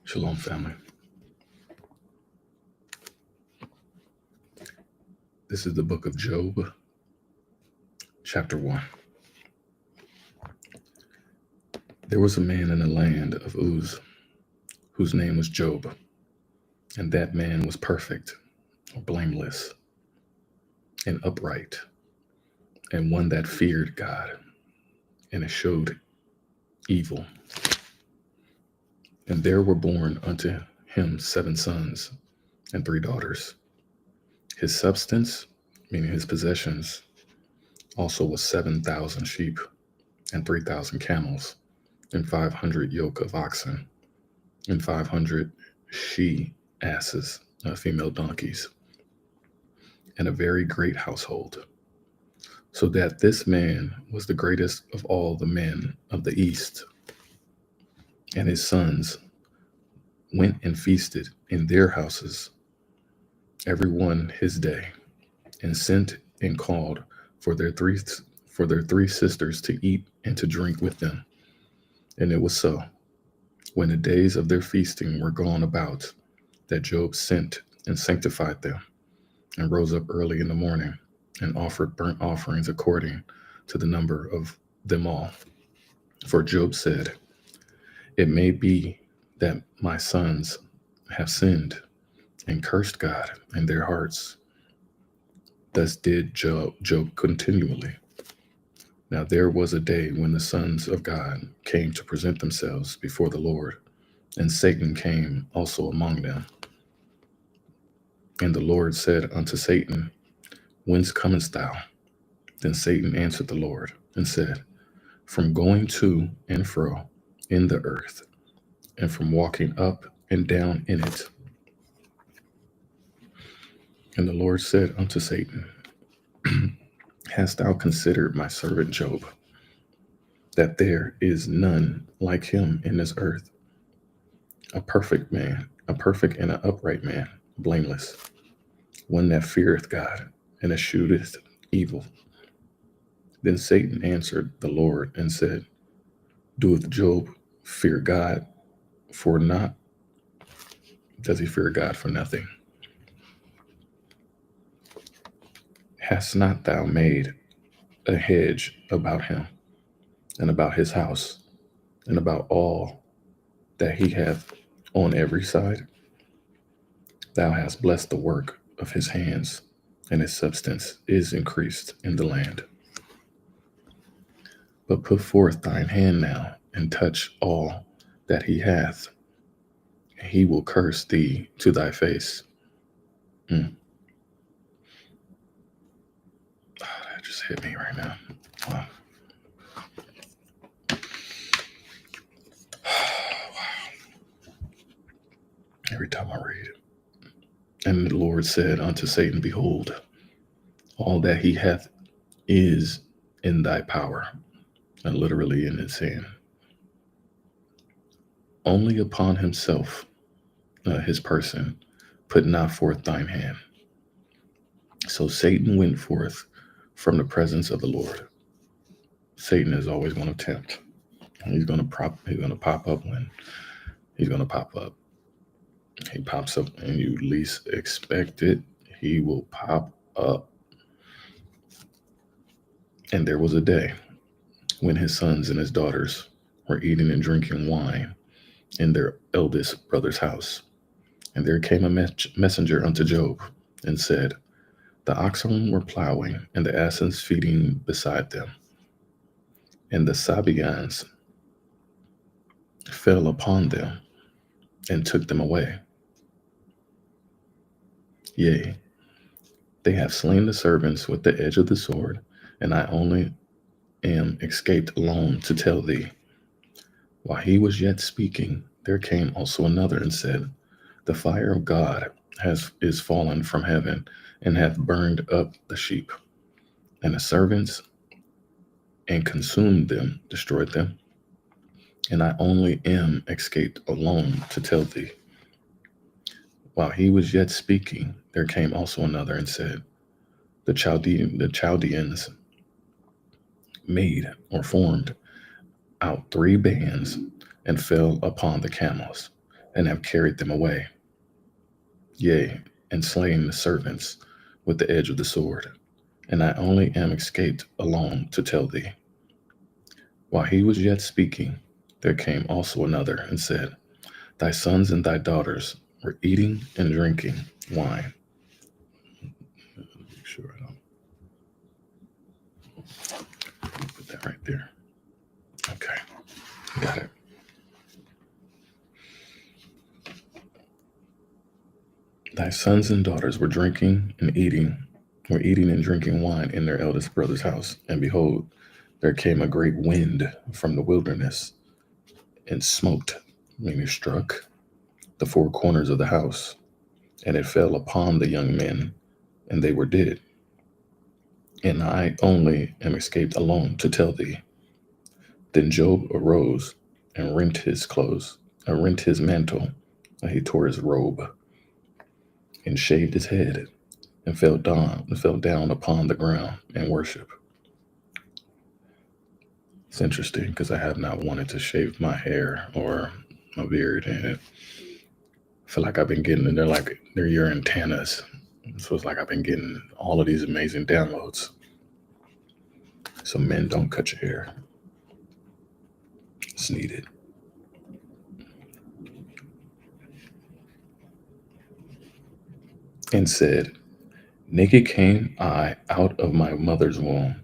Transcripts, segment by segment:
Shalom, family. This is the book of Job, chapter 1. There was a man in the land of Uz, whose name was Job, and that man was perfect, or blameless, and upright, and one that feared God, and eschewed evil. And there were born unto him 7 sons and 3 daughters. His substance, meaning his possessions, also was 7,000 sheep, and 3,000 camels, and 500 yoke of oxen, and 500 she asses, female donkeys, and a very great household. So that this man was the greatest of all the men of the east. And his sons went and feasted in their houses, every one his day, and sent and called for their three sisters to eat and to drink with them. And it was so, when the days of their feasting were gone about, that Job sent and sanctified them, and rose up early in the morning, and offered burnt offerings according to the number of them all. For Job said, "It may be that my sons have sinned and cursed God in their hearts." Thus did Job continually. Now there was a day when the sons of God came to present themselves before the Lord, and Satan came also among them. And the Lord said unto Satan, "Whence comest thou?" Then Satan answered the Lord and said, "From going to and fro in the earth, and from walking up and down in it." And the Lord said unto Satan, "Hast thou considered my servant Job, that there is none like him in this earth, a perfect man, a perfect and an upright man, blameless, one that feareth God and escheweth evil?" Then Satan answered the Lord and said, "Doeth Job fear God for naught? Does he fear God for nothing? Hast not thou made a hedge about him, and about his house, and about all that he hath on every side? Thou hast blessed the work of his hands, and his substance is increased in the land. But put forth thine hand now, and touch all that he hath, and he will curse thee to thy face." That just hit me right now. Wow. Every time I read it. And the Lord said unto Satan, "Behold, all that he hath is in thy power," and literally in his hand. "Only upon himself, his person, put not forth thine hand." So Satan went forth from the presence of the Lord. Satan is always going to tempt. He's going to pop up when he's going to pop up. He pops up and you least expect it. He will pop up. And there was a day when his sons and his daughters were eating and drinking wine in their eldest brother's house. And there came a messenger unto Job and said, "The oxen were plowing, and the asses feeding beside them. And the Sabaeans fell upon them and took them away. Yea, they have slain the servants with the edge of the sword, and I only am escaped alone to tell thee." While he was yet speaking, there came also another and said, "The fire of God is fallen from heaven, and hath burned up the sheep and the servants, and consumed them," destroyed them. "And I only am escaped alone to tell thee." While he was yet speaking, there came also another and said, The Chaldeans made or formed out 3 bands, and fell upon the camels, and have carried them away, yea, and slain the servants with the edge of the sword. And I only am escaped alone to tell thee. While he was yet speaking, there came also another and said, Thy sons and thy daughters were eating and drinking wine. Make sure I don't put that right there. Okay, got it. Thy sons and daughters were eating and drinking wine in their eldest brother's house. And behold, there came a great wind from the wilderness and smote, meaning struck, the four corners of the house, and it fell upon the young men, and they were dead. And I only am escaped alone to tell thee. Then Job arose and rent his clothes, rent his mantle, and he tore his robe, and shaved his head, and fell down upon the ground and worship. It's interesting because I have not wanted to shave my hair or my beard, and I feel like I've been getting, they're your antennas. So it's like I've been getting all of these amazing downloads. So men, don't cut your hair. It's needed. And said, Naked came I out of my mother's womb,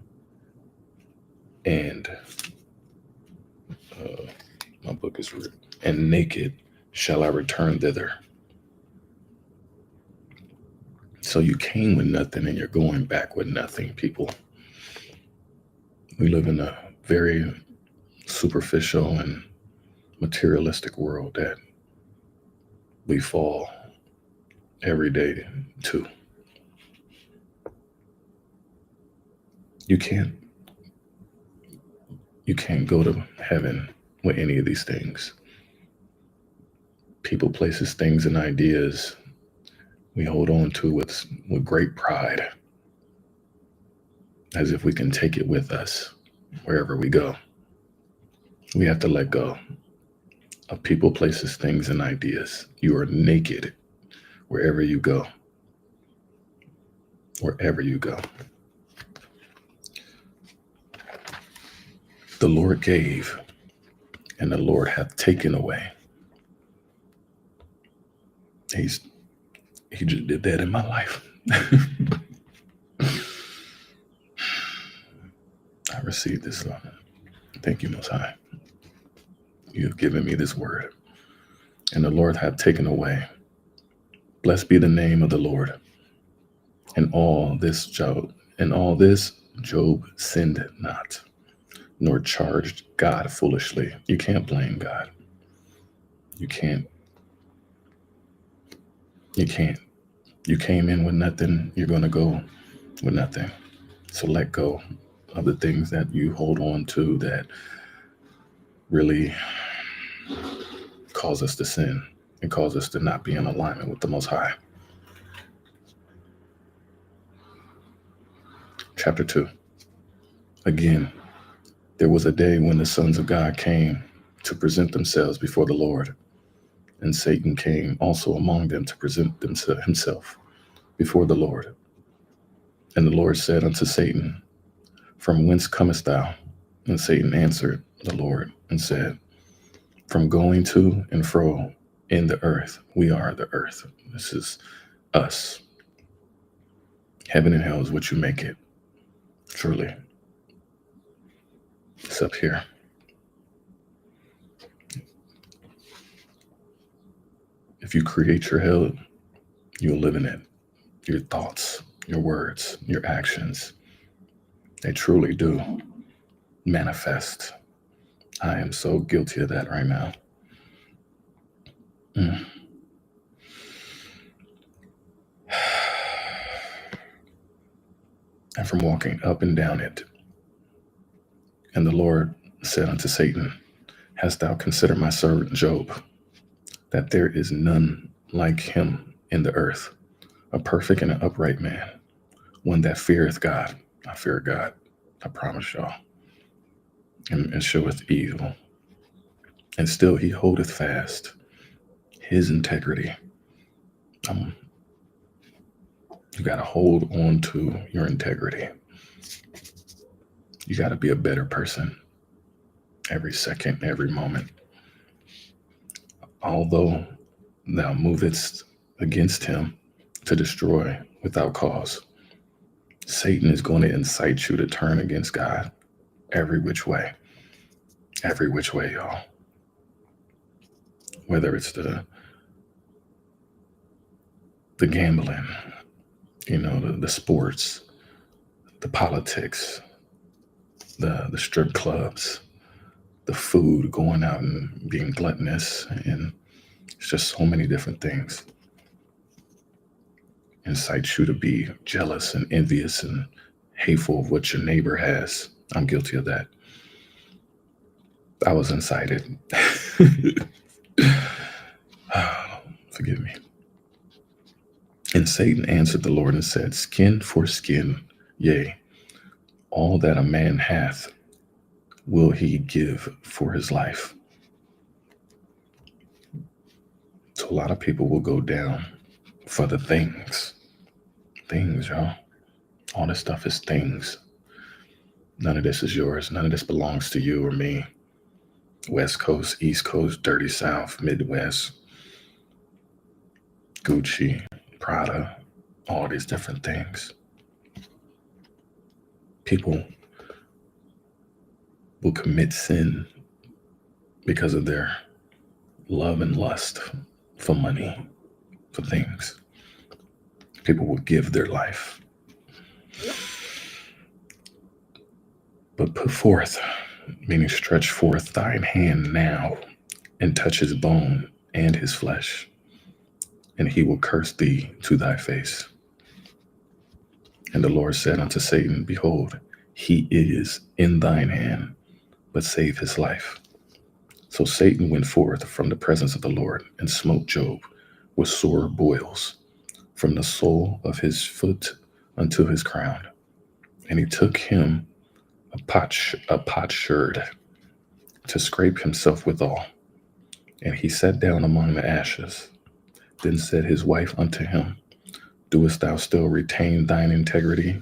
and my book is written, and naked shall I return thither. So you came with nothing and you're going back with nothing, people. We live in a very superficial and materialistic world that we fall every day to. You can't go to heaven with any of these things. People, places, things, and ideas we hold on to with great pride, as if we can take it with us wherever we go. We have to let go of people, places, things, and ideas. You are naked wherever you go. Wherever you go. The Lord gave, and the Lord hath taken away. He just did that in my life. I received this. Thank you, Most High. You have given me this word, and the Lord hath taken away. Blessed be the name of the Lord. And all this Job sinned not, nor charged God foolishly. You can't blame God. You can't. You came in with nothing. You're going to go with nothing. So let go of the things that you hold on to that really cause us to sin and cause us to not be in alignment with the Most High. Chapter 2. Again, there was a day when the sons of God came to present themselves before the Lord, and Satan came also among them to present himself before the Lord. And the Lord said unto Satan, From whence comest thou? And Satan answered the Lord and said, From going to and fro in the earth. We are the earth. This is us. Heaven and hell is what you make it. Truly. It's up here. If you create your hell, you'll live in it. Your thoughts, your words, your actions, they truly do manifest. I am so guilty of that right now. And from walking up and down it. And the Lord said unto Satan, Hast thou considered my servant Job, that there is none like him in the earth, a perfect and an upright man, one that feareth God. I fear God, I promise y'all, and showeth evil. And still he holdeth fast his integrity. You got to hold on to your integrity. You got to be a better person every second, every moment. Although thou movest against him to destroy without cause, Satan is going to incite you to turn against God every which way. Every which way, y'all. Whether it's the gambling, the sports, the politics, the strip clubs, the food, going out and being gluttonous, and it's just so many different things. Incite you to be jealous and envious and hateful of what your neighbor has. I'm guilty of that. I was incited. Forgive me. And Satan answered the Lord and said, skin for skin, yea, all that a man hath will he give for his life. So a lot of people will go down for the things. Things, y'all. All this stuff is things. None of this is yours. None of this belongs to you or me. West Coast, East Coast, Dirty South, Midwest, Gucci, Prada, all these different things. People will commit sin because of their love and lust for money, for things. People will give their life. But put forth, meaning stretch forth thine hand now, and touch his bone and his flesh, and he will curse thee to thy face. And the Lord said unto Satan, behold, he is in thine hand, but save his life. So Satan went forth from the presence of the Lord and smote Job with sore boils from the sole of his foot unto his crown. And he took him a potsherd to scrape himself withal. And he sat down among the ashes. Then said his wife unto him, doest thou still retain thine integrity?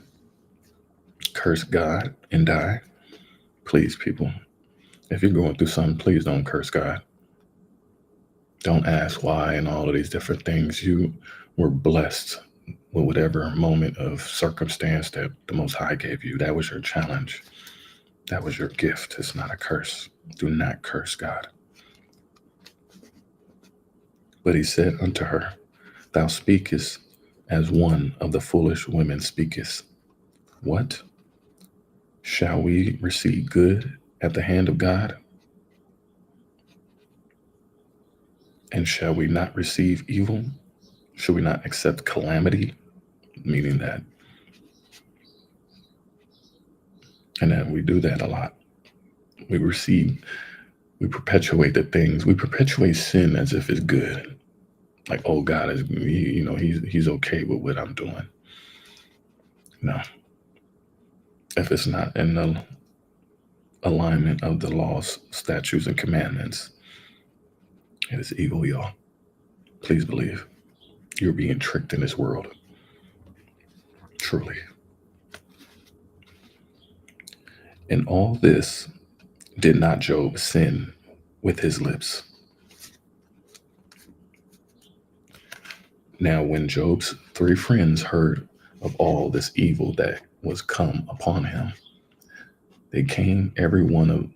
Curse God and die? Please, people, if you're going through something, please don't curse God. Don't ask why and all of these different things. You were blessed with whatever moment of circumstance that the Most High gave you. That was your challenge. That was your gift. It's not a curse. Do not curse God. But he said unto her, thou speakest as one of the foolish women speakest. What? Shall we receive good at the hand of God? And shall we not receive evil? Should we not accept calamity? Meaning that, and that we do that a lot. We perpetuate the things. We perpetuate sin as if it's good. Like, oh, God is, he's okay with what I'm doing. No. If it's not in the alignment of the laws, statutes, and commandments, it is evil, y'all. Please believe. You're being tricked in this world. Truly. In all this, did not Job sin with his lips? Now, when Job's 3 friends heard of all this evil that was come upon him, they came everyone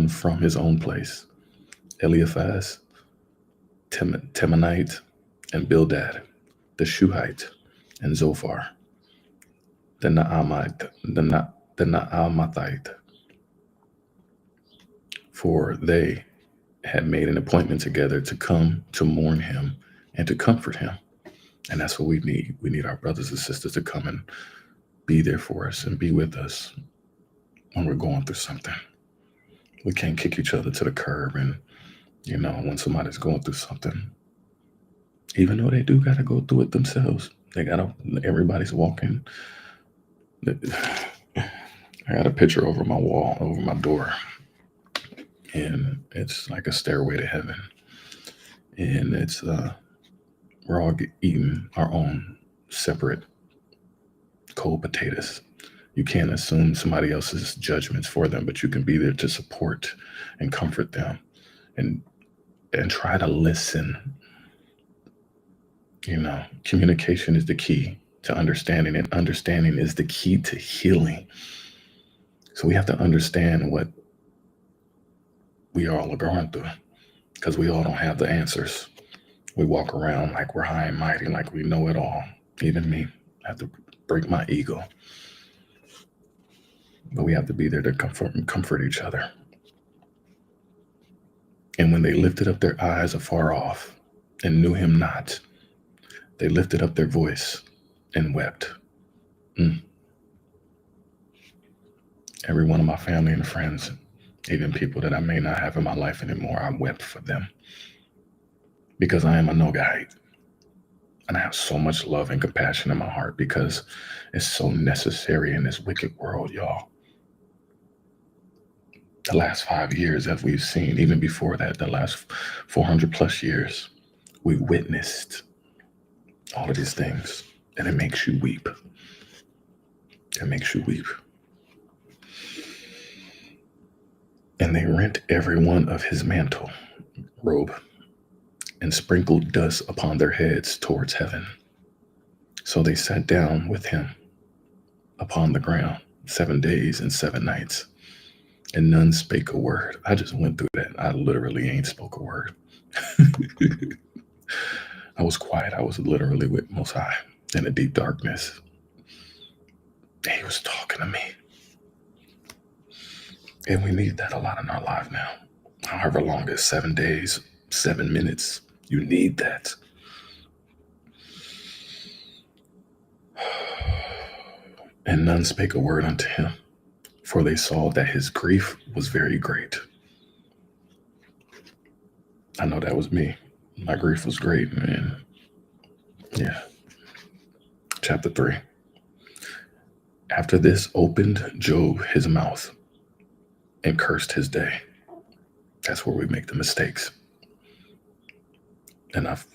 from his own place. Eliphaz, Temanite, and Bildad, the Shuhite, and Zophar, the Naamathite, for they had made an appointment together to come to mourn him and to comfort him. And that's what we need. We need our brothers and sisters to come and be there for us and be with us when we're going through something. We can't kick each other to the curb. And, when somebody's going through something, even though they do got to go through it themselves, everybody's walking. I got a picture over my wall, over my door, and it's like a stairway to heaven. and it's we're all eating our own separate cold potatoes. You can't assume somebody else's judgments for them, but you can be there to support and comfort them, and try to listen. Communication is the key to understanding, and understanding is the key to healing. So we have to understand what we all are going through, because we all don't have the answers. We walk around like we're high and mighty, like we know it all. Even me, I have to break my ego. But we have to be there to comfort each other. And when they lifted up their eyes afar off and knew him not, they lifted up their voice and wept. Every one of my family and friends, even people that I may not have in my life anymore, I wept for them, because I am a Nogahite. And I have so much love and compassion in my heart, because it's so necessary in this wicked world, y'all. The last 5 years, as we've seen, even before that, the last 400 plus years, we witnessed all of these things, and it makes you weep. It makes you weep. And they rent every one of his mantle, robe, and sprinkled dust upon their heads towards heaven. So they sat down with him upon the ground 7 days and 7 nights, and none spake a word. I just went through that. I literally ain't spoke a word. I was quiet. I was literally with Most High in a deep darkness. He was talking to me. And we need that a lot in our life now. However long it is, 7 days, 7 minutes, you need that. And none spake a word unto him, for they saw that his grief was very great. I know that was me. My grief was great, man. Yeah. Chapter 3. After this opened Job his mouth and cursed his day. That's where we make the mistakes. And I've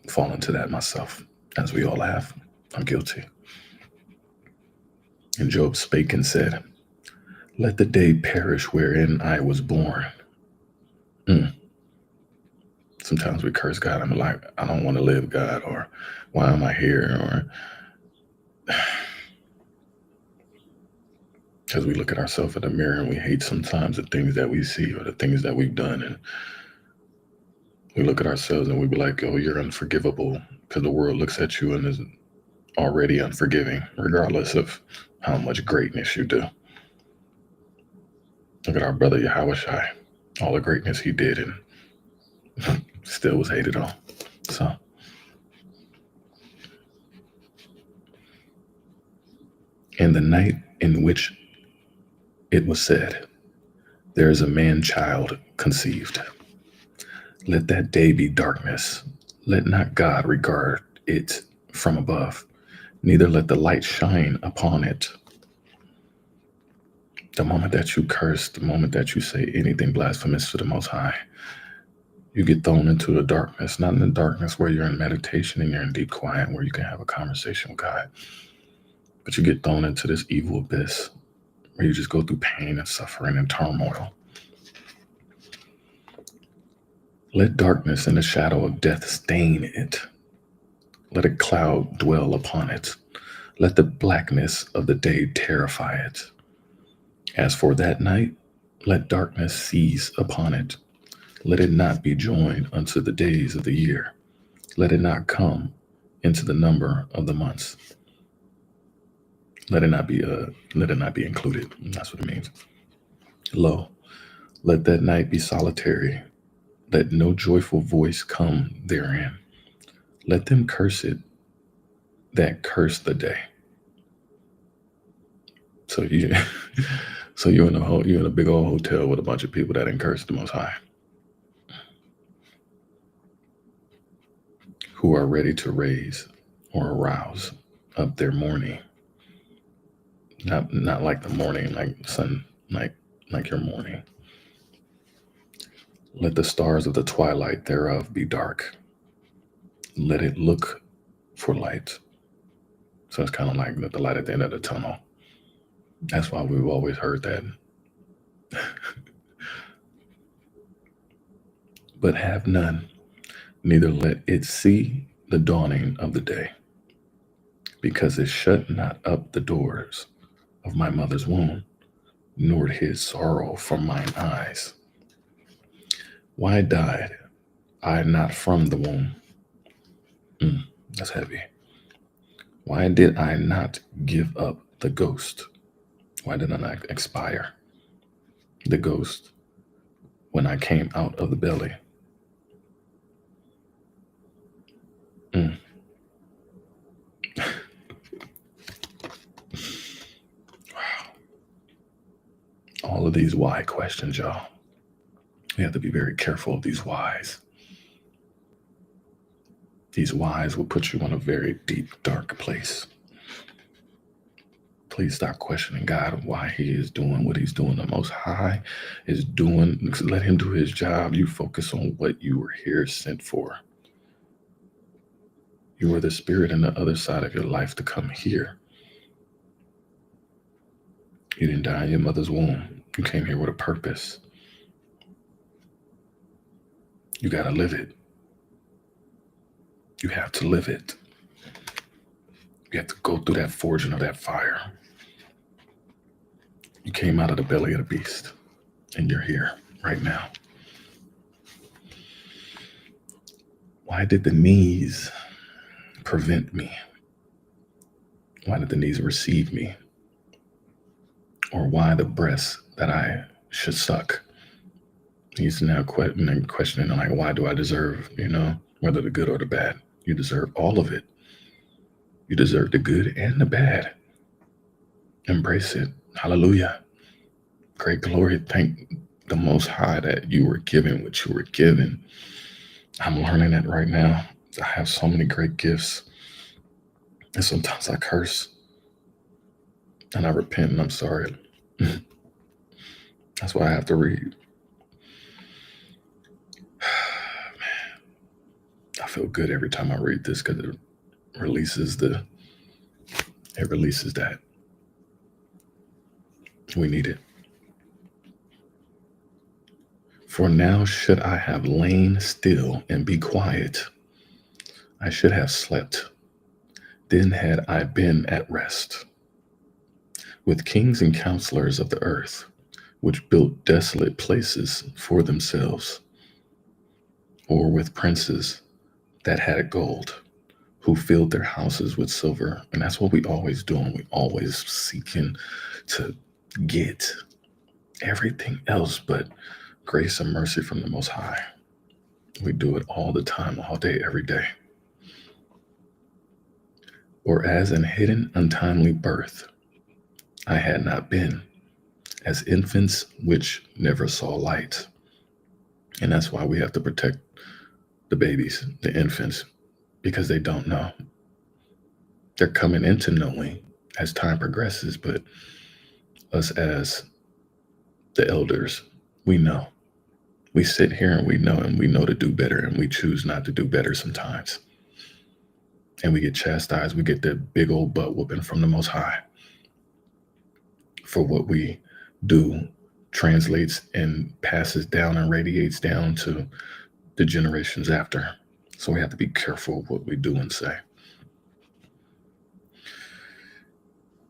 fallen to that myself, as we all have. I'm guilty. And Job spake and said, let the day perish wherein I was born. Sometimes we curse God. I'm like, I don't want to live, God, or why am I here? Or because we look at ourselves in the mirror and we hate sometimes the things that we see or the things that we've done. And we look at ourselves and we be like, oh, you're unforgivable, because the world looks at you and is already unforgiving, regardless of how much greatness you do. Look at our brother Yahushua, all the greatness he did, and still was hated on. So, in the night in which it was said, there is a man-child conceived, let that day be darkness. Let not God regard it from above, neither let the light shine upon it. The moment that you curse, the moment that you say anything blasphemous to the Most High, you get thrown into the darkness, not in the darkness where you're in meditation and you're in deep quiet where you can have a conversation with God, but you get thrown into this evil abyss where you just go through pain and suffering and turmoil. Let darkness and the shadow of death stain it. Let a cloud dwell upon it. Let the blackness of the day terrify it. As for that night, let darkness seize upon it. Let it not be joined unto the days of the year. Let it not come into the number of the months. Let it not be included. That's what it means. Lo, let that night be solitary. Let no joyful voice come therein. Let them curse it that curse the day. So you're in a big old hotel with a bunch of people that didn't curse the Most High, who are ready to raise or arouse up their mourning. Not like the morning, like sun, like your morning. Let the stars of the twilight thereof be dark. Let it look for light. So it's kind of like the light at the end of the tunnel. That's why we've always heard that. But have none, neither let it see the dawning of the day, because it shut not up the doors of my mother's womb, nor hid sorrow from mine eyes. Why died I not from the womb? That's heavy. Why did I not give up the ghost? Why did I not expire the ghost when I came out of the belly? Mm. All of these why questions, y'all. We have to be very careful of these whys. These whys will put you in a very deep, dark place. Please stop questioning God why He is doing what He's doing. The Most High is doing. Let Him do His job. You focus on what you were here sent for. You were the spirit in the other side of your life to come here. You didn't die in your mother's womb. You came here with a purpose. You got to live it. You have to live it. You have to go through that forging of that fire. You came out of the belly of the beast, and you're here right now. Why did the knees prevent me? Why did the knees receive me? Or why the breasts that I should suck? He's now questioning, like, why do I deserve, whether the good or the bad? You deserve all of it. You deserve the good and the bad. Embrace it. Hallelujah. Great glory. Thank the Most High that you were given what you were given. I'm learning that right now. I have so many great gifts. And sometimes I curse. And I repent and I'm sorry. That's why I have to read. Man, I feel good every time I read this because it releases that. We need it. For now should I have lain still and be quiet. I should have slept. Then had I been at rest. With kings and counselors of the earth, which built desolate places for themselves, or with princes that had gold, who filled their houses with silver. And that's what we always doing. We always seeking to get everything else but grace and mercy from the Most High. We do it all the time, all day, every day. Or as in hidden untimely birth, I had not been, as infants which never saw light. And that's why we have to protect the babies, the infants, because they don't know. They're coming into knowing as time progresses, but us as the elders, we know. We sit here and we know to do better, and we choose not to do better sometimes. And we get chastised. We get the big old butt whooping from the Most High for what we do. Translates and passes down and radiates down to the generations after. So we have to be careful of what we do and say.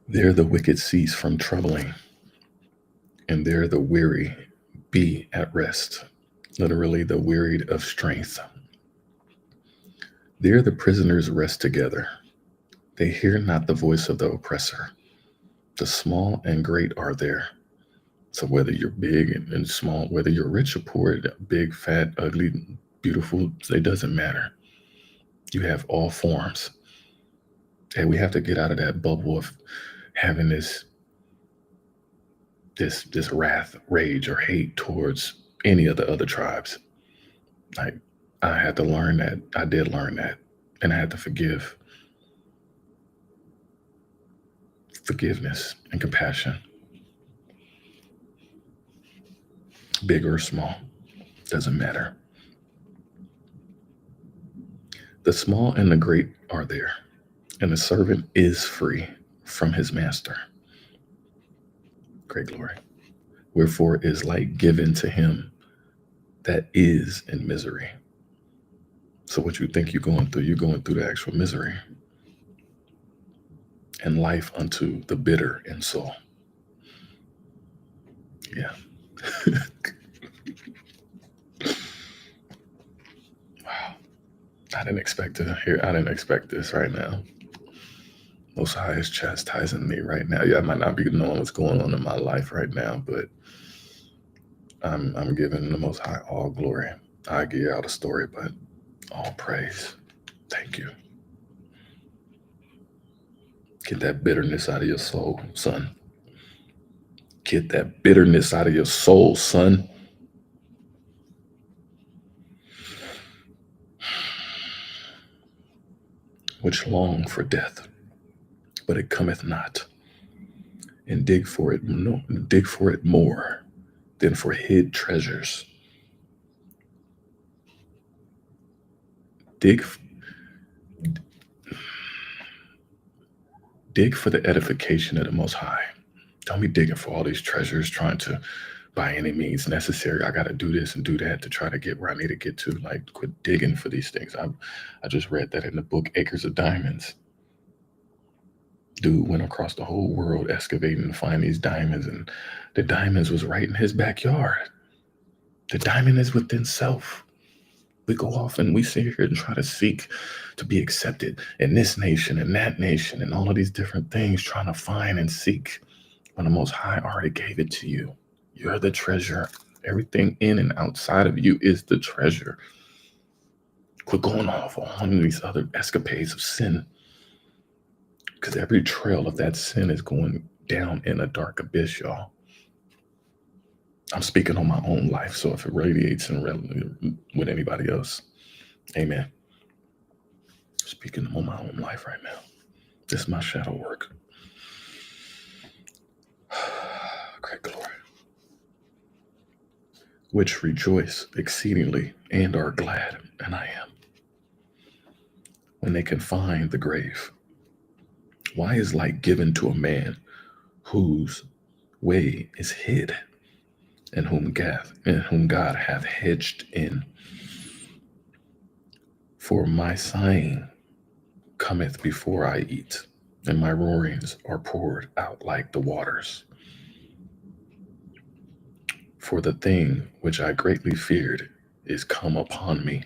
There the wicked cease from troubling, and there the weary be at rest. Literally, the wearied of strength. There the prisoners rest together. They hear not the voice of the oppressor. The small and great are there. So whether you're big and small, whether you're rich or poor, big, fat, ugly, beautiful, it doesn't matter. You have all forms. And we have to get out of that bubble of having this wrath, rage, or hate towards any of the other tribes. Like, I had to learn that. I did learn that. And I had to forgive. Forgiveness and compassion. Big or small. Doesn't matter. The small and the great are there, and the servant is free from his master. Great glory. Wherefore is light given to him that is in misery. So what you think you're going through the actual misery. And life unto the bitter in soul. Yeah. Wow. I didn't expect this right now. Most High is chastising me right now. Yeah, I might not be knowing what's going on in my life right now, but I'm giving the Most High all glory. I give out a story, but all praise. Thank you. Get that bitterness out of your soul, son. Get that bitterness out of your soul, son. Which long for death, but it cometh not. And dig for it more than for hid treasures. Dig for the edification of the Most High. Don't be digging for all these treasures, trying to, by any means necessary, I got to do this and do that to try to get where I need to get to. Like, quit digging for these things. I just read that in the book Acres of Diamonds. Dude went across the whole world excavating to find these diamonds, and the diamonds was right in his backyard. The diamond is within self. We go off and we sit here and try to seek to be accepted in this nation and that nation and all of these different things, trying to find and seek when the Most High already gave it to you. You're the treasure. Everything in and outside of you is the treasure. Quit going off on these other escapades of sin, because every trail of that sin is going down in a dark abyss, y'all. I'm speaking on my own life, so if it radiates with anybody else, amen. Speaking on my own life right now. This is my shadow work. Great glory. Which rejoice exceedingly and are glad, and I am, when they can find the grave. Why is light given to a man whose way is hid, and whom God hath hedged in? For my sighing cometh before I eat, and my roarings are poured out like the waters. For the thing which I greatly feared is come upon me.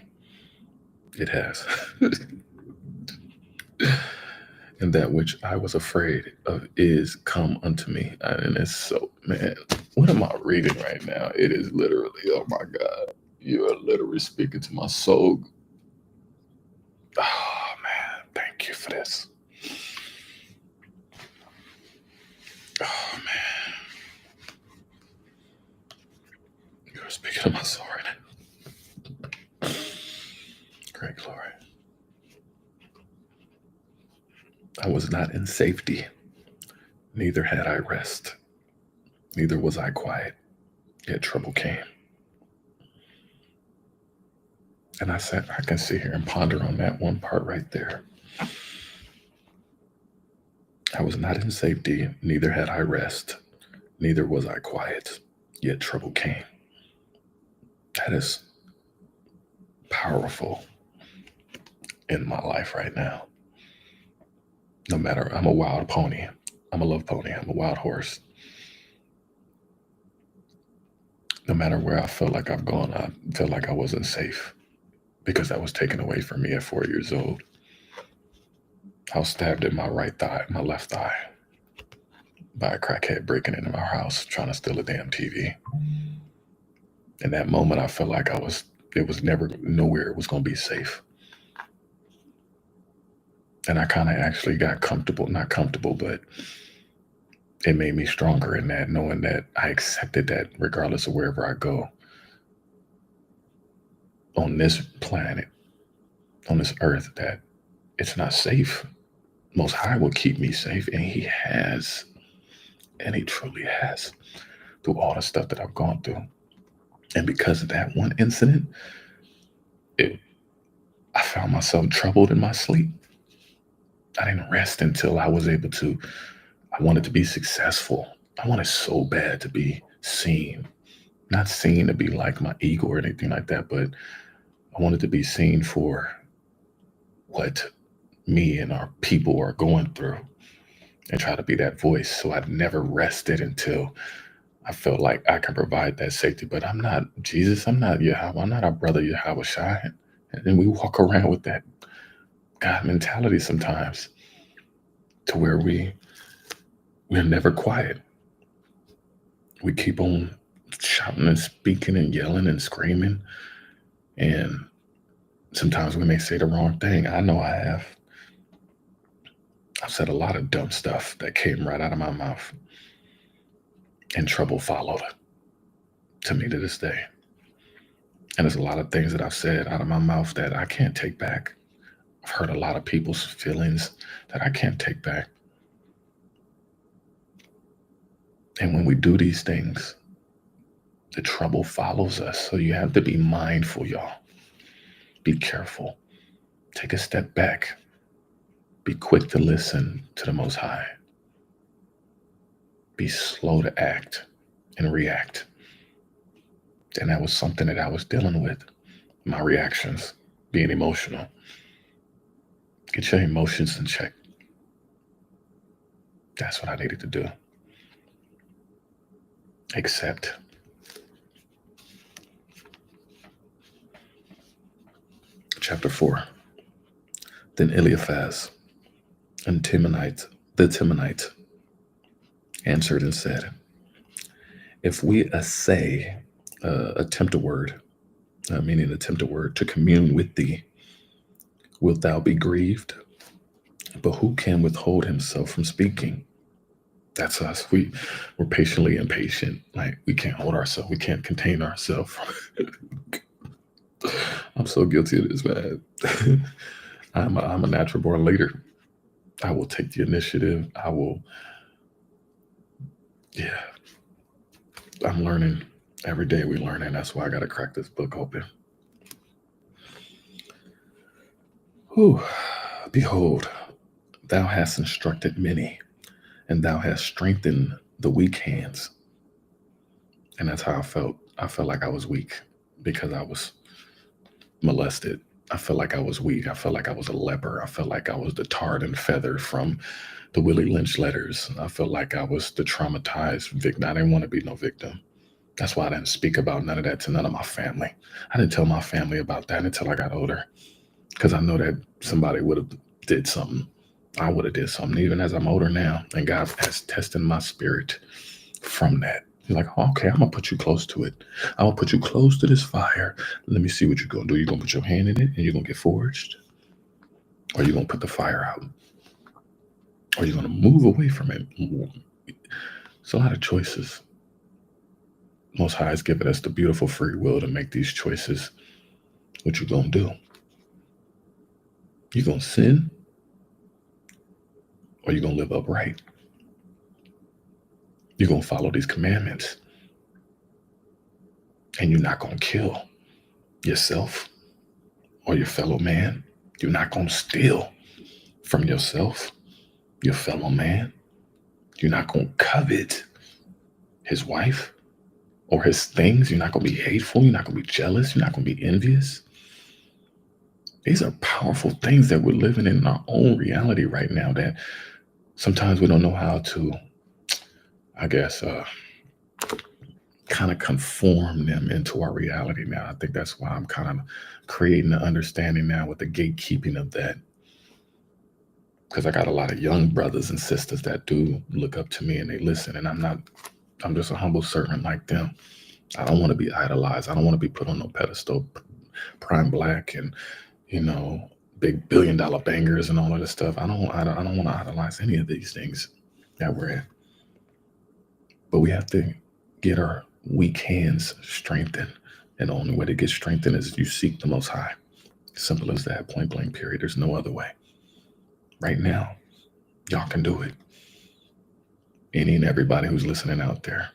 It has. And that which I was afraid of is come unto me. And it's so, man, what am I reading right now? It is literally, oh my God, you are literally speaking to my soul. Oh man, thank you for this. Oh man, you're speaking to my soul right now. Great glory. I was not in safety, neither had I rest, neither was I quiet, yet trouble came. And I can sit here and ponder on that one part right there. I was not in safety, neither had I rest, neither was I quiet, yet trouble came. That is powerful in my life right now. No matter, I'm a wild pony. I'm a love pony. I'm a wild horse. No matter where I felt like I've gone, I felt like I wasn't safe, because that was taken away from me at 4 years old. I was stabbed in my left thigh, by a crackhead breaking into my house, trying to steal a damn TV. In that moment, I felt like it was never, nowhere it was going to be safe. And I kind of actually got not comfortable, but it made me stronger in that, knowing that I accepted that regardless of wherever I go on this planet, on this earth, that it's not safe. Most High will keep me safe, and he has, and he truly has, through all the stuff that I've gone through. And because of that one incident, it, I found myself troubled in my sleep. I didn't rest until I was able to. I wanted to be successful. I wanted so bad to be seen. Not seen to be like my ego or anything like that, but I wanted to be seen for what me and our people are going through and try to be that voice. So I never rested until I felt like I can provide that safety. But I'm not Jesus. I'm not Yahweh. I'm not our brother Yahweh Shai. And then we walk around with that God mentality sometimes to where we're never quiet. We keep on shouting and speaking and yelling and screaming. And sometimes we may say the wrong thing. I know I have. I've said a lot of dumb stuff that came right out of my mouth, and trouble followed to me to this day. And there's a lot of things that I've said out of my mouth that I can't take back. I've hurt a lot of people's feelings that I can't take back. And when we do these things, the trouble follows us. So you have to be mindful, y'all. Be careful. Take a step back. Be quick to listen to the Most High. Be slow to act and react. And that was something that I was dealing with. My reactions, being emotional. Get your emotions in check. That's what I needed to do. Accept. Chapter 4. Then Eliphaz and the Temanite, answered and said, if we attempt a word, to commune with thee, wilt thou be grieved? But who can withhold himself from speaking? That's us. We're patiently impatient. Like we can't hold ourselves. We can't contain ourselves. I'm so guilty of this, man. I'm a natural born leader. I will take the initiative. I'm learning. Every day we learn, and that's why I got to crack this book open. Whew. Behold, thou hast instructed many, and thou hast strengthened the weak hands. And that's how I felt. I felt like I was weak because I was molested. I felt like I was weak. I felt like I was a leper. I felt like I was the tarred and feather from the Willie Lynch letters. I felt like I was the traumatized victim. I didn't want to be no victim. That's why I didn't speak about none of that to none of my family. I didn't tell my family about that until I got older, because I know that somebody would have did something. I would have did something even as I'm older now. And God has tested my spirit from that. He's like, oh, okay, I'm going to put you close to it. I'm going to put you close to this fire. Let me see what you're going to do. You're going to put your hand in it and you're going to get forged? Or you're going to put the fire out? Or you're going to move away from it? It's a lot of choices. Most High has given us the beautiful free will to make these choices. What you going to do? You going to sin? Or you going to live upright? You're going to follow these commandments. And you're not going to kill yourself or your fellow man. You're not going to steal from yourself, your fellow man. You're not going to covet his wife or his things. You're not going to be hateful. You're not going to be jealous. You're not going to be envious. These are powerful things that we're living in our own reality right now that sometimes we don't know how to, I guess, kind of conform them into our reality now. I think that's why I'm kind of creating an understanding now with the gatekeeping of that. Because I got a lot of young brothers and sisters that do look up to me and they listen. And I'm just a humble servant like them. I don't want to be idolized. I don't want to be put on no pedestal. Prime Black and, big $1 billion bangers and all of this stuff. I don't want to idolize any of these things that we're in. But we have to get our weak hands strengthened. And the only way to get strengthened is you seek the Most High. Simple as that, point blank, period. There's no other way. Right now, y'all can do it. Any and everybody who's listening out there.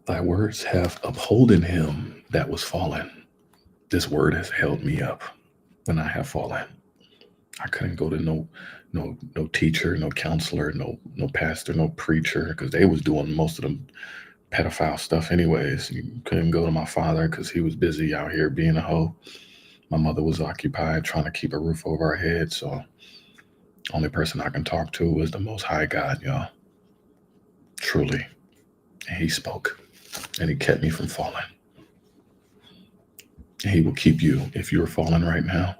Thy words have upholden him that was fallen. This word has held me up when I have fallen. I couldn't go to no teacher, no counselor, no pastor, no preacher, because they was doing most of the pedophile stuff anyways. You couldn't go to my father because he was busy out here being a hoe. My mother was occupied trying to keep a roof over our head, so only person I can talk to was the Most High God, y'all. Truly. And he spoke, and he kept me from falling. And he will keep you if you're falling right now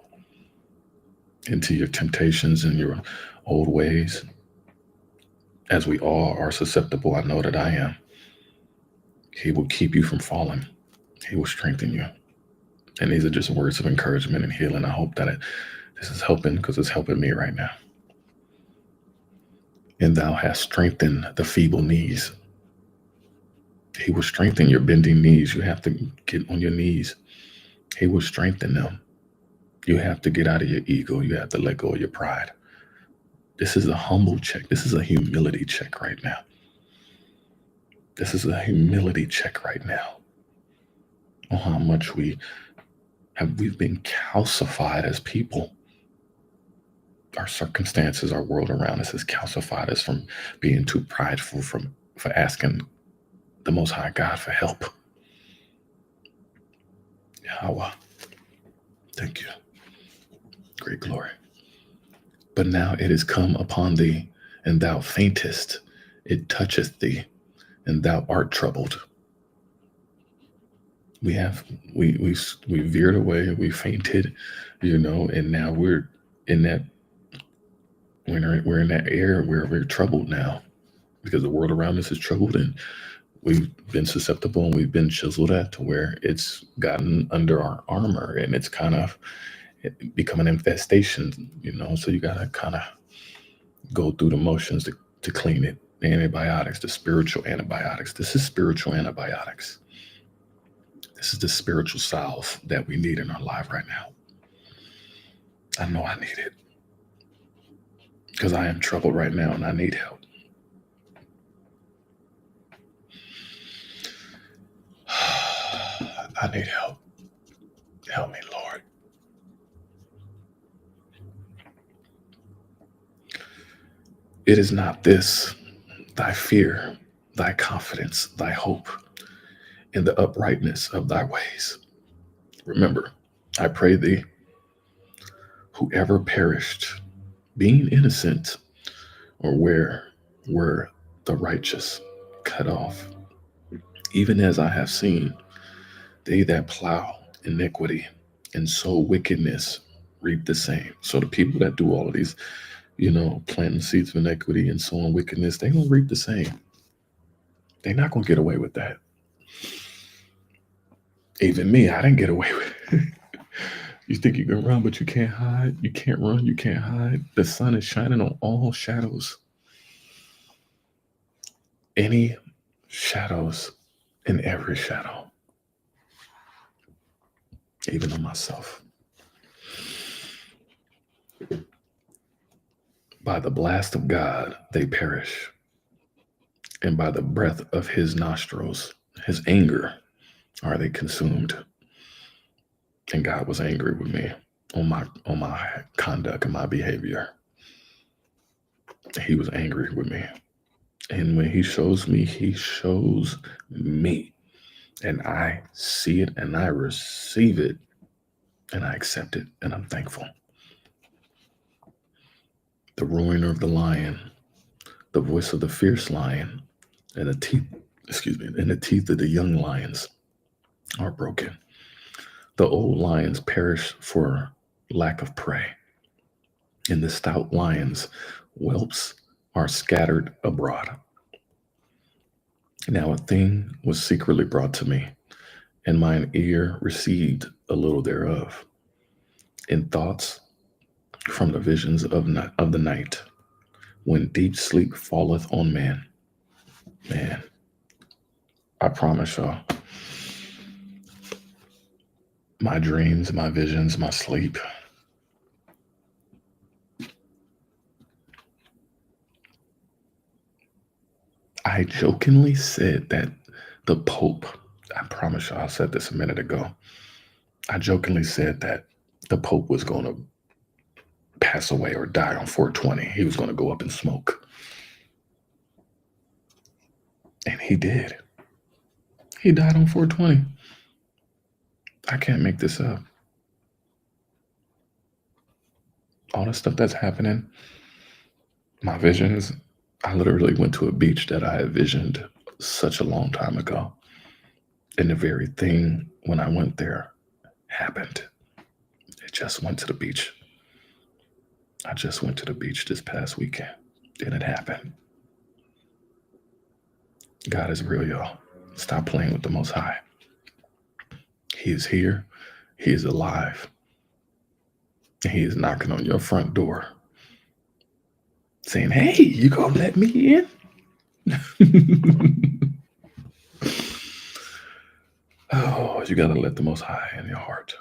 into your temptations and your old ways. As we all are susceptible, I know that I am. He will keep you from falling. He will strengthen you. And these are just words of encouragement and healing. I hope that this is helping, because it's helping me right now. And thou hast strengthened the feeble knees. He will strengthen your bending knees. You have to get on your knees. He will strengthen them. You have to get out of your ego. You have to let go of your pride. This is a humble check. This is a humility check right now. This is a humility check right now on how much we've been calcified as people. Our circumstances, our world around us has calcified us from being too prideful, for asking the Most High God for help. Yahweh, thank you. Great glory. But now it is come upon thee, and thou faintest. It toucheth thee, and thou art troubled. We veered away, we fainted, and now we're in that area where we're troubled now, because the world around us is troubled, and we've been susceptible, and we've been chiseled at to where it's gotten under our armor, and it's kind of become an infestation, so you gotta kind of go through the motions to clean it. The antibiotics, the spiritual antibiotics. This is spiritual antibiotics. This is the spiritual salve that we need in our life right now. I know I need it, because I am troubled right now and I need help. I need help. Help me, Lord. It is not this, thy fear, thy confidence, thy hope in the uprightness of thy ways. Remember, I pray thee, whoever perished, being innocent, or where were the righteous cut off, even as I have seen, they that plow iniquity and sow wickedness reap the same. So the people that do all of these, planting seeds of iniquity and sowing wickedness, they're going to reap the same. They're not going to get away with that. Even me, I didn't get away with it. You think you can run, but you can't hide. You can't run, you can't hide. The sun is shining on all shadows. Any shadows in every shadow. Even on myself. By the blast of God, they perish. And by the breath of his nostrils, his anger, are they consumed. And God was angry with me on my conduct and my behavior. He was angry with me. And when he shows me, he shows me. And I see it and I receive it and I accept it and I'm thankful. The ruiner of the lion, the voice of the fierce lion, and the teeth of the young lions are broken. The old lions perish for lack of prey, and the stout lions' whelps are scattered abroad. Now a thing was secretly brought to me, and mine ear received a little thereof, in thoughts from the visions of the night, when deep sleep falleth on man. Man, I promise y'all, my dreams, my visions, my sleep, I jokingly said that The Pope, I promise you, I said this a minute ago. I jokingly said that the Pope was going to pass away or die on 420. He was going to go up in smoke. And he did. He died on 420. I can't make this up. All the stuff that's happening, my visions, I literally went to a beach that I had visioned such a long time ago. And the very thing when I went there happened. It just went to the beach. I just went to the beach this past weekend and it happened. God is real, y'all. Stop playing with the Most High. He is here. He is alive. He is knocking on your front door saying, hey, you gonna let me in? Oh, you gotta let the Most High in your heart.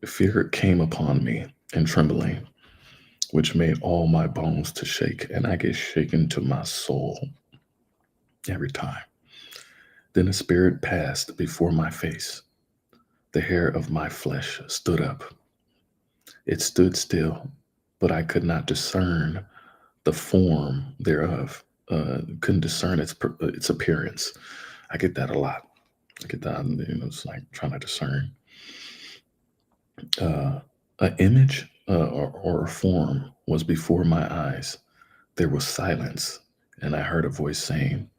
Fear came upon me and trembling, which made all my bones to shake, and I get shaken to my soul every time. Then the Spirit passed before my face. The hair of my flesh stood up. It stood still, but I could not discern the form thereof. Couldn't discern its appearance. I get that a lot. I get that. It's like trying to discern an image or a form was before my eyes. There was silence, and I heard a voice saying,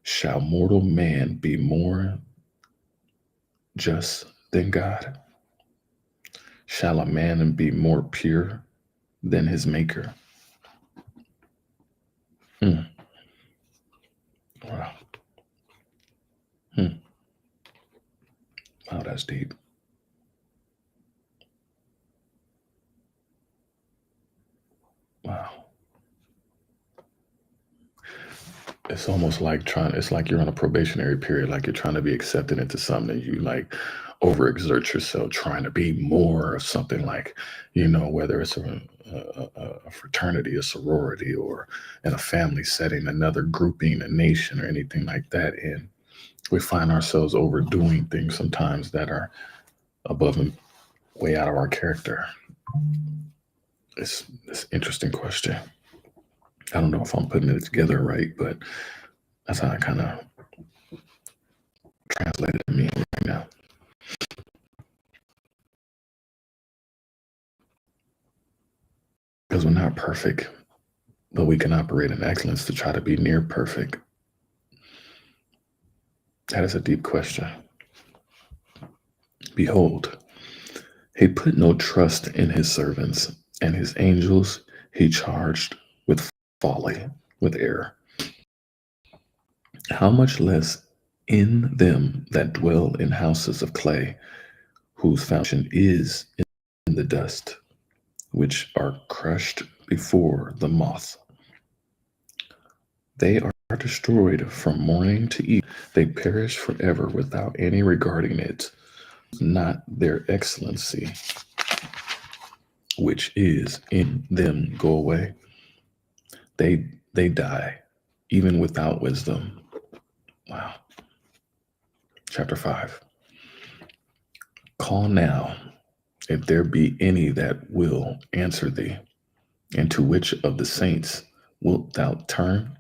"Shall mortal man be more just than God? Shall a man be more pure than his maker?" Wow. Wow, that's deep. Wow. It's almost like it's like you're on a probationary period, like you're trying to be accepted into something. You like overexert yourself trying to be more of something, like, whether it's a fraternity, a sorority, or in a family setting, another grouping, a nation, or anything like that. And we find ourselves overdoing things sometimes that are above and way out of our character. It's an interesting question. I don't know if I'm putting it together right, but that's how I kind of translate it to me right now. Because we're not perfect, but we can operate in excellence to try to be near perfect. That is a deep question. Behold, he put no trust in his servants, and his angels he charged with folly, with error. How much less in them that dwell in houses of clay, whose foundation is in the dust, which are crushed before the moth. They are destroyed from morning to evening. They perish forever without any regarding it. Not their excellency, which is in them, go away. They die, even without wisdom. Wow. Chapter 5. Call now, if there be any that will answer thee, and to which of the saints wilt thou turn?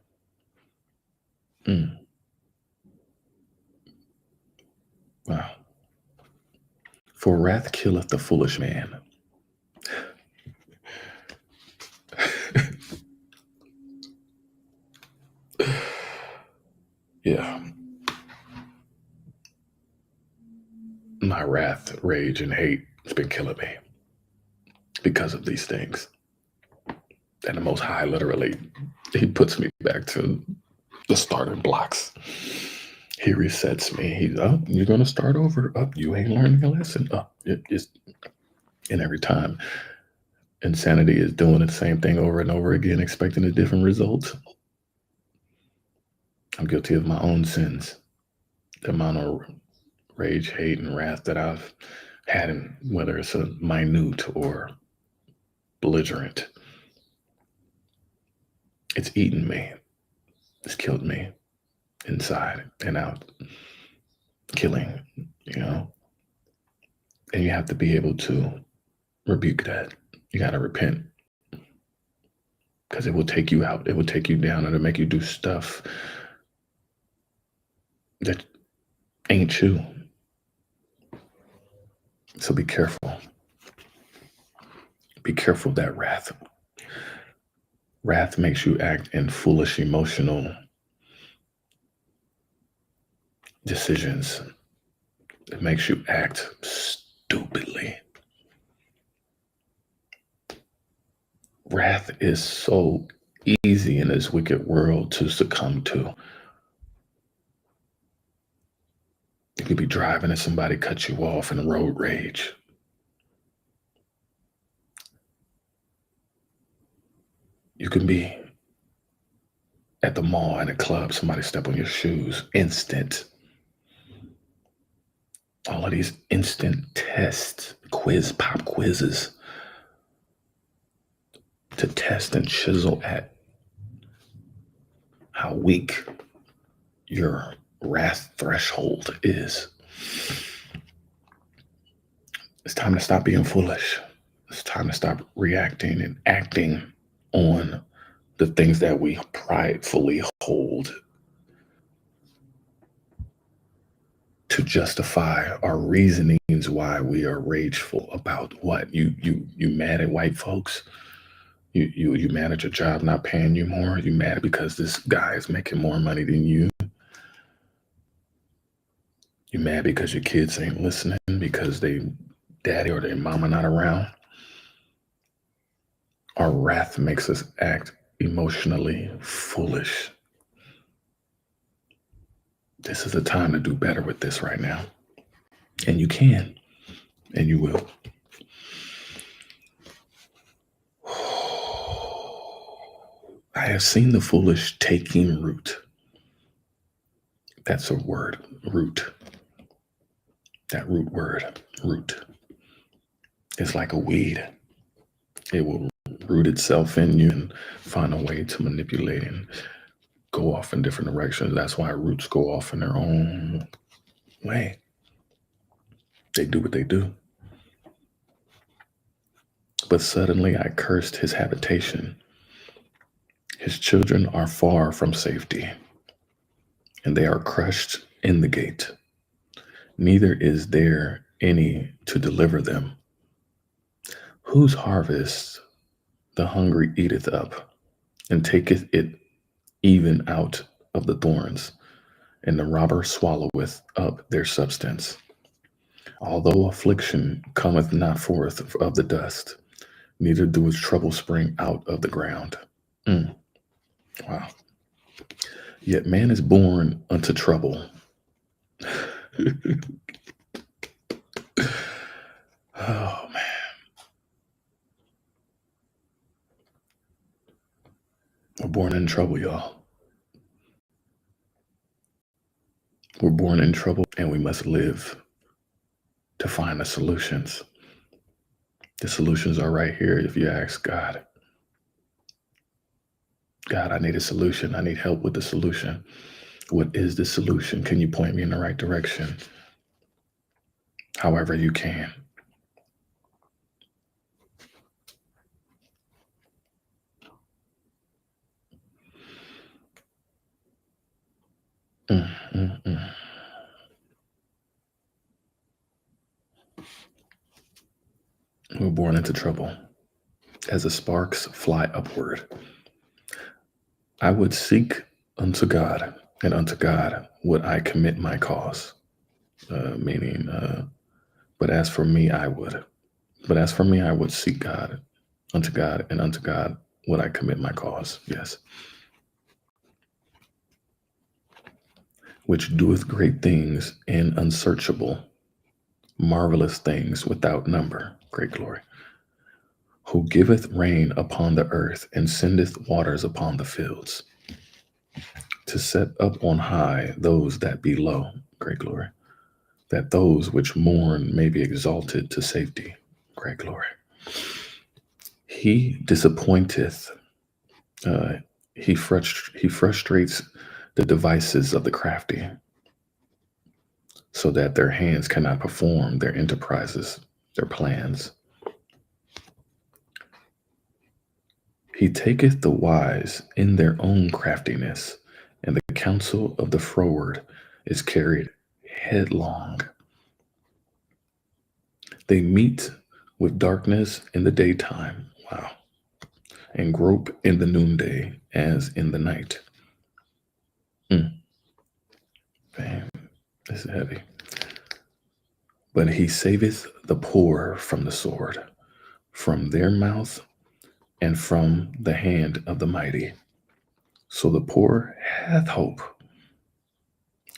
Wow. For wrath killeth the foolish man. Yeah. My wrath, rage, and hate has been killing me because of these things. And the Most High, literally, he puts me back to the starting blocks. He resets me. He's up. You're going to start over. Up. You ain't learning a lesson. Up. And every time, insanity is doing the same thing over and over again, expecting a different result. I'm guilty of my own sins. The amount of rage, hate, and wrath that I've had, in whether it's a minute or belligerent, it's eaten me. It's killed me. inside and out, killing, you know, and you have to be able to rebuke that. You got to repent because it will take you out. It will take you down and it'll make you do stuff that ain't you. So be careful. Be careful of that wrath. Wrath makes you act in foolish emotional decisions. It makes you act stupidly. Wrath is so easy in this wicked world to succumb to. You could be driving and somebody cuts you off in road rage. You can be at the mall in a club, somebody step on your shoes, instant. All of these instant tests, pop quizzes to test and chisel at how weak your wrath threshold is. It's time to stop being foolish. It's time to stop reacting and acting on the things that we pridefully hold to justify our reasonings why we are rageful about what you mad at white folks. You mad at your job not paying you more. You mad because this guy is making more money than you. You mad because your kids ain't listening because they daddy or their mama not around. Our wrath makes us act emotionally foolish. This is the time to do better with this right now. And you can, and you will. I have seen the foolish taking root. That's a word, root. That root word, root. It's like a weed. It will root itself in you and find a way to manipulate and go off in different directions. That's why roots go off in their own way. They do what they do. But suddenly I cursed his habitation. His children are far from safety, and they are crushed in the gate. Neither is there any to deliver them. Whose harvest the hungry eateth up, and taketh it even out of the thorns, and the robber swalloweth up their substance. Although affliction cometh not forth of the dust, neither doeth trouble spring out of the ground. Wow. Yet man is born unto trouble. Oh, man. We're born in trouble, y'all. We're born in trouble, and we must live to find the solutions. The solutions are right here if you ask God. God, I need a solution. I need help with the solution. What is the solution? Can you point me in the right direction? However you can. We're born into trouble. As the sparks fly upward, I would seek unto God, and unto God would I commit my cause. Meaning, but as for me, I would. But as for me, I would seek God, and unto God would I commit my cause. Yes. Which doeth great things and unsearchable, marvelous things without number. Great glory. Who giveth rain upon the earth and sendeth waters upon the fields, to set up on high those that be low. Great glory. That those which mourn may be exalted to safety. Great glory. He disappointeth, he frustrates the devices of the crafty, so that their hands cannot perform their enterprises, their plans. He taketh the wise in their own craftiness, and the counsel of the froward is carried headlong. They meet with darkness in the daytime, wow, and grope in the noonday as in the night. Man, this is heavy. But he saveth the poor from the sword, from their mouth, and from the hand of the mighty. So the poor hath hope,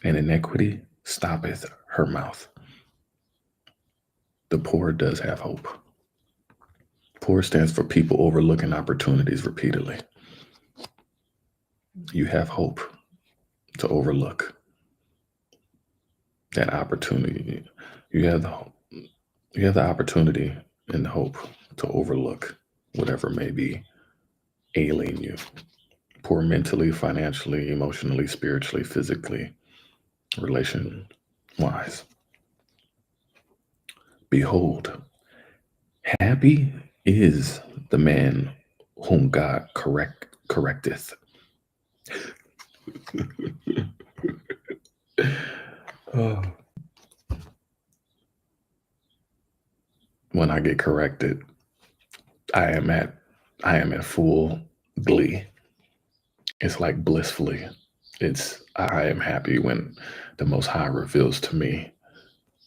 and iniquity stoppeth her mouth. The poor does have hope. Poor stands for people overlooking opportunities repeatedly. You have hope to overlook that opportunity. You have the opportunity and the hope to overlook whatever may be ailing you. Poor mentally, financially, emotionally, spiritually, physically, relation-wise. Behold, happy is the man whom God correcteth. Oh. When I get corrected, I am at full glee. It's like blissfully. I am happy when the Most High reveals to me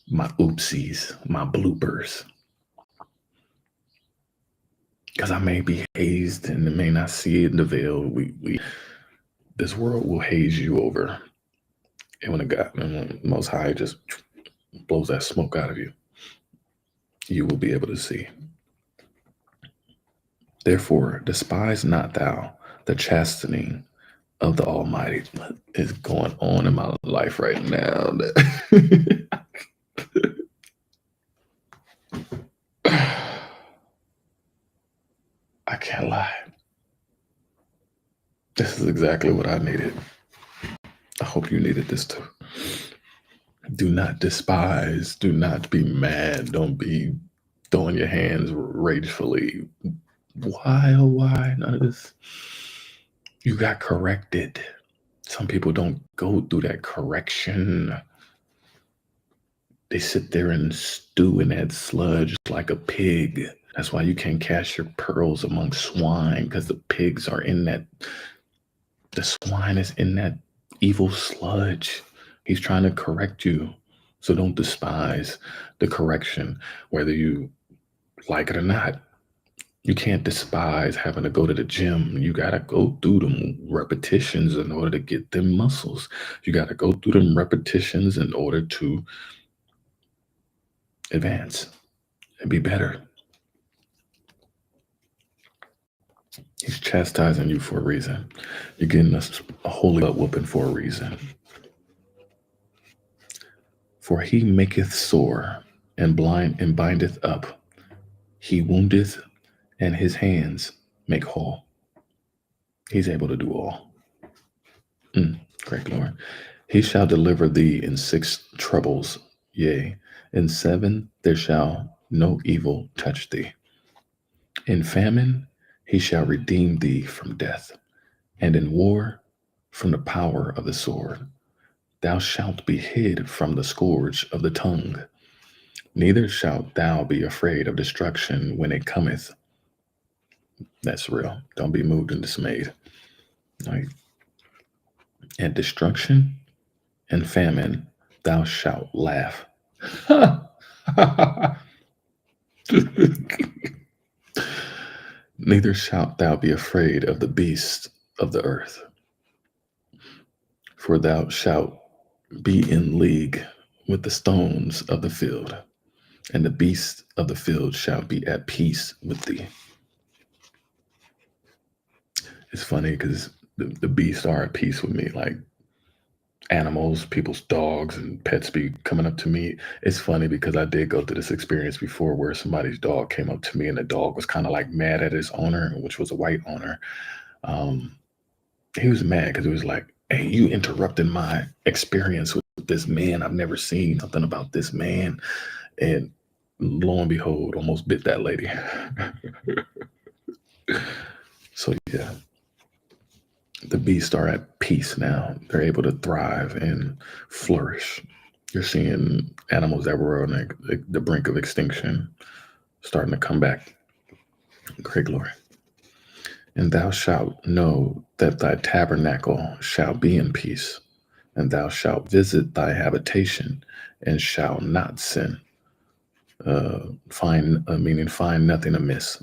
my oopsies, my bloopers. Because I may be hazed and may not see it in the veil. This world will haze you over. And when the Most High just blows that smoke out of you, you will be able to see. Therefore, despise not thou the chastening of the Almighty. What is going on in my life right now? I can't lie. This is exactly what I needed. I hope you needed this too. Do not despise. Do not be mad. Don't be throwing your hands ragefully. Why, oh why? None of this. You got corrected. Some people don't go through that correction. They sit there and stew in that sludge like a pig. That's why you can't cast your pearls among swine, because the pigs are in that, the swine is in that evil sludge. He's trying to correct you. So don't despise the correction, whether you like it or not. You can't despise having to go to the gym. You got to go through them repetitions in order to get them muscles. You got to go through them repetitions in order to advance and be better. He's chastising you for a reason. You're getting a holy butt whooping for a reason. For he maketh sore and blind and bindeth up. He woundeth and his hands make whole. He's able to do all. Great Lord. He shall deliver thee in 6 troubles, yea, in 7 there shall no evil touch thee. In famine he shall redeem thee from death, and in war from the power of the sword. Thou shalt be hid from the scourge of the tongue. Neither shalt thou be afraid of destruction when it cometh. That's real. Don't be moved and dismayed. Right? And destruction and famine thou shalt laugh. Neither shalt thou be afraid of the beasts of the earth, for thou shalt be in league with the stones of the field, and the beasts of the field shall be at peace with thee. It's funny because the beasts are at peace with me. Like animals, people's dogs and pets be coming up to me. It's funny because I did go through this experience before where somebody's dog came up to me and the dog was kind of like mad at his owner, which was a white owner. He was mad because it was like, Hey, you interrupted my experience with this man. I've never seen something about this man. And lo and behold, almost bit that lady. So, yeah, the beasts are at peace now. They're able to thrive and flourish. You're seeing animals that were on the brink of extinction starting to come back. Great glory. And thou shalt know that thy tabernacle shall be in peace, and thou shalt visit thy habitation, and shall not sin. Meaning find nothing amiss.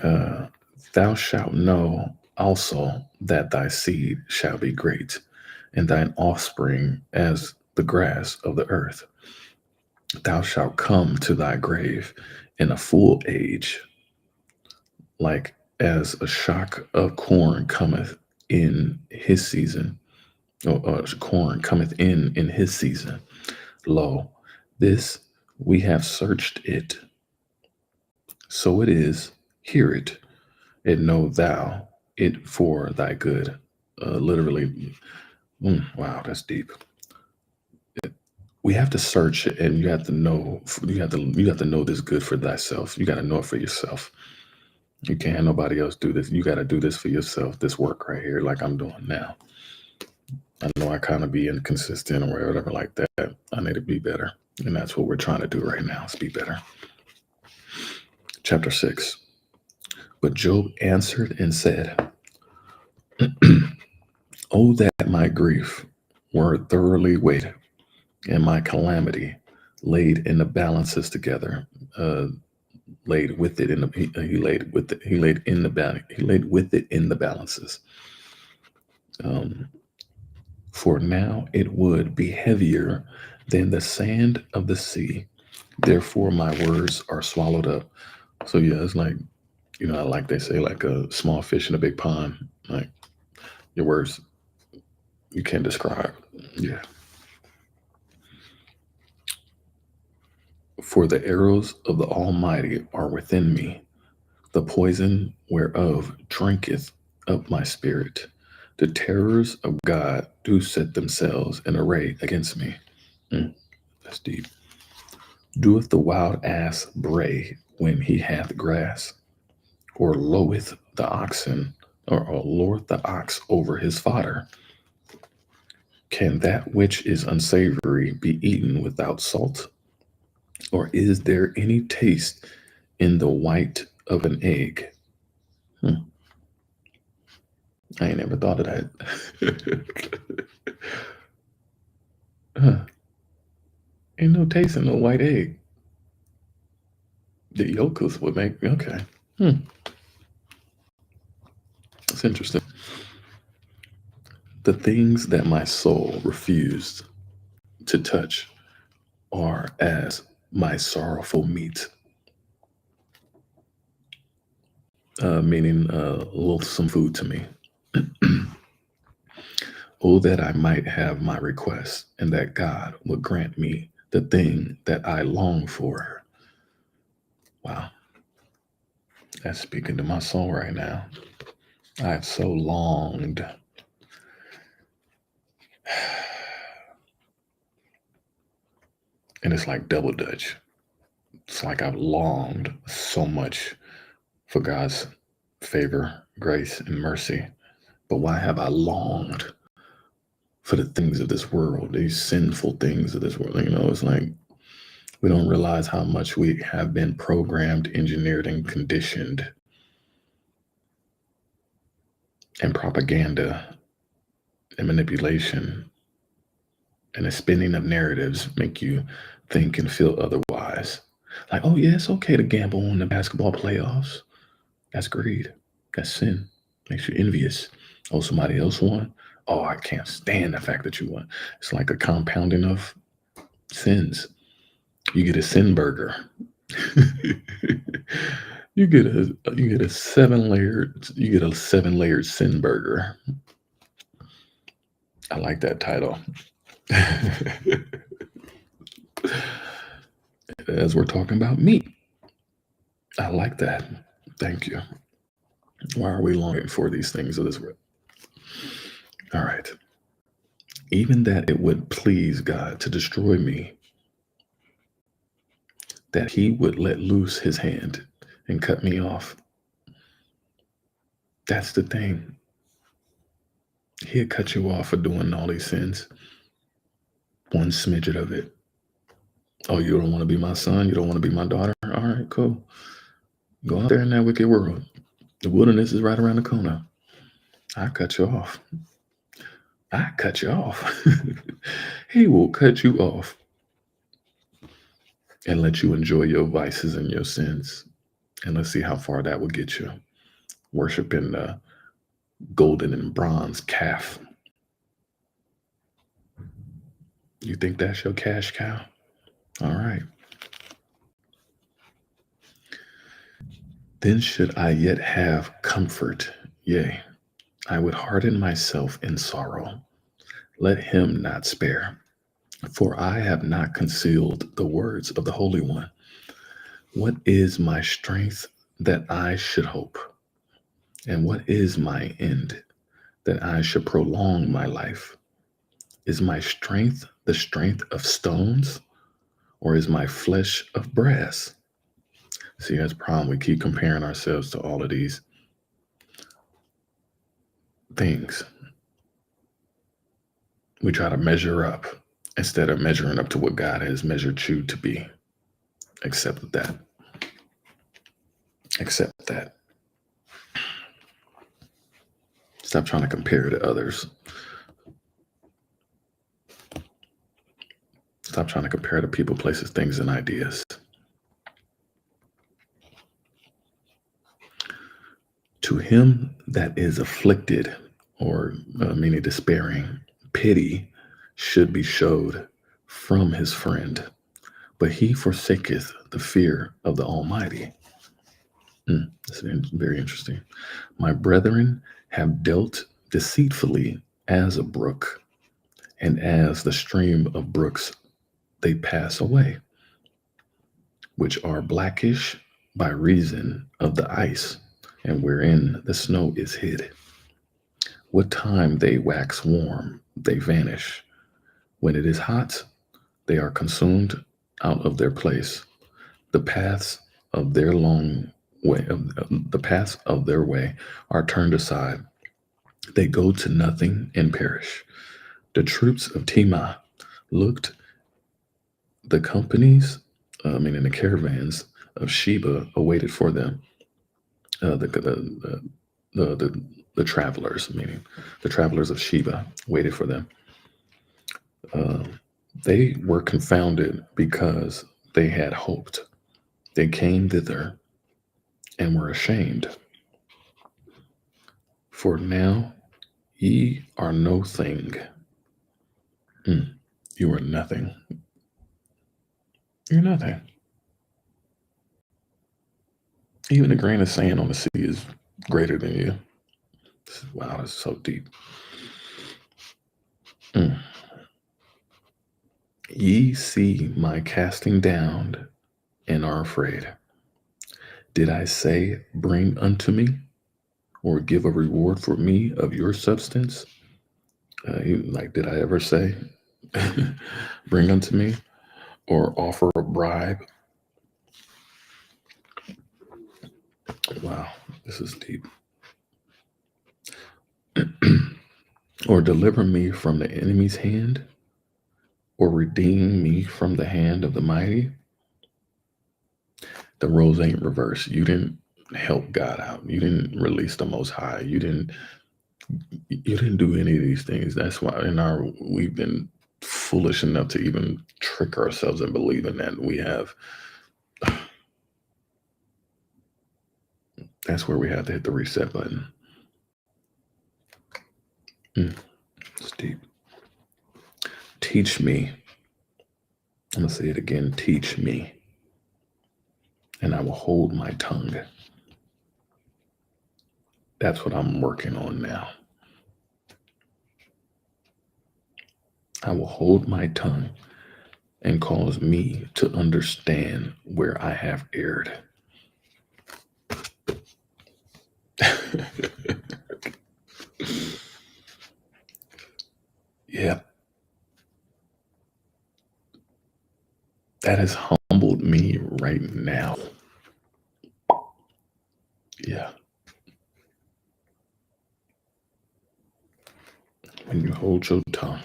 Uh, Thou shalt know also that thy seed shall be great, and thine offspring as the grass of the earth. Thou shalt come to thy grave in a full age, like as a shock of corn cometh in his season, or corn cometh in his season. Lo, this we have searched it, so it is. Hear it, and know thou it for thy good. Literally, wow, that's deep. We have to search it, and you have to know. You have to know this good for thyself. You got to know it for yourself. You can't have nobody else do this. You got to do this for yourself. This work right here, like I'm doing now. I know I kind of be inconsistent or whatever like that. I need to be better, and that's what we're trying to do right now. Is be better. Chapter 6. But Job answered and said, "Oh, that my grief were thoroughly weighed, and my calamity laid in the balances together." Laid with it in the he laid with it he laid in the he laid with it in the balances. Um, for now it would be heavier than the sand of the sea. Therefore my words are swallowed up. So yeah, it's like, like they say, like a small fish in a big pond. Like your words you can't describe. Yeah. For the arrows of the Almighty are within me, the poison whereof drinketh up my spirit. The terrors of God do set themselves in array against me. That's deep. Doeth the wild ass bray when he hath grass, or loweth the oxen, or loreth the ox over his fodder? Can that which is unsavory be eaten without salt? Or is there any taste in the white of an egg? I ain't never thought of that. Huh. Ain't no taste in no white egg. The yolks would make, okay. That's interesting. The things that my soul refused to touch are as my sorrowful meat, meaning loathsome food to me. Oh, that I might have my request, and that God would grant me the thing that I long for. Wow, that's speaking to my soul right now. I have so longed. And it's like double dutch. It's like I've longed so much for God's favor, grace, and mercy. But why have I longed for the things of this world, these sinful things of this world? It's like we don't realize how much we have been programmed, engineered, and conditioned. And propaganda and manipulation and the spinning of narratives make you think and feel otherwise. Like, oh, yeah, it's okay to gamble on the basketball playoffs. That's greed. That's sin. Makes you envious. Oh, somebody else won. Oh, I can't stand the fact that you won. It's like a compounding of sins. You get a sin burger. you get a 7-layered sin burger. I like that title. As we're talking about meat. I like that. Thank you. Why are we longing for these things of this world? All right. Even that it would please God to destroy me, that he would let loose his hand and cut me off. That's the thing. He'll cut you off for doing all these sins. One smidget of it. Oh, you don't want to be my son? You don't want to be my daughter? All right, cool. Go out there in that wicked world. The wilderness is right around the corner. I cut you off. I cut you off. He will cut you off and let you enjoy your vices and your sins. And let's see how far that will get you. Worshiping the golden and bronze calf. You think that's your cash cow? All right. Then should I yet have comfort, yea, I would harden myself in sorrow. Let him not spare. For I have not concealed the words of the Holy One. What is my strength that I should hope? And what is my end that I should prolong my life? Is my strength the strength of stones, or is my flesh of brass? See, that's the problem. We keep comparing ourselves to all of these things. We try to measure up instead of measuring up to what God has measured you to be. Accept that. Accept that. Stop trying to compare to others. Stop trying to compare to people, places, things, and ideas. To him that is afflicted, or meaning despairing, pity should be showed from his friend, but he forsaketh the fear of the Almighty. That's very interesting. My brethren have dealt deceitfully as a brook, and as the stream of brooks they pass away, which are blackish by reason of the ice, and wherein the snow is hid. What time they wax warm, they vanish. When it is hot, they are consumed out of their place. The paths of their long way, the paths of their way are turned aside. They go to nothing and perish. The troops of Tema looked, the companies, meaning the caravans of Sheba, awaited for them. The travelers, meaning the travelers of Sheba, waited for them. They were confounded because they had hoped. They came thither and were ashamed. For now ye are no thing. You are nothing. You're nothing. Even a grain of sand on the sea is greater than you. Wow, that's so deep. Ye see my casting down and are afraid. Did I say, bring unto me, or give a reward for me of your substance? Did I ever say, bring unto me, or offer a bribe? Wow, this is deep. Or deliver me from the enemy's hand, or redeem me from the hand of the mighty? The roles ain't reversed. You didn't help God out. You didn't release the Most High. You didn't do any of these things. That's why we've been foolish enough to even trick ourselves and believe in that we have. That's where we have to hit the reset button. It's deep. Teach me. I'm going to say it again. Teach me. And I will hold my tongue. That's what I'm working on now. I will hold my tongue and cause me to understand where I have erred. Yeah, that has humbled me right now. Yeah, when you hold your tongue,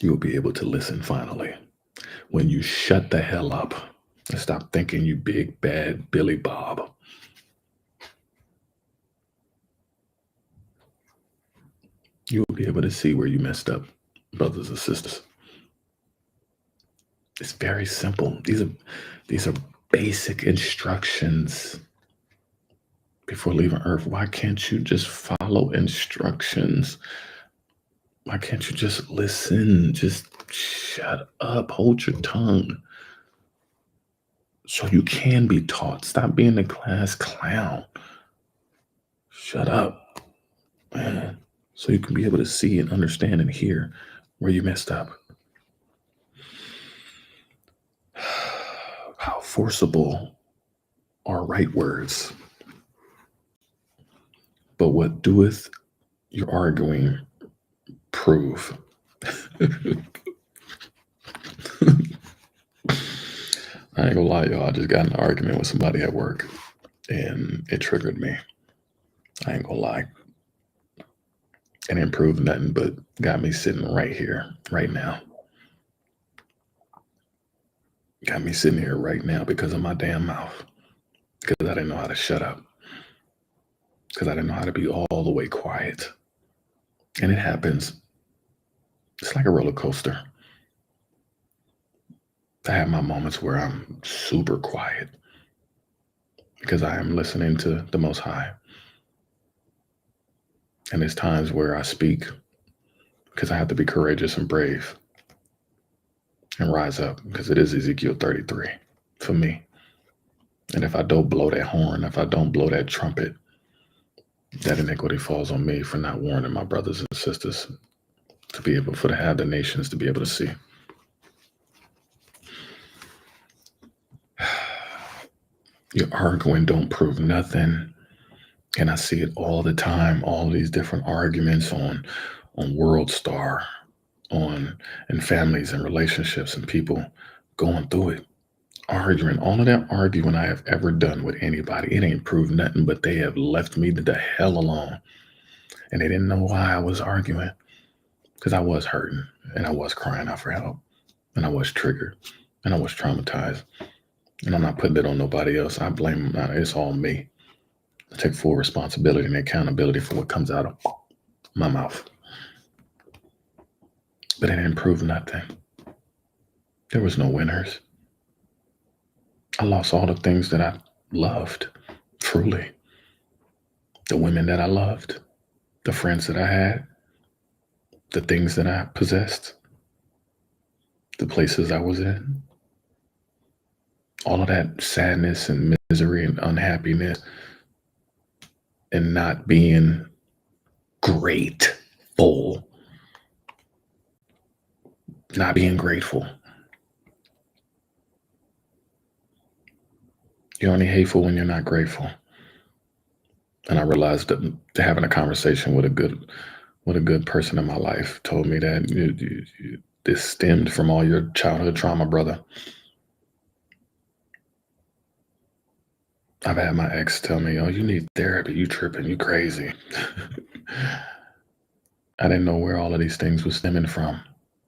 you'll be able to listen finally. When you shut the hell up and stop thinking you big bad Billy Bob, you'll be able to see where you messed up, brothers and sisters. It's very simple. These are basic instructions before leaving Earth. Why can't you just follow instructions? Why can't you just listen? Just shut up. Hold your tongue so you can be taught. Stop being the class clown. Shut up, man. So you can be able to see and understand and hear where you messed up. How forcible are right words, but what doeth your arguing prove? I ain't gonna lie, y'all. I just got in an argument with somebody at work and it triggered me. I ain't gonna lie. It didn't prove nothing, but got me sitting right here, right now. Got me sitting here right now because of my damn mouth. Because I didn't know how to shut up. Because I didn't know how to be all the way quiet. And it happens. It's like a roller coaster. I have my moments where I'm super quiet because I am listening to the Most High. And there's times where I speak because I have to be courageous and brave and rise up because it is Ezekiel 33 for me. And if I don't blow that horn, if I don't blow that trumpet, that iniquity falls on me for not warning my brothers and sisters to be able to have the nations to be able to see. Your arguing don't prove nothing. And I see it all the time, all these different arguments on World Star, on and families and relationships and people going through it, arguing. All of that arguing I have ever done with anybody, it ain't proved nothing, but they have left me the hell alone. And they didn't know why I was arguing. Because I was hurting and I was crying out for help. And I was triggered and I was traumatized. And I'm not putting it on nobody else. I blame it's all me. I take full responsibility and accountability for what comes out of my mouth. But it didn't prove nothing. There was no winners. I lost all the things that I loved, truly. The women that I loved, the friends that I had, the things that I possessed, the places I was in. All of that sadness and misery and unhappiness and not being grateful. Not being grateful. You're only hateful when you're not grateful. And I realized that having a conversation with a good person in my life told me that this stemmed from all your childhood trauma, brother. I've had my ex tell me, "Oh, you need therapy. You tripping. You crazy." I didn't know where all of these things were stemming from.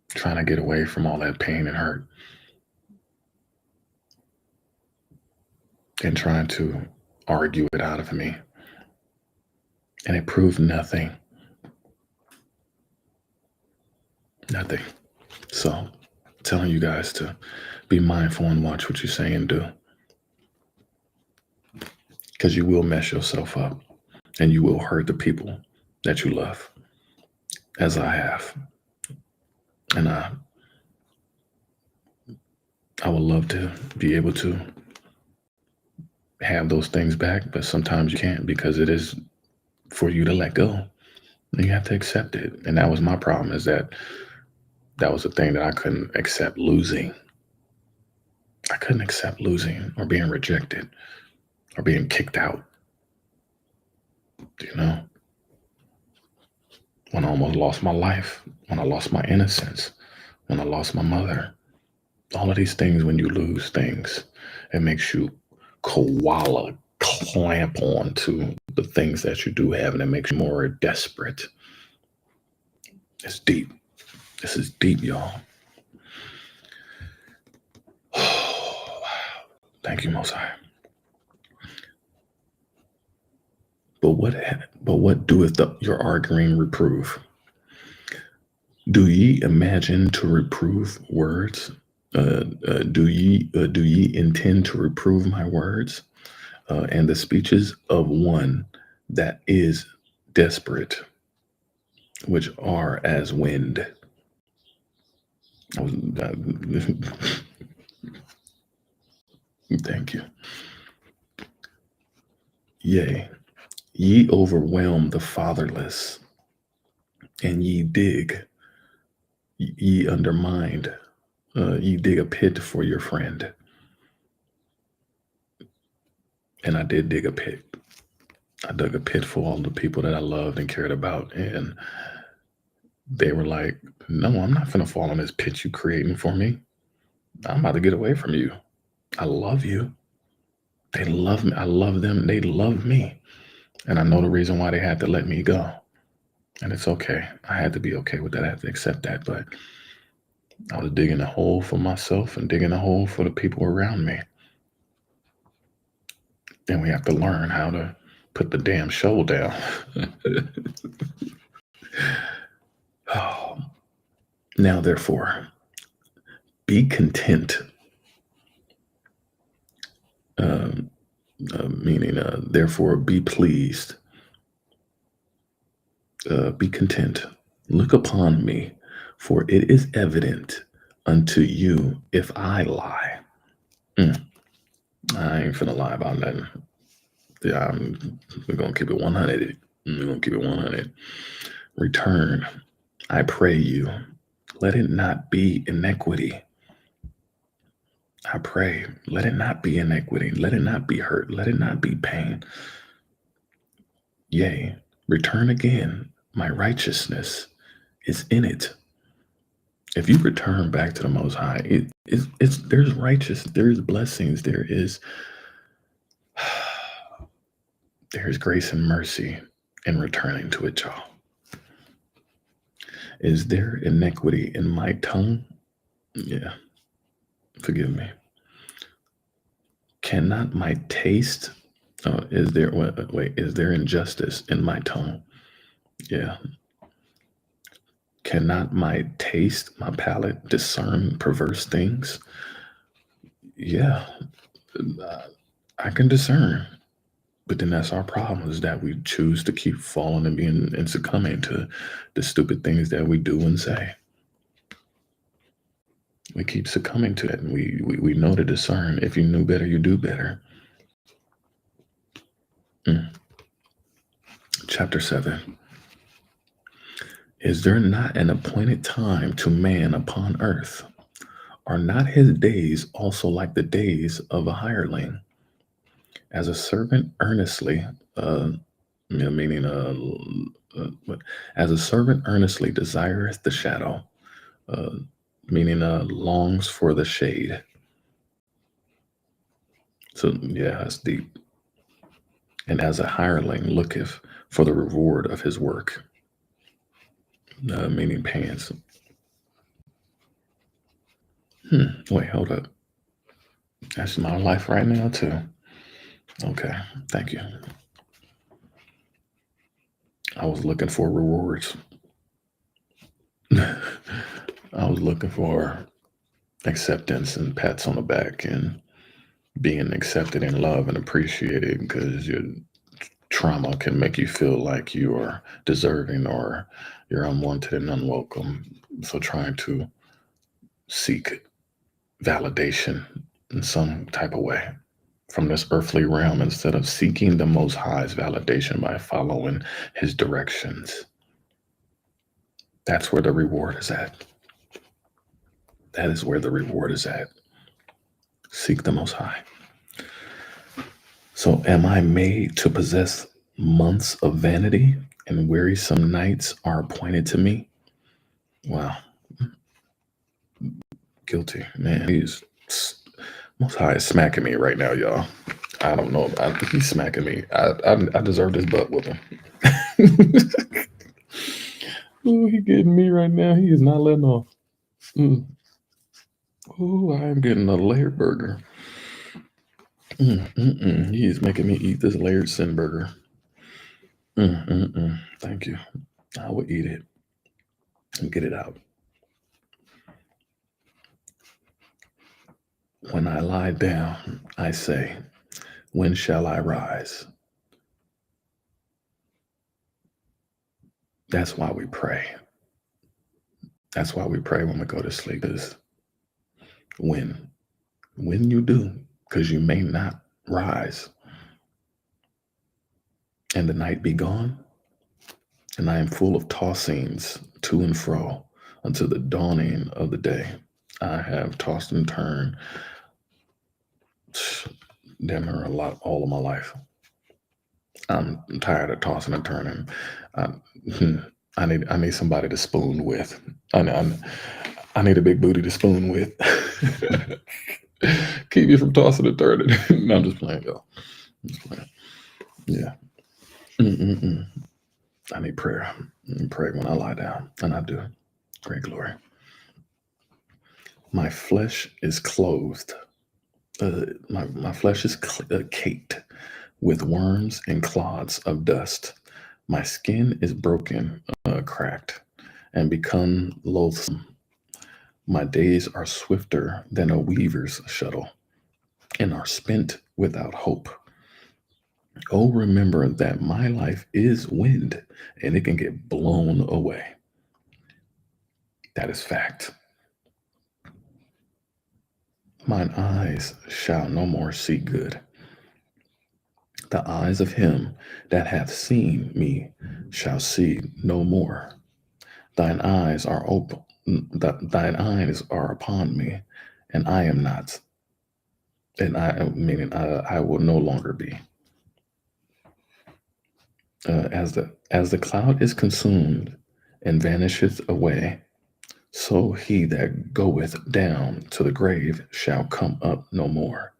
Trying to get away from all that pain and hurt. And trying to argue it out of me. And it proved nothing. Nothing. So, telling you guys to be mindful and watch what you say and do. Because you will mess yourself up and you will hurt the people that you love, as I have. And I would love to be able to have those things back, but sometimes you can't because it is for you to let go. And you have to accept it. And that was my problem, is that was the thing that I couldn't accept losing. I couldn't accept losing or being rejected or being kicked out. You know? when I almost lost my life, when I lost my innocence, when I lost my mother. All of these things, when you lose things, it makes you koala clamp on to the things that you do have, and it makes you more desperate. It's deep. This is deep, y'all. Thank you, Most High. But what doeth your arguing reprove? Do ye imagine to reprove words? Do ye intend to reprove my words and the speeches of one that is desperate, which are as wind? Thank you. Yea, ye overwhelm the fatherless, and ye undermined, ye dig a pit for your friend. And I did dig a pit. I dug a pit for all the people that I loved and cared about. And they were like, no, I'm not going to fall in this pit you creating for me. I'm about to get away from you. I love you. They love me. I love them. They love me. And I know the reason why they had to let me go. And it's okay. I had to be okay with that. I had to accept that. But I was digging a hole for myself and digging a hole for the people around me. And we have to learn how to put the damn shovel down. Oh. Now, therefore, be content. Meaning, therefore, be pleased. Be content. Look upon me, for it is evident unto you if I lie. I ain't finna lie about nothing. Yeah, we're gonna keep it 100. We're gonna keep it 100. Return, I pray you. Let it not be iniquity. I pray, let it not be iniquity. Let it not be hurt. Let it not be pain. Yea, return again. My righteousness is in it. If you return back to the Most High, there's righteousness, there's blessings, there's grace and mercy in returning to it, y'all. Is there iniquity in my tongue? Yeah. Forgive me. Cannot my taste? Is there injustice in my tongue? Yeah. Cannot my taste, my palate discern perverse things? Yeah. I can discern. But then that's our problem, is that we choose to keep falling and succumbing to the stupid things that we do and say. We keep succumbing to it, and we know to discern. If you knew better, you do better. Chapter 7. Is there not an appointed time to man upon earth? Are not his days also like the days of a hireling? As a servant earnestly, as a servant earnestly desireth the shadow, longs for the shade. So yeah, that's deep. And as a hireling looketh for the reward of his work, meaning pants. Wait, hold up. That's my life right now too. Okay, thank you. I was looking for rewards. I was looking for acceptance and pats on the back and being accepted in love and appreciated, because your trauma can make you feel like you are deserving or you're unwanted and unwelcome. So trying to seek validation in some type of way from this earthly realm instead of seeking the Most High's validation by following his directions. That's where the reward is at. That is where the reward is at. Seek the Most High. So am I made to possess months of vanity and wearisome nights are appointed to me. Wow, guilty, man. Most High is smacking me right now, y'all. I don't know. He's smacking me. I deserve this butt whooping. Oh, he getting me right now. He is not letting off. Mm. Oh, I am getting a layered burger. He is making me eat this layered sin burger. Thank you. I will eat it and get it out. When I lie down, I say, when shall I rise? That's why we pray. That's why we pray when we go to sleep is when. When you do, because you may not rise and the night be gone, and I am full of tossings to and fro until the dawning of the day. I have tossed and turned damn near all of my life. I'm tired of tossing and turning. I need somebody to spoon with. I need a big booty to spoon with. Keep you from tossing and turning. No, I'm just playing, y'all. I'm just playing. Yeah. I need prayer. I need prayer when I lie down, and I do. Great glory. My flesh is clothed. My flesh is caked with worms and clods of dust. My skin is broken, cracked, and become loathsome. My days are swifter than a weaver's shuttle, and are spent without hope. Oh, remember that my life is wind, and it can get blown away. That is fact. Mine eyes shall no more see good. The eyes of him that hath seen me shall see no more. Thine eyes are open, thine eyes are upon me, and I am not, and I will no longer be. As the cloud is consumed and vanisheth away, so he that goeth down to the grave shall come up no more.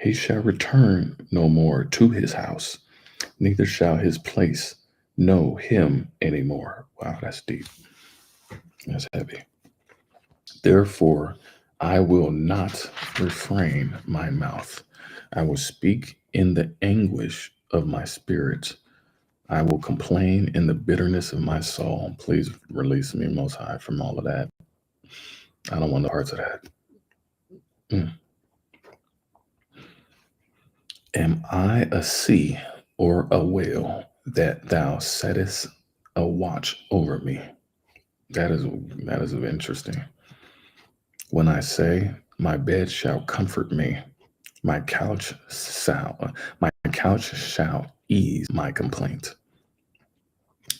He shall return no more to his house, neither shall his place know him any more. Wow, that's deep. That's heavy. Therefore, I will not refrain my mouth. I will speak in the anguish of my spirit. I will complain in the bitterness of my soul. Please release me, Most High, from all of that. I don't want no parts of that. Am I a sea or a whale that thou settest a watch over me? That is interesting. When I say, my bed shall comfort me, my couch shall ease my complaint.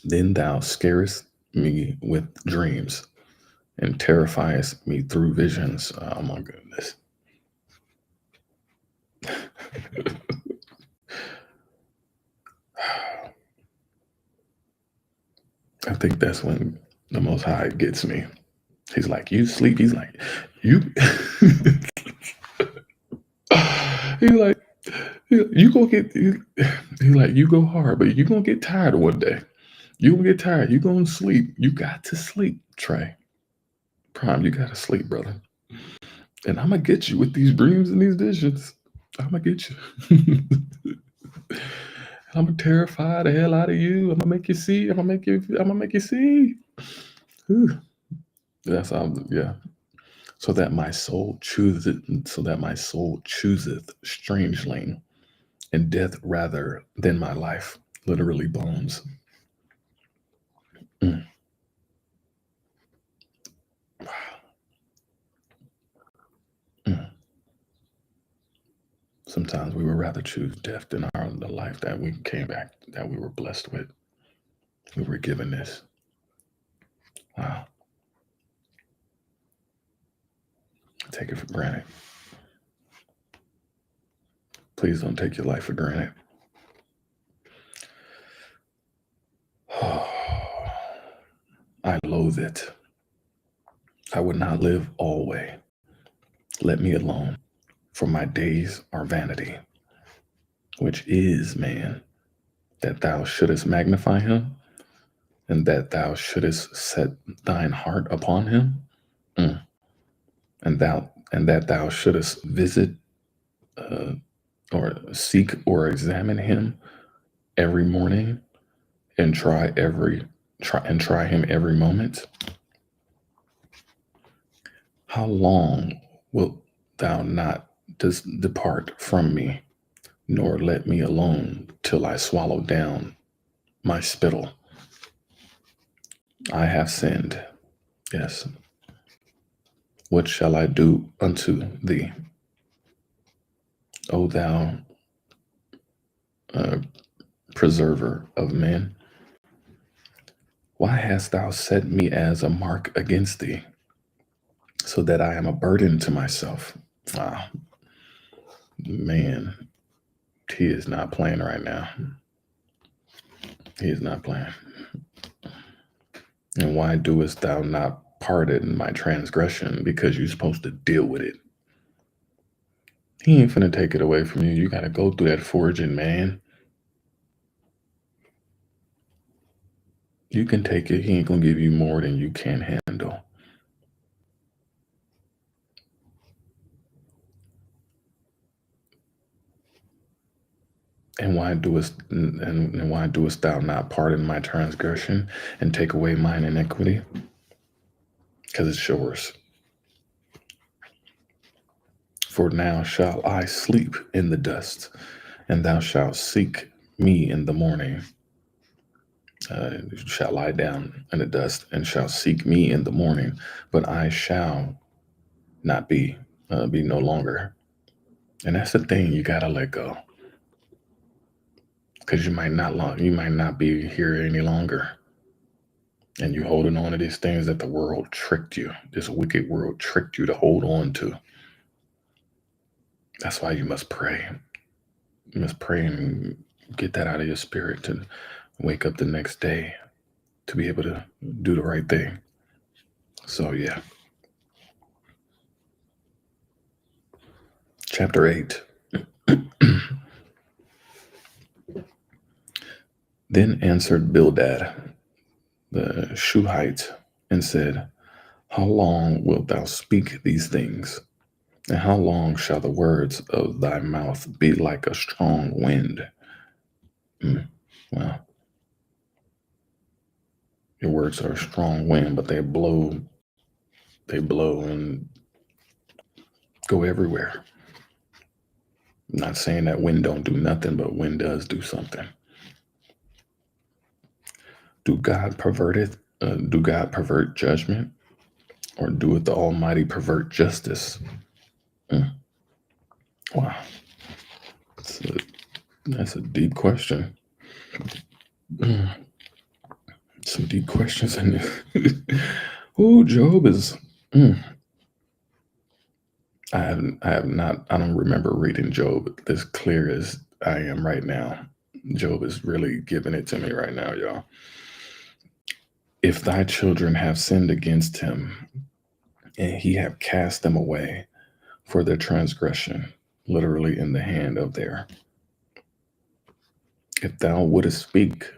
Then thou scarest me with dreams and terrifiest me through visions. Oh my goodness. I think that's when the Most High gets me. He's like, you sleep. He's like, you. He's like, you gonna get. He's like, you go hard, but you gonna get tired one day. You gonna get tired. You gonna sleep. You got to sleep, Trey. Prime, you gotta sleep, brother. And I'm gonna get you with these dreams and these visions. I'm gonna get you. I'm gonna terrify the hell out of you. I'm gonna make you see. I'm gonna make you see. Whew. That's yeah. So that my soul chooseth. So that my soul chooseth strangely, and death rather than my life. Literally bones. Mm. Mm. Sometimes we would rather choose death than the life that we came back, that we were blessed with. We were given this. Wow. Take it for granted. Please don't take your life for granted. I loathe it. I would not live alway. Let me alone, for my days are vanity, which is man, that thou shouldest magnify him, and that thou shouldest set thine heart upon him, Mm. and that thou shouldest visit uh, or seek or examine him every morning, and try him every moment. How long wilt thou not depart from me, nor let me alone till I swallow down my spittle? I have sinned. Yes. What shall I do unto thee, O thou uh, preserver of men? Why hast thou set me as a mark against thee, so that I am a burden to myself? Wow, man, he is not playing right now. He is not playing. And why doest thou not pardon my transgression? Because you're supposed to deal with it. He ain't finna take it away from you. You got to go through that forging, man. You can take it. He ain't going to give you more than you can handle. And why doest thou not pardon my transgression and take away mine iniquity? Because it's yours. For now shall I sleep in the dust, and thou shalt seek me in the morning. Shall lie down in the dust and shall seek me in the morning, but I shall not be no longer. And that's the thing, you gotta let go, because you might not be here any longer, and you holding on to these things that the world tricked you, this wicked world tricked you to hold on to. That's why you must pray. You must pray and get that out of your spirit to wake up the next day to be able to do the right thing. So yeah. Chapter 8. Then answered Bildad the Shuhite and said, How long wilt thou speak these things? And how long shall the words of thy mouth be like a strong wind? Well, your words are a strong wind, but they blow and go everywhere. I'm not saying that wind don't do nothing, but wind does do something. Do God pervert judgment, or doeth the Almighty pervert justice? Wow, that's a deep question. Some deep questions in this. Oh, Job is. I don't remember reading Job as clear as I am right now. Job is really giving it to me right now, y'all. If thy children have sinned against him, and he have cast them away for their transgression, literally in the hand of their. If thou wouldest speak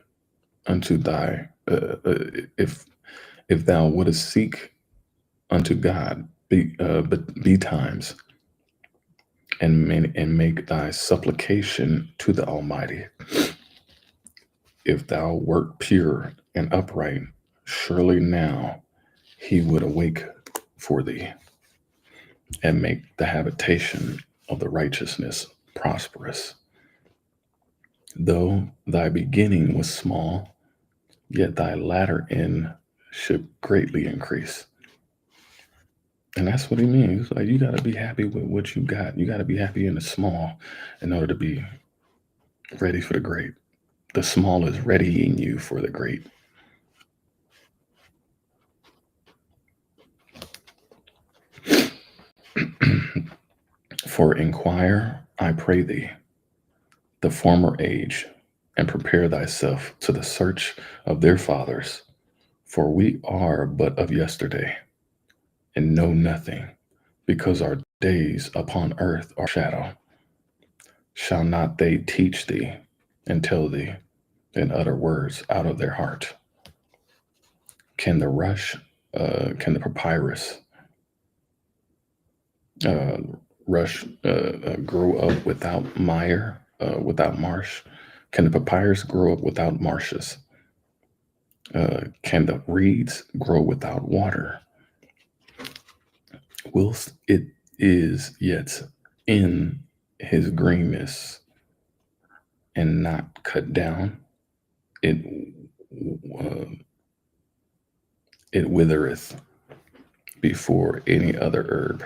unto thy, if thou wouldest seek unto God be times, and make thy supplication to the Almighty. If thou wert pure and upright, surely now he would awake for thee, and make the habitation of the righteousness prosperous. Though thy beginning was small, yet thy latter end should greatly increase. And that's what he means. Like, you got to be happy with what you got. You got to be happy in the small in order to be ready for the great. The small is readying you for the great. For inquire, I pray thee, the former age, and prepare thyself to the search of their fathers. For we are but of yesterday, and know nothing, because our days upon earth are shadow. Shall not they teach thee and tell thee and utter words out of their heart? Can the papyrus uh, grow up without mire, without marsh? Can the papyrus grow up without marshes? Can the reeds grow without water? Whilst it is yet in his greenness and not cut down, it uh, it withereth before any other herb.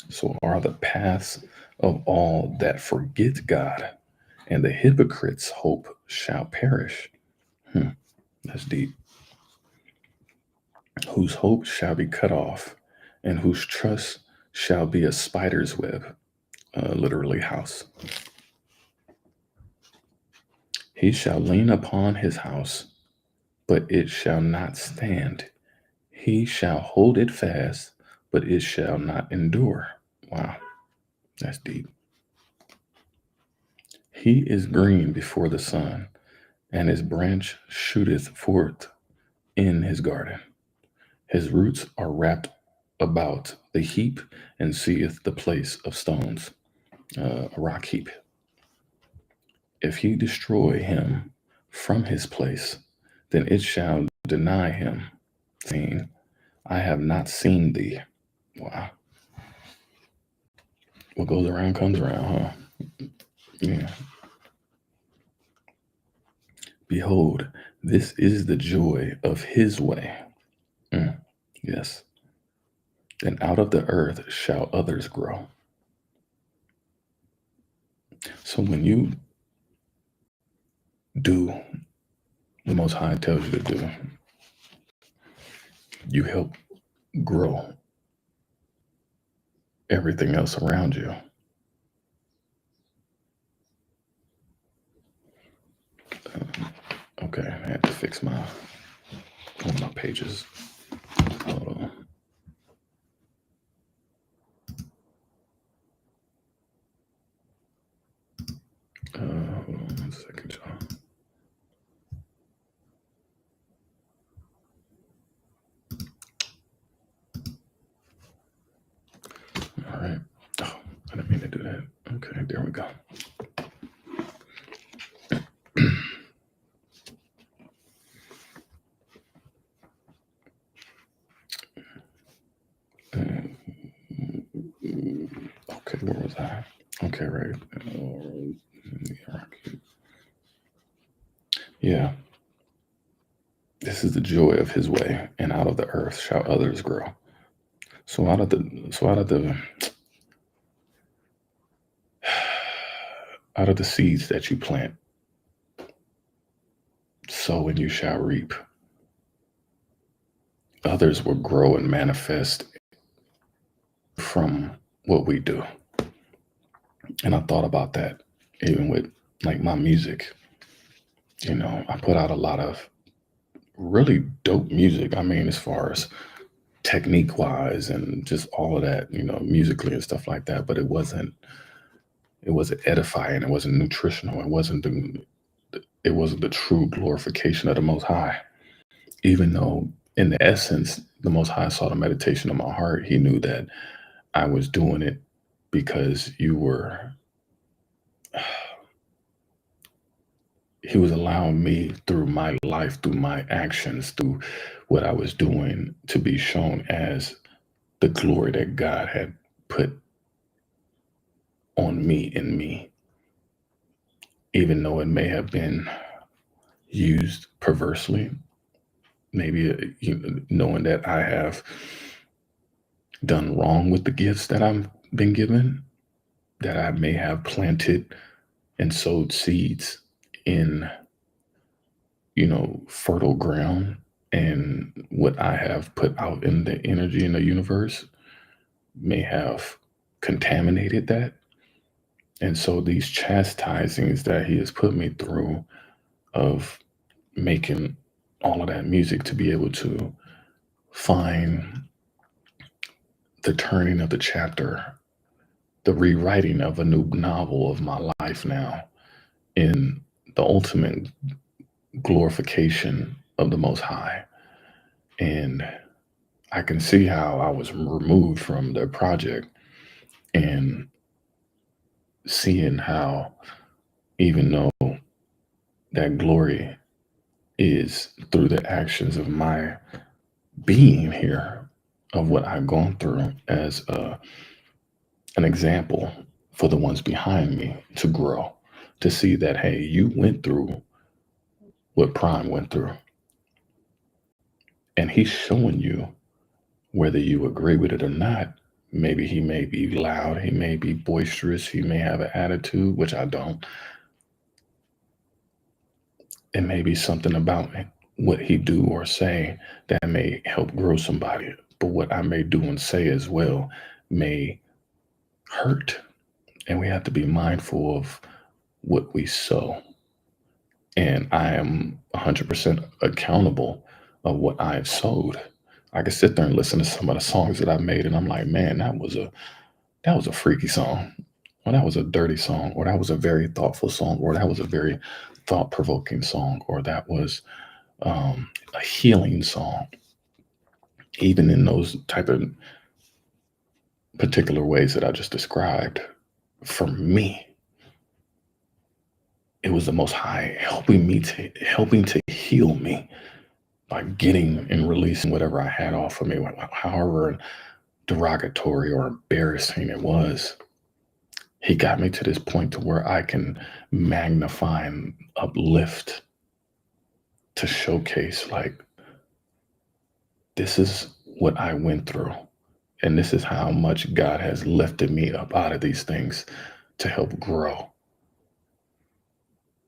So are the paths of all that forget God, and the hypocrite's hope shall perish. That's deep. Whose hope shall be cut off, and whose trust shall be a spider's web, literally house. He shall lean upon his house, but it shall not stand. He shall hold it fast, but it shall not endure. Wow, that's deep. He is green before the sun, and his branch shooteth forth in his garden. His roots are wrapped about the heap, and seeth the place of stones, a rock heap. If he destroy him from his place, then it shall deny him, saying, I have not seen thee. Wow. What goes around comes around, huh? Yeah. Behold, this is the joy of his way. Yes. And out of the earth shall others grow. So when you do the Most High tells you to do, you help grow everything else around you. Okay, I had to fix one of my pages. Hold on. Hold on 1 second, y'all. All right. Oh, I didn't mean to do that. Okay, there we go. Okay, where was I? Okay, right. Yeah. This is the joy of his way, and out of the earth shall others grow. So out of the out of the seeds that you plant, sow and you shall reap. Others will grow and manifest from what we do. And I thought about that even with like my music. You know, I put out a lot of really dope music. I mean, as far as technique wise and just all of that, you know, musically and stuff like that. But it wasn't edifying. It wasn't nutritional. It wasn't the true glorification of the Most High. Even though in the essence, the Most High saw the meditation of my heart. He knew that I was doing it because he was allowing me through my life, through my actions, through what I was doing to be shown as the glory that God had put on me in me. Even though it may have been used perversely, maybe knowing that I have done wrong with the gifts that I've been given, that I may have planted and sowed seeds in, fertile ground, and what I have put out in the energy in the universe may have contaminated that. And so these chastisings that he has put me through of making all of that music to be able to find the turning of the chapter, the rewriting of a new novel of my life now in the ultimate glorification of the Most High. And I can see how I was removed from the project and seeing how, even though that glory is through the actions of my being here, of what I've gone through as an example for the ones behind me to grow, to see that, hey, you went through what Prime went through. And he's showing you, whether you agree with it or not. Maybe he may be loud, he may be boisterous, he may have an attitude, which I don't. It may be something about what he do or say that may help grow somebody. But what I may do and say as well may hurt. And we have to be mindful of what we sow. And I am 100% accountable of what I have sowed. I can sit there and listen to some of the songs that I made, and I'm like, man, that was a freaky song, or that was a dirty song, or that was a very thoughtful song, or that was a very thought-provoking song, or that was a healing song. Even in those type of particular ways that I just described, for me, it was the Most High helping to heal me by getting and releasing whatever I had off of me, however derogatory or embarrassing it was. He got me to this point to where I can magnify and uplift, to showcase, like, this is what I went through, and this is how much God has lifted me up out of these things to help grow.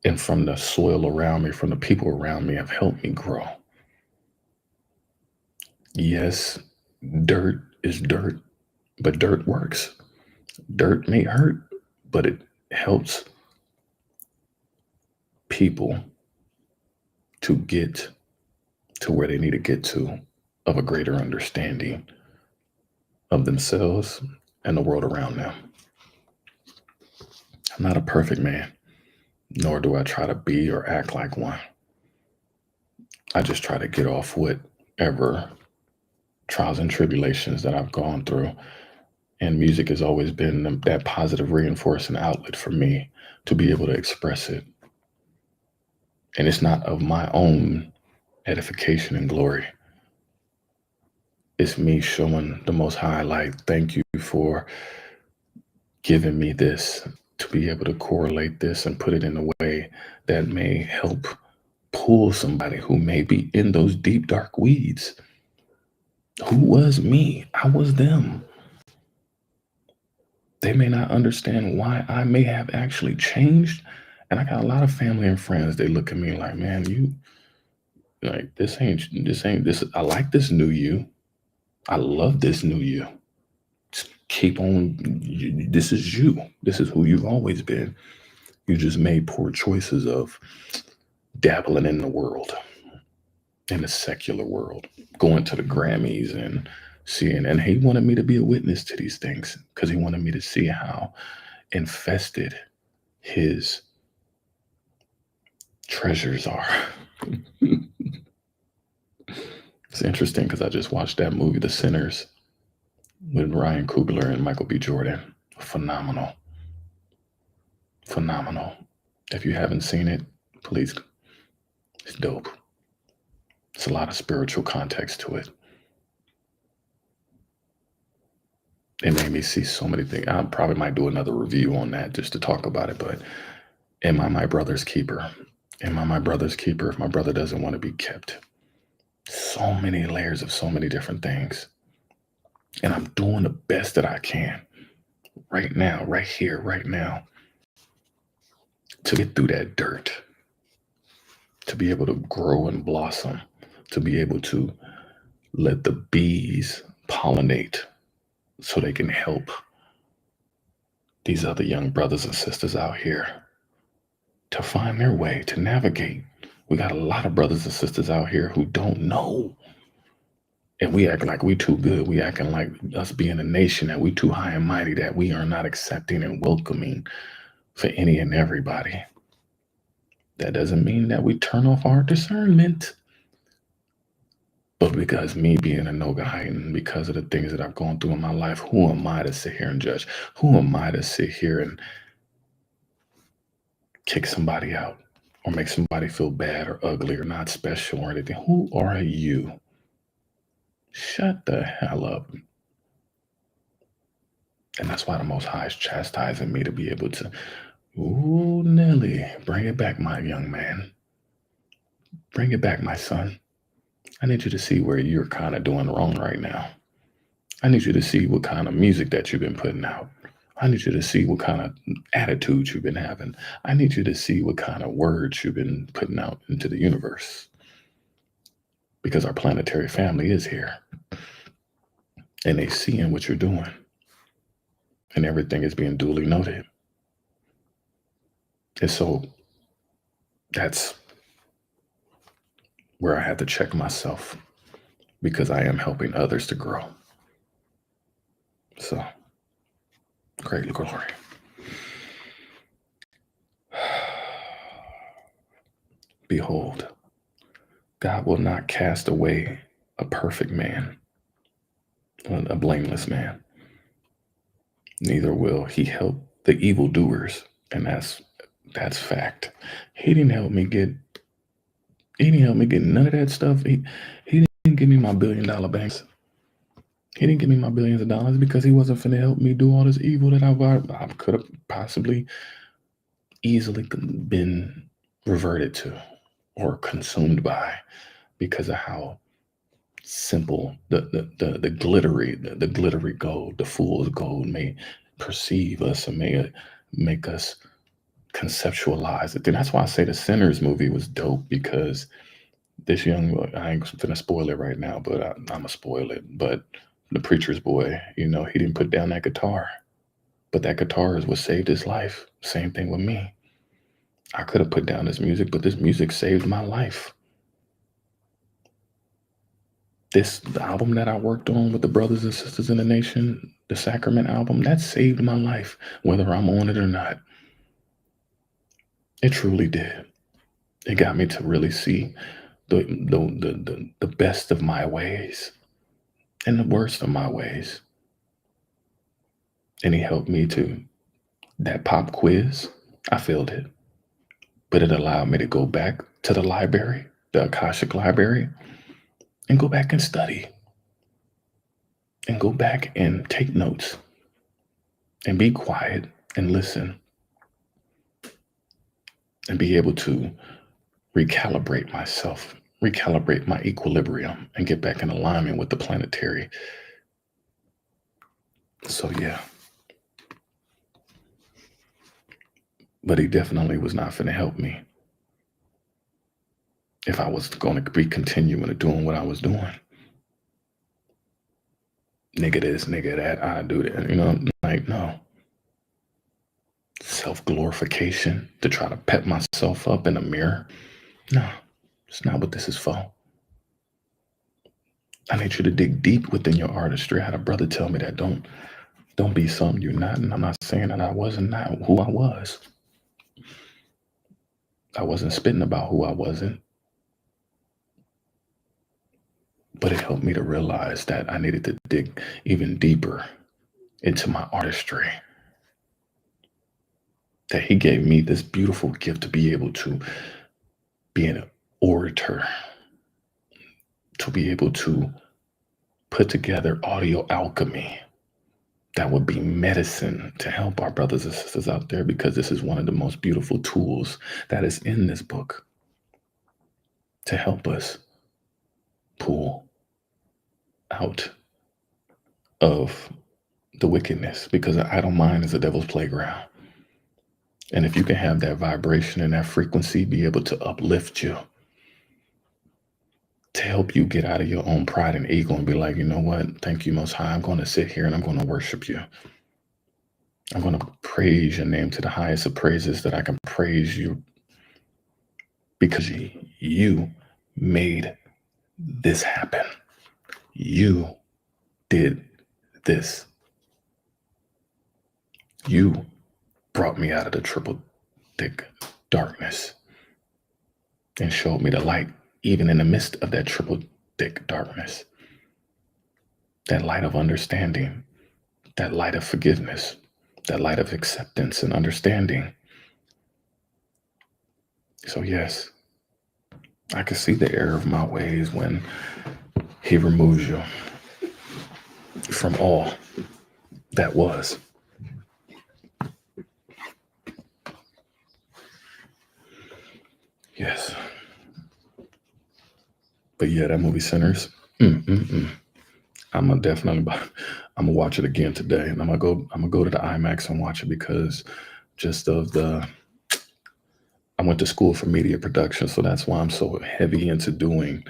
And from the soil around me, from the people around me, have helped me grow. Yes, dirt is dirt, but dirt works. Dirt may hurt, but it helps people to get to where they need to get to, of a greater understanding of themselves and the world around them. I'm not a perfect man, nor do I try to be or act like one. I just try to get off whatever trials and tribulations that I've gone through. And music has always been that positive reinforcing outlet for me to be able to express it. And it's not of my own edification and glory. It's me showing the Most High, like, thank you for giving me this, to be able to correlate this and put it in a way that may help pull somebody who may be in those deep, dark weeds. Who was me? I was them. They may not understand why I may have actually changed. And I got a lot of family and friends, they look at me like, man, you, like, this ain't this. I like this new you. I love this new you. Just keep on. This is you. This is who you've always been. You just made poor choices of dabbling in the world, in the secular world, going to the Grammys and seeing. And he wanted me to be a witness to these things because he wanted me to see how infested his treasures are. It's interesting because I just watched that movie, The Sinners, with Ryan Coogler and Michael B. Jordan. Phenomenal. Phenomenal. If you haven't seen it, please. It's dope. It's a lot of spiritual context to it. It made me see so many things. I probably might do another review on that just to talk about it. But am I my brother's keeper? Am I my brother's keeper if my brother doesn't want to be kept? So many layers of so many different things. And I'm doing the best that I can right now, right here, right now, to get through that dirt, to be able to grow and blossom, to be able to let the bees pollinate so they can help these other young brothers and sisters out here to find their way, to navigate We got a lot of brothers and sisters out here who don't know. And we act like we too good. We acting like us being a nation that we too high and mighty, that we are not accepting and welcoming for any and everybody. That doesn't mean that we turn off our discernment. But because me being a no guy and because of the things that I've gone through in my life, who am I to sit here and judge? Who am I to sit here and kick somebody out or make somebody feel bad or ugly or not special or anything? Who are you? Shut the hell up. And that's why the Most High is chastising me to be able to, ooh, Nelly, bring it back, my young man. Bring it back, my son. I need you to see where you're kind of doing wrong right now. I need you to see what kind of music that you've been putting out. I need you to see what kind of attitudes you've been having. I need you to see what kind of words you've been putting out into the universe. Because our planetary family is here. And they seeing what you're doing. And everything is being duly noted. And so that's where I had to check myself, because I am helping others to grow. So, great glory. Behold, God will not cast away a perfect man, a blameless man. Neither will he help the evildoers. And that's fact. He didn't help me get none of that stuff. He didn't give me my $1 billion banks. He didn't give me my billions of dollars because he wasn't finna help me do all this evil that I could have possibly easily been reverted to or consumed by, because of how simple the glittery gold, the fool's gold, may perceive us and may make us conceptualize it. And that's why I say the Sinners movie was dope, because this young, I ain't gonna spoil it right now, but I'm gonna spoil it. But the preacher's boy, he didn't put down that guitar, but that guitar is what saved his life. Same thing with me. I could have put down this music, but this music saved my life. The album that I worked on with the brothers and sisters in the nation, the Sacrament album, that saved my life, whether I'm on it or not. It truly did. It got me to really see the best of my ways and the worst of my ways. And he helped me to that pop quiz. I failed it, but it allowed me to go back to the library, the Akashic Library, and go back and study and go back and take notes and be quiet and listen and be able to recalibrate myself, recalibrate my equilibrium, and get back in alignment with the planetary. So, yeah. But he definitely was not finna help me if I was going to be continuing to doing what I was doing. Nigga this, nigga that, I do that, like, no. Self-glorification to try to pep myself up in a mirror. No, it's not what this is for. I need you to dig deep within your artistry. I had a brother tell me that don't be something you're not. And I'm not saying that I wasn't not who I was. I wasn't spitting about who I wasn't. But it helped me to realize that I needed to dig even deeper into my artistry. That he gave me this beautiful gift to be able to be an orator, to be able to put together audio alchemy that would be medicine to help our brothers and sisters out there, because this is one of the most beautiful tools that is in this book to help us pull out of the wickedness, because an idle mind is a devil's playground. And if you can have that vibration and that frequency be able to uplift you, to help you get out of your own pride and ego and be like, you know what? Thank you, Most High. I'm going to sit here and I'm going to worship you. I'm going to praise your name to the highest of praises that I can praise you, because You made this happen. You did this. You brought me out of the triple thick darkness and showed me the light, even in the midst of that triple thick darkness. That light of understanding, that light of forgiveness, that light of acceptance and understanding. So, yes, I can see the error of my ways when He removes you from all that was. Yes. But yeah, that movie Sinners. I'm gonna watch it again today, and I'm gonna go to the IMAX and watch it because just of the I went to school for media production, so that's why I'm so heavy into doing,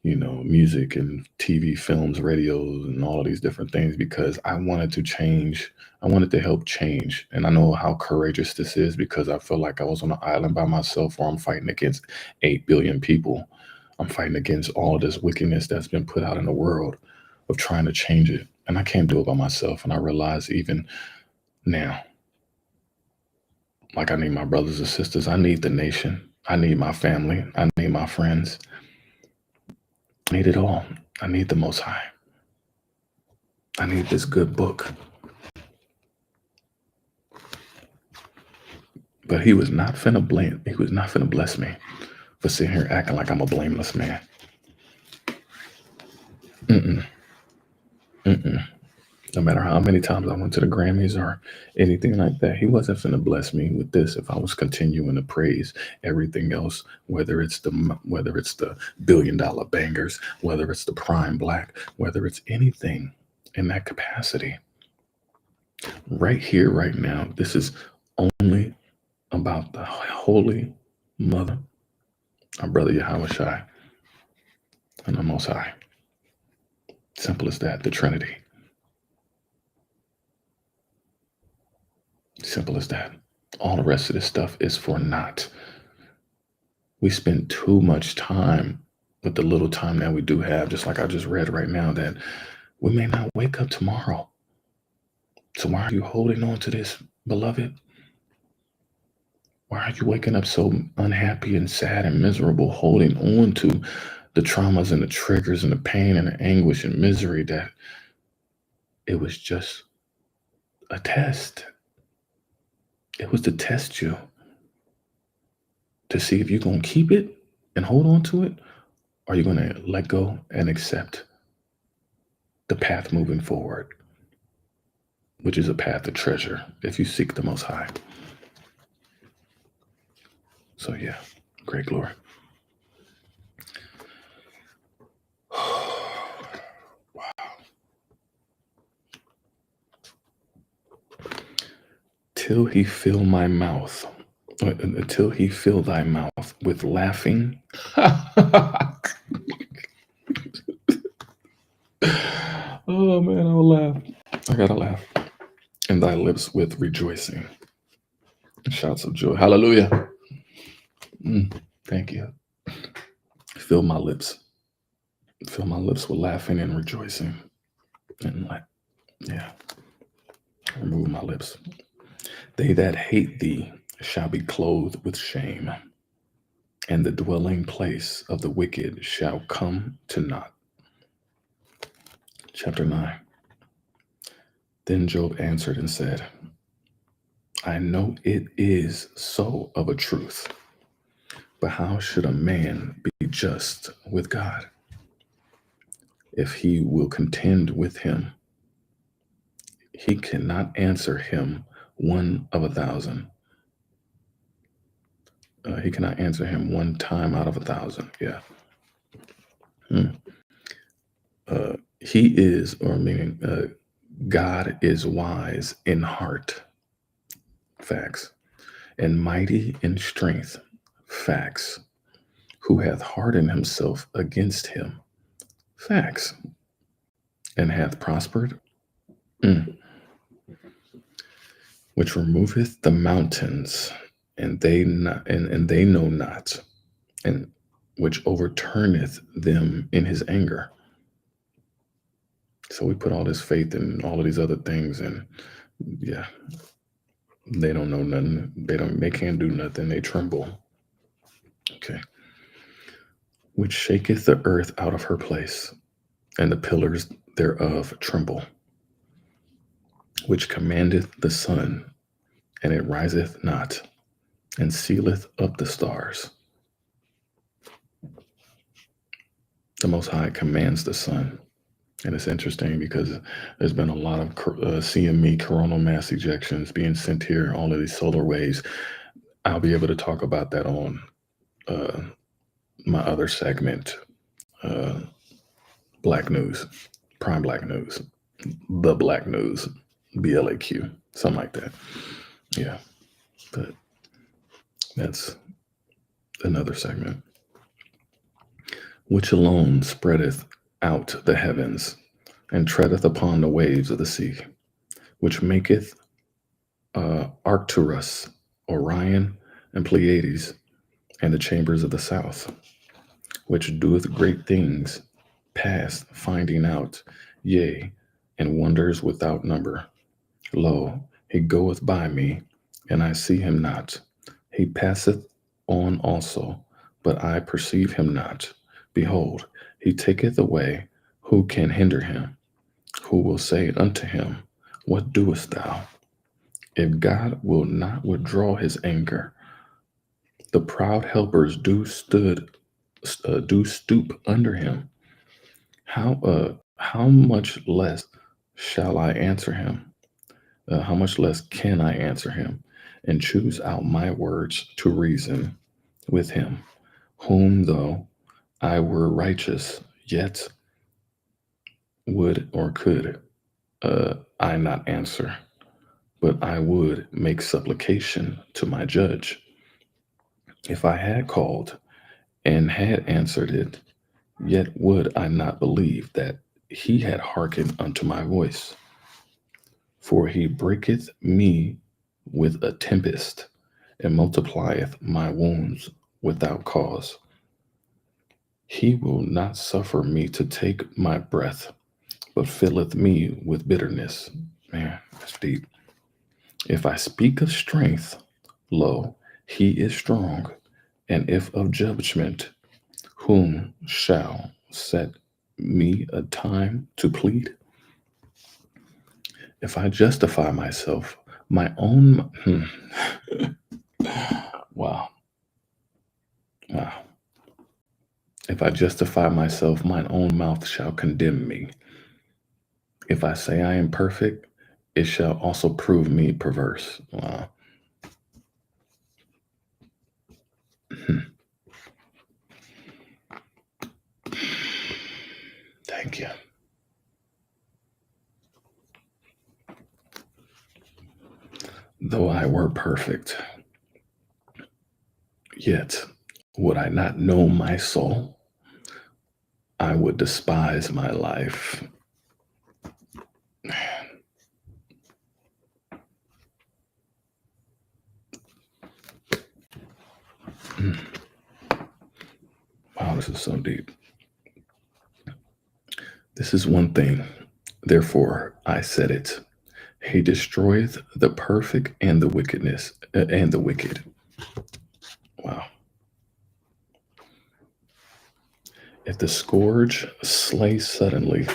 music and TV, films, radios, and all of these different things because I wanted to change. I wanted to help change. And I know how courageous this is because I feel like I was on an island by myself where I'm fighting against 8 billion people. I'm fighting against all of this wickedness that's been put out in the world of trying to change it. And I can't do it by myself. And I realize even now, like I need my brothers and sisters. I need the nation. I need my family. I need my friends. I need it all. I need the Most High. I need this good book. But He was not finna blame. He was not finna bless me for sitting here acting like I'm a blameless man. Mm-mm. Mm-mm. No matter how many times I went to the Grammys or anything like that, He wasn't finna bless me with this if I was continuing to praise everything else, whether it's the $1 billion bangers, whether it's the prime black, whether it's anything in that capacity. Right here, right now, this is only about the Holy Mother, our brother Yahweh Shai, and the Most High. Simple as that, the Trinity. Simple as that. All the rest of this stuff is for naught. We spend too much time with the little time that we do have, just like I just read right now, that we may not wake up tomorrow. So why are you holding on to this, beloved? Why are you waking up so unhappy and sad and miserable, holding on to the traumas and the triggers and the pain and the anguish and misery that it was just a test? It was to test you to see if you're going to keep it and hold on to it, or you're going to let go and accept the path moving forward, which is a path of treasure if you seek the Most High. So yeah, great glory. Wow. Till He fill my mouth, until He fill thy mouth with laughing. Oh man, I will laugh. I gotta laugh. And thy lips with rejoicing. Shouts of joy. Hallelujah. Thank you. Fill my lips. Fill my lips with laughing and rejoicing. And remove my lips. They that hate thee shall be clothed with shame, and the dwelling place of the wicked shall come to naught. Chapter 9. Then Job answered and said, I know it is so of a truth, but how should a man be just with God? If he will contend with him, he cannot answer him 1 of 1,000. He cannot answer him 1 time out of 1,000. Yeah. He is, or meaning God is wise in heart. Facts. And mighty in strength. Facts. Who hath hardened himself against him. Facts. And hath prospered. Which removeth the mountains, and they know not, and which overturneth them in his anger. So we put all this faith in all of these other things, and yeah, they don't know nothing. They can't do nothing. They tremble. Okay. Which shaketh the earth out of her place, and the pillars thereof tremble, which commandeth the sun, and it riseth not, and sealeth up the stars. The Most High commands the sun. And it's interesting because there's been a lot of CME, coronal mass ejections, being sent here, all of these solar waves. I'll be able to talk about that on my other segment, uh, Black News, Prime Black News, The Black News, BLAQ, something like that. Yeah, but that's another segment. Which alone spreadeth out the heavens, and treadeth upon the waves of the sea, which maketh Arcturus, Orion, and Pleiades, and the chambers of the south, which doeth great things, past finding out, yea, and wonders without number. Lo, he goeth by me, and I see him not. He passeth on also, but I perceive him not. Behold, he taketh away, who can hinder him? Who will say unto him, what doest thou? If God will not withdraw his anger, the proud helpers do stoop under him. How much less shall I answer him? How much less can I answer him, and choose out my words to reason with him, whom though I were righteous, yet would or could I not answer, but I would make supplication to my judge. If I had called and had answered it, yet would I not believe that he had hearkened unto my voice. For he breaketh me with a tempest, and multiplieth my wounds without cause. He will not suffer me to take my breath, but filleth me with bitterness. Man, that's deep. If I speak of strength, lo, he is strong. And if of judgment, whom shall set me a time to plead? If I justify myself, my own wow. Wow. If I justify myself, mine own mouth shall condemn me. If I say I am perfect, it shall also prove me perverse. Wow. Thank you. Though I were perfect, yet would I not know my soul. I would despise my life. Wow, this is so deep. This is one thing, therefore I said it. He destroyeth the perfect and the wickedness and the wicked. Wow. If the scourge slay suddenly,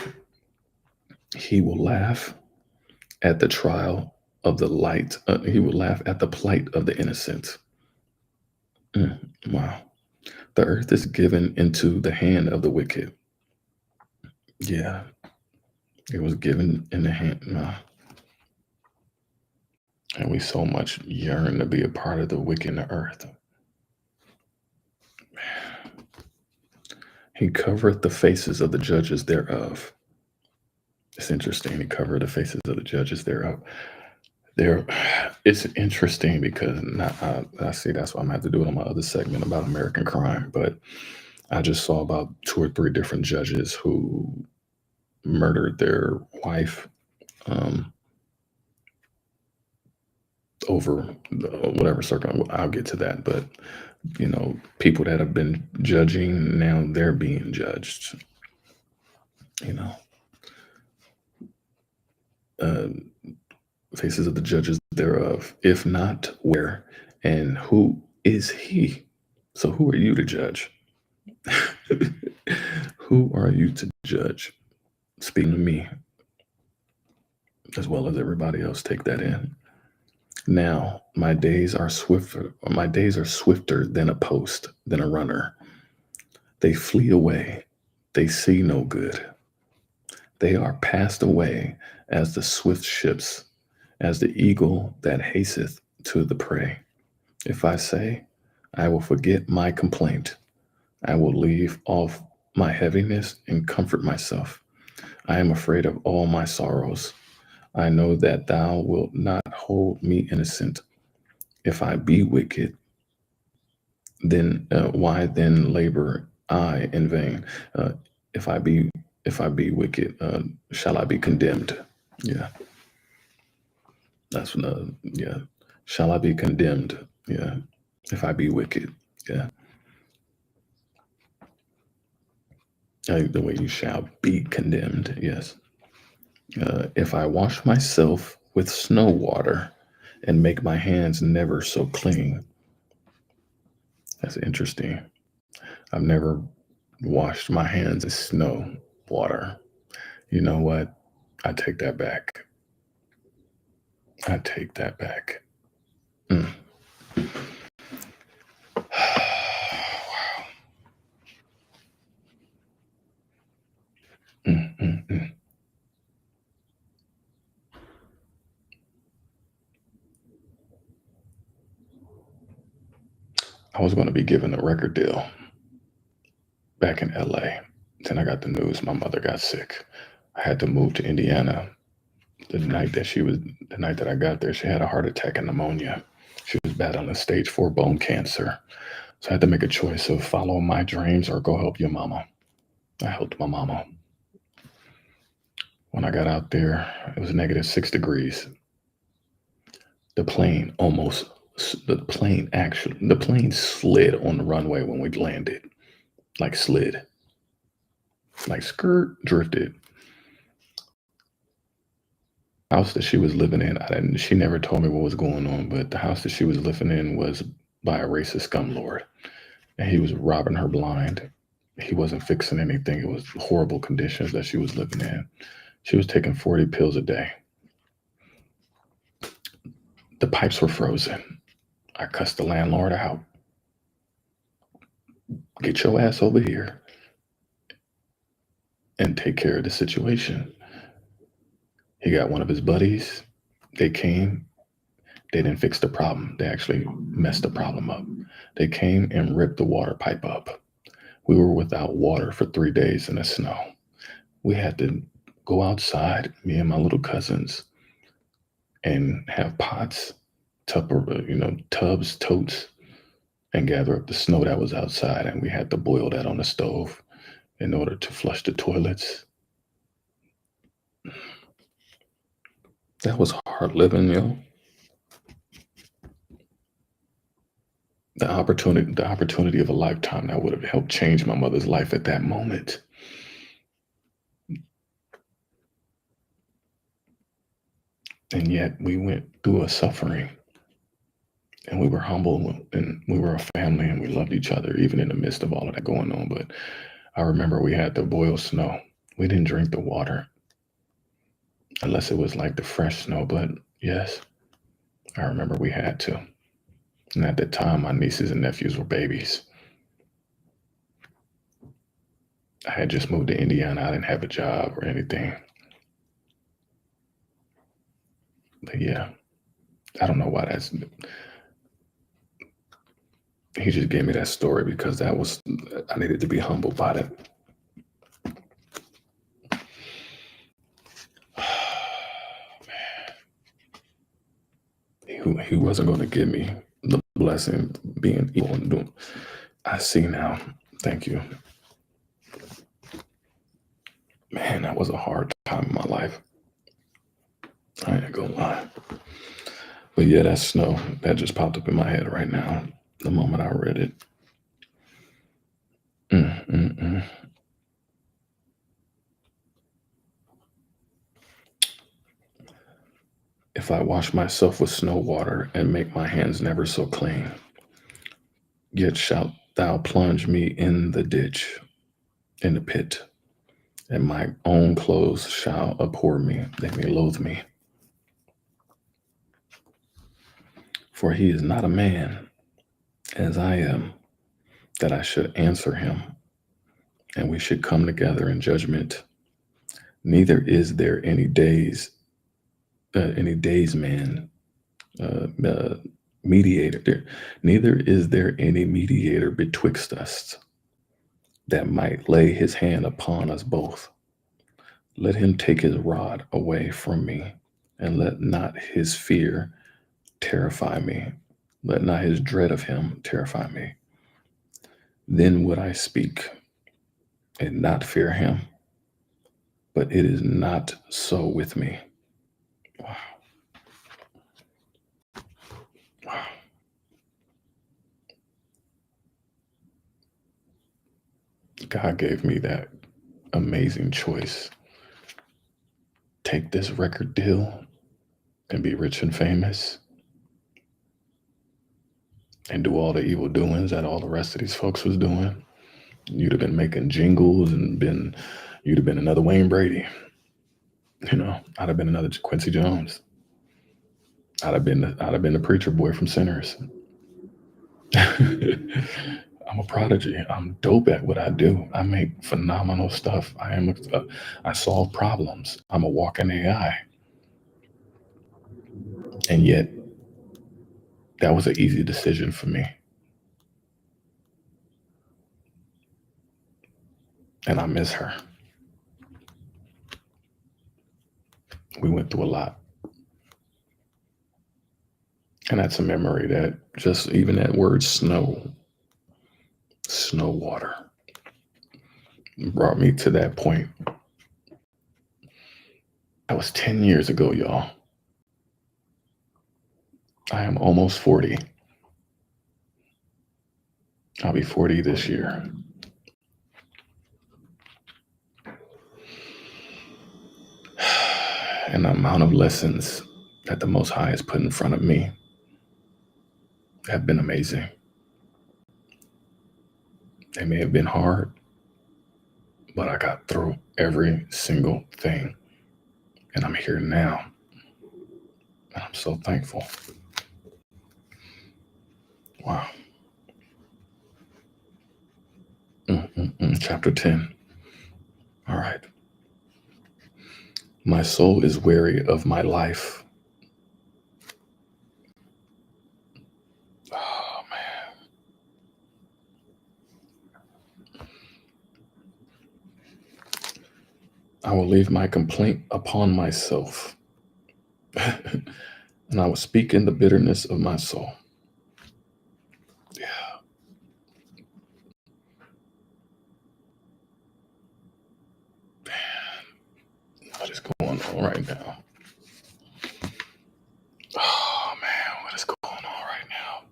he will laugh at the trial of the light. He will laugh at the plight of the innocent. Wow. The earth is given into the hand of the wicked. Yeah. It was given in the hand. And we so much yearn to be a part of the wicked in the earth. He covereth the faces of the judges thereof. It's interesting. He covered the faces of the judges thereof. It's interesting because I see that's why I'm going to have to do it on my other segment about American crime. But I just saw about 2 or 3 different judges who murdered their wife over whatever circle. I'll get to that. But, people that have been judging, now they're being judged, you know. Uh, Faces of the judges thereof. If not, where? And who is he? So who are you to judge? Who are you to judge? Speaking to me, as well as everybody else, take that in. Now my days are swifter than a post, than a runner. They flee away, they see no good. They are passed away as the swift ships, as the eagle that hasteth to the prey. If I say, I will forget my complaint, I will leave off my heaviness and comfort myself. I am afraid of all my sorrows. I know that thou wilt not hold me innocent. If I be wicked, then why then labor I in vain? Uh, if I be if I be wicked, shall I be condemned? Yeah, that's yeah. Shall I be condemned? Yeah, if I be wicked. Yeah, the way you shall be condemned. Yes. If I wash myself with snow water and make my hands never so clean, that's interesting. I've never washed my hands in snow water. You know what? I take that back. I take that back. Mm. Mm, mm, mm. I was going to be given a record deal back in LA. Then I got the news my mother got sick. I had to move to Indiana. The night that I got there, she had a heart attack and pneumonia. She was battling stage 4 bone cancer. So I had to make a choice of follow my dreams or go help your mama. I helped my mama. When I got out there, it was -6 degrees. The plane almost, the plane slid on the runway when we landed, like slid, like skirt drifted. House that she was living in, she never told me what was going on, but the house that she was living in was by a racist scumlord, and he was robbing her blind. He wasn't fixing anything. It was horrible conditions that she was living in. She was taking 40 pills a day. The pipes were frozen. I cussed the landlord out. Get your ass over here and take care of the situation. He got one of his buddies. They came. They didn't fix the problem. They actually messed the problem up. They came and ripped the water pipe up. We were without water for 3 days in the snow. We had to go outside, me and my little cousins, and have pots, tubs, totes, and gather up the snow that was outside. And we had to boil that on the stove in order to flush the toilets. That was hard living, yo. The opportunity of a lifetime that would have helped change my mother's life at that moment. And yet we went through a suffering, and we were humble, and we were a family, and we loved each other even in the midst of all of that going on. But I remember we had to boil snow. We didn't drink the water unless it was like the fresh snow. But yes, I remember we had to. And at the time, my nieces and nephews were babies. I had just moved to Indiana. I didn't have a job or anything. But yeah, I don't know why he just gave me that story because I needed to be humbled by that. He wasn't going to give me the blessing being evil and doing. I see now. Thank you. Man, that was a hard time in my life. I ain't gonna lie. But yeah, that's snow. That just popped up in my head right now, the moment I read it. Mm, mm, mm. If I wash myself with snow water and make my hands never so clean, yet shalt thou plunge me in the ditch, in the pit, and my own clothes shall abhor me, they may loathe me. For he is not a man as I am, that I should answer him, and we should come together in judgment. Neither is there any days man, uh, mediator. Neither is there any mediator betwixt us that might lay his hand upon us both. Let him take his rod away from me, and let not his fear terrify me. Let not his dread of him terrify me. Then would I speak and not fear him, but it is not so with me. Wow. Wow. God gave me that amazing choice. Take this record deal and be rich and famous and do all the evil doings that all the rest of these folks was doing. You'd have been making jingles and you'd have been another Wayne Brady. I'd have been another Quincy Jones. I'd have been the preacher boy from Sinners. I'm a prodigy. I'm dope at what I do. I make phenomenal stuff. I solve problems. I'm a walking AI. And yet, that was an easy decision for me. And I miss her. We went through a lot. And that's a memory that just even that word snow water, brought me to that point. That was 10 years ago, y'all. I am almost 40. I'll be 40 this year. And the amount of lessons that the Most High has put in front of me have been amazing. They may have been hard, but I got through every single thing. And I'm here now. And I'm so thankful. Wow. Chapter 10. All right. My soul is weary of my life. Oh, man. I will leave my complaint upon myself, and I will speak in the bitterness of my soul. Yeah. Man, what is going on right now? Oh, man, what is going on right now?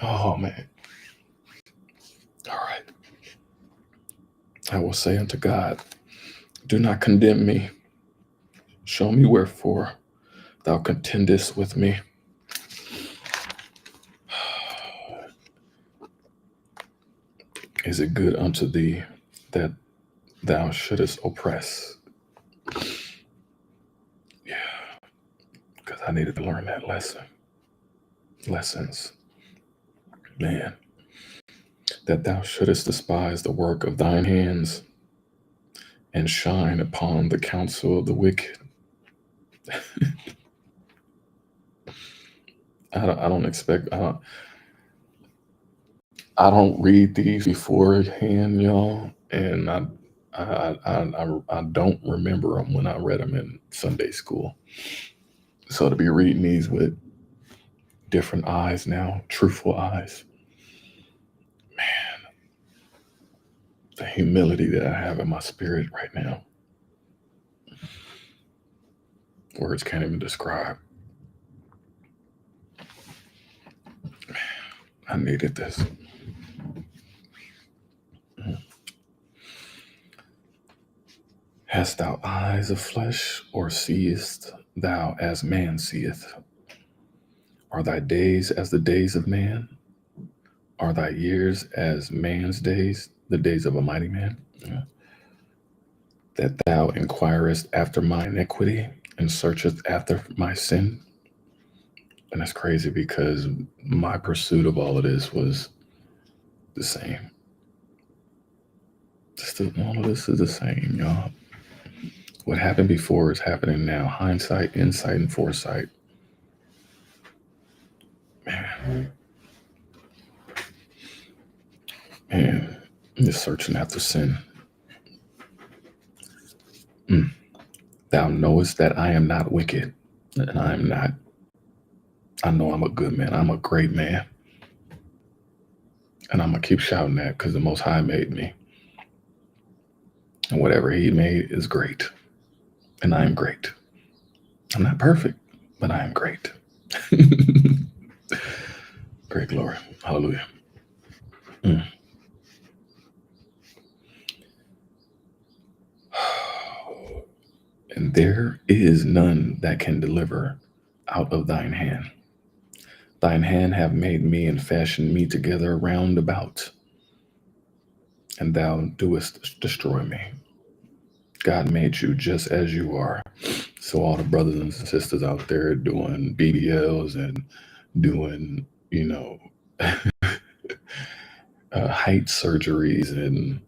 Oh, man. All right. I will say unto God, do not condemn me. Show me wherefore thou contendest with me. Is it good unto thee that thou shouldest oppress? Yeah, because I needed to learn that lessons. Man, that thou shouldest despise the work of thine hands and shine upon the counsel of the wicked. I don't read these beforehand, y'all, and I don't remember them when I read them in Sunday school. So to be reading these with different eyes now, truthful eyes, man, The humility that I have in my spirit right now, words can't even describe. I needed this. Hast thou eyes of flesh, or seest thou as man seeth? Are thy days as the days of man? Are thy years as man's days, the days of a mighty man? Yeah. That thou inquirest after my iniquity and searchest after my sin. And that's crazy because my pursuit of all of this was the same. All of this is the same, y'all. What happened before is happening now. Hindsight, insight, and foresight. Man, just searching after sin. Thou knowest that I am not wicked, and I am not. I know I'm a good man. I'm a great man. And I'm going to keep shouting that because the Most High made me. And whatever He made is great. And I am great. I'm not perfect, but I am great. Great glory. Hallelujah. And there is none that can deliver out of thine hand. Thine hand have made me and fashioned me together round about, and thou doest destroy me. God made you just as you are. So all the brothers and sisters out there doing BBLs and doing, height surgeries and,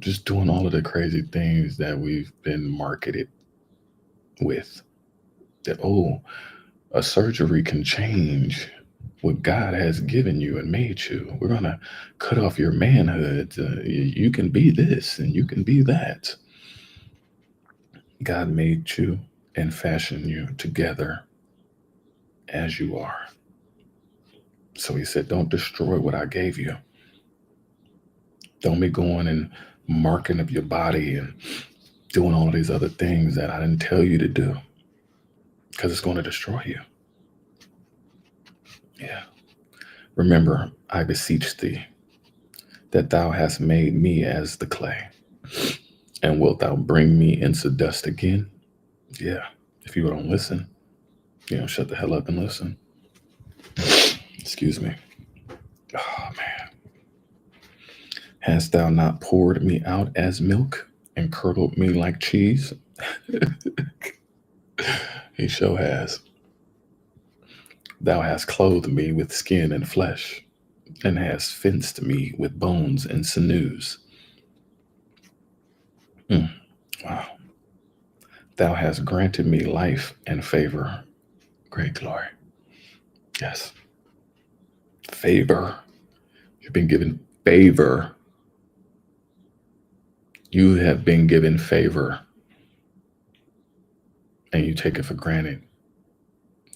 just doing all of the crazy things that we've been marketed with. That, a surgery can change what God has given you and made you. We're going to cut off your manhood. You can be this and you can be that. God made you and fashioned you together as you are. So He said, don't destroy what I gave you. Don't be going and marking up your body and doing all of these other things that I didn't tell you to do, because it's going to destroy you. Yeah. Remember, I beseech thee, that thou hast made me as the clay, and wilt thou bring me into dust again? Yeah. If you don't listen, shut the hell up and listen. Excuse me. Oh, man. Hast thou not poured me out as milk and curdled me like cheese? He sure has. Thou hast clothed me with skin and flesh, and hast fenced me with bones and sinews. Wow. Thou hast granted me life and favor. Great glory. Yes. Favor. You've been given favor. You have been given favor, and you take it for granted.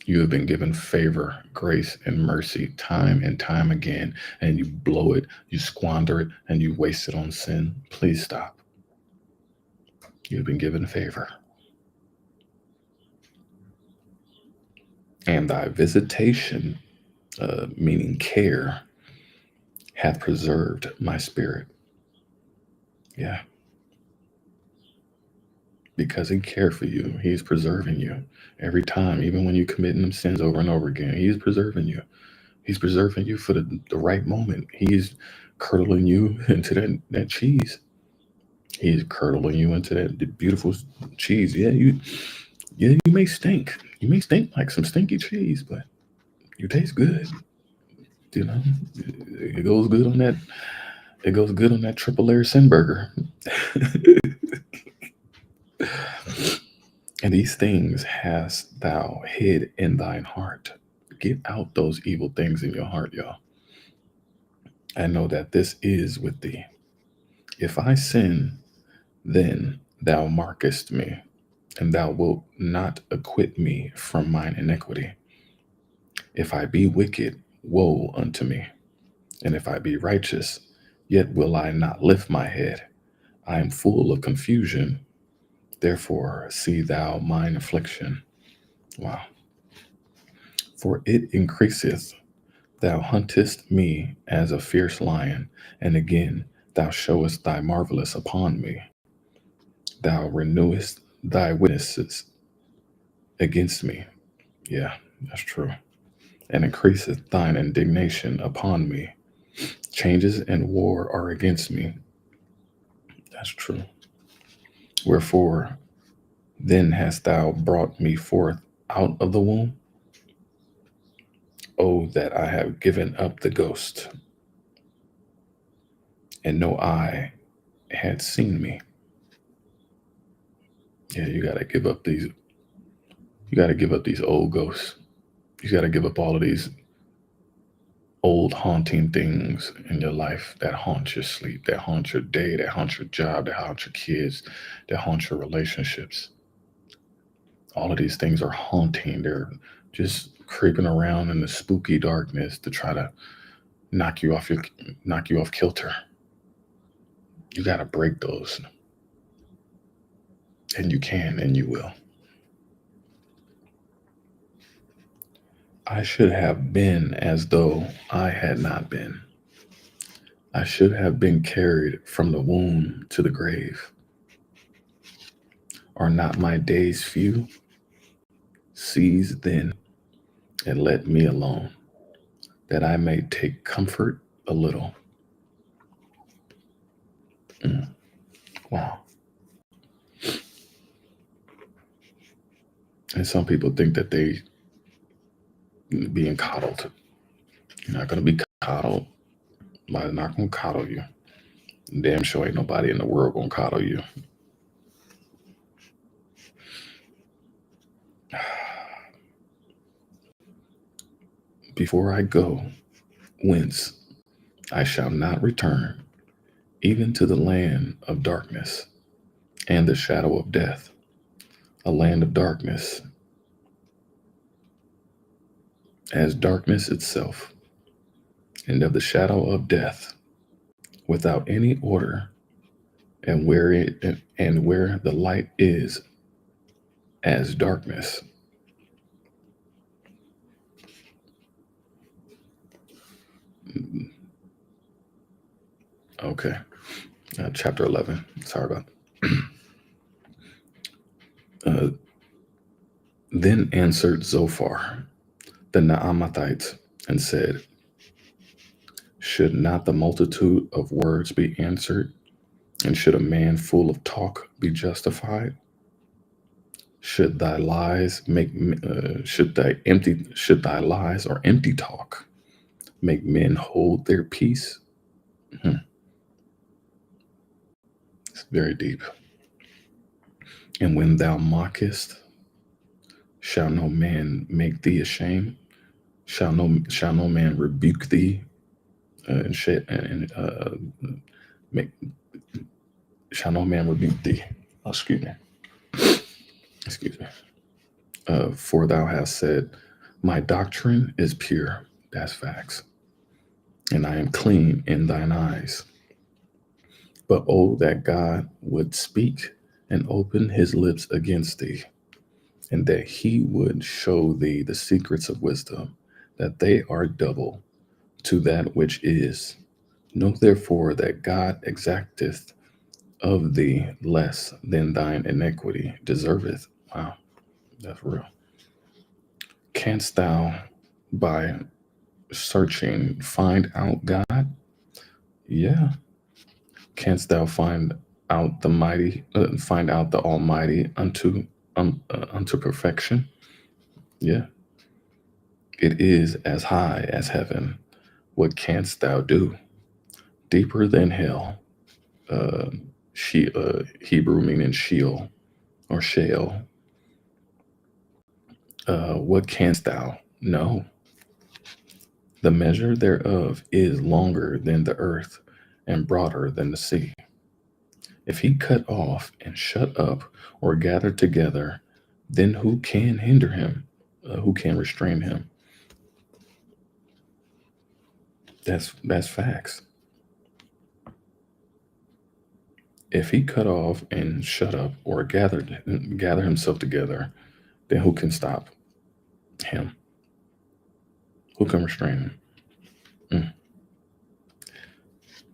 You have been given favor, grace, and mercy time and time again, and you blow it, you squander it, and you waste it on sin. Please stop. You've been given favor. And thy visitation, meaning care, hath preserved my spirit. Yeah. Because He cared for you. He's preserving you every time, even when you're committing them sins over and over again. He's preserving you. He's preserving you for the right moment. He's curdling you into that cheese. He's curdling you into that beautiful cheese. Yeah, you may stink. You may stink like some stinky cheese, but you taste good. It goes good on that. It goes good on that triple layer sin burger. And these things hast thou hid in thine heart. Get out those evil things in your heart, y'all. I know that this is with thee. If I sin, then thou markest me, and thou wilt not acquit me from mine iniquity. If I be wicked, woe unto me. And if I be righteous, Yet will I not lift my head. I am full of confusion. Therefore, see thou mine affliction. Wow. For it increaseth. Thou huntest me as a fierce lion, and again thou showest thy marvelous upon me. Thou renewest thy witnesses against me. Yeah, that's true. And increaseth thine indignation upon me. Changes and war are against me. That's true. Wherefore then hast thou brought me forth out of the womb? Oh, that I have given up the ghost, and no eye had seen me. Yeah, you gotta give up these. You gotta give up these old ghosts. You gotta give up all of these old haunting things in your life that haunt your sleep, that haunt your day, that haunt your job, that haunt your kids, that haunt your relationships. All of these things are haunting. They're just creeping around in the spooky darkness to try to knock you off your knock you off kilter. You got to break those, and you can, and you will. I should have been as though I had not been. I should have been carried from the womb to the grave. Are not my days few? Seize then and let me alone, that I may take comfort a little. Mm, wow. And some people think that they being coddled. You're not going to be coddled. Nobody's not going to coddle you. Damn sure ain't nobody in the world going to coddle you. Before I go, whence I shall not return, even to the land of darkness and the shadow of death, a land of darkness, as darkness itself, and of the shadow of death, without any order, and where the light is as darkness. Okay, chapter 11. Sorry about. uh, then answered Zophar the Naamathite and said, should not the multitude of words be answered? And should a man full of talk be justified? Should thy lies make should thy lies or empty talk make men hold their peace? It's very deep. And when thou mockest, shall no man make thee ashamed? Shall no man rebuke thee and make shall no man rebuke thee? Oh, excuse me. Excuse me. For thou hast said, my doctrine is pure. That's facts. And I am clean in thine eyes. But oh, that God would speak and open his lips against thee, and that he would show thee the secrets of wisdom, that they are double to that which is. Know therefore that God exacteth of thee less than thine iniquity deserveth. Wow, that's real. Canst thou by searching find out God? Yeah. Canst thou find out find out the Almighty unto perfection? Yeah. It is as high as heaven. What canst thou do? Deeper than hell. Hebrew meaning Sheol or Sheol. What canst thou know? The measure thereof is longer than the earth and broader than the sea. If he cut off and shut up or gather together, then who can hinder him? Who can restrain him? That's facts. If he cut off and shut up or gather himself together, then who can stop him? Who can restrain him? Mm.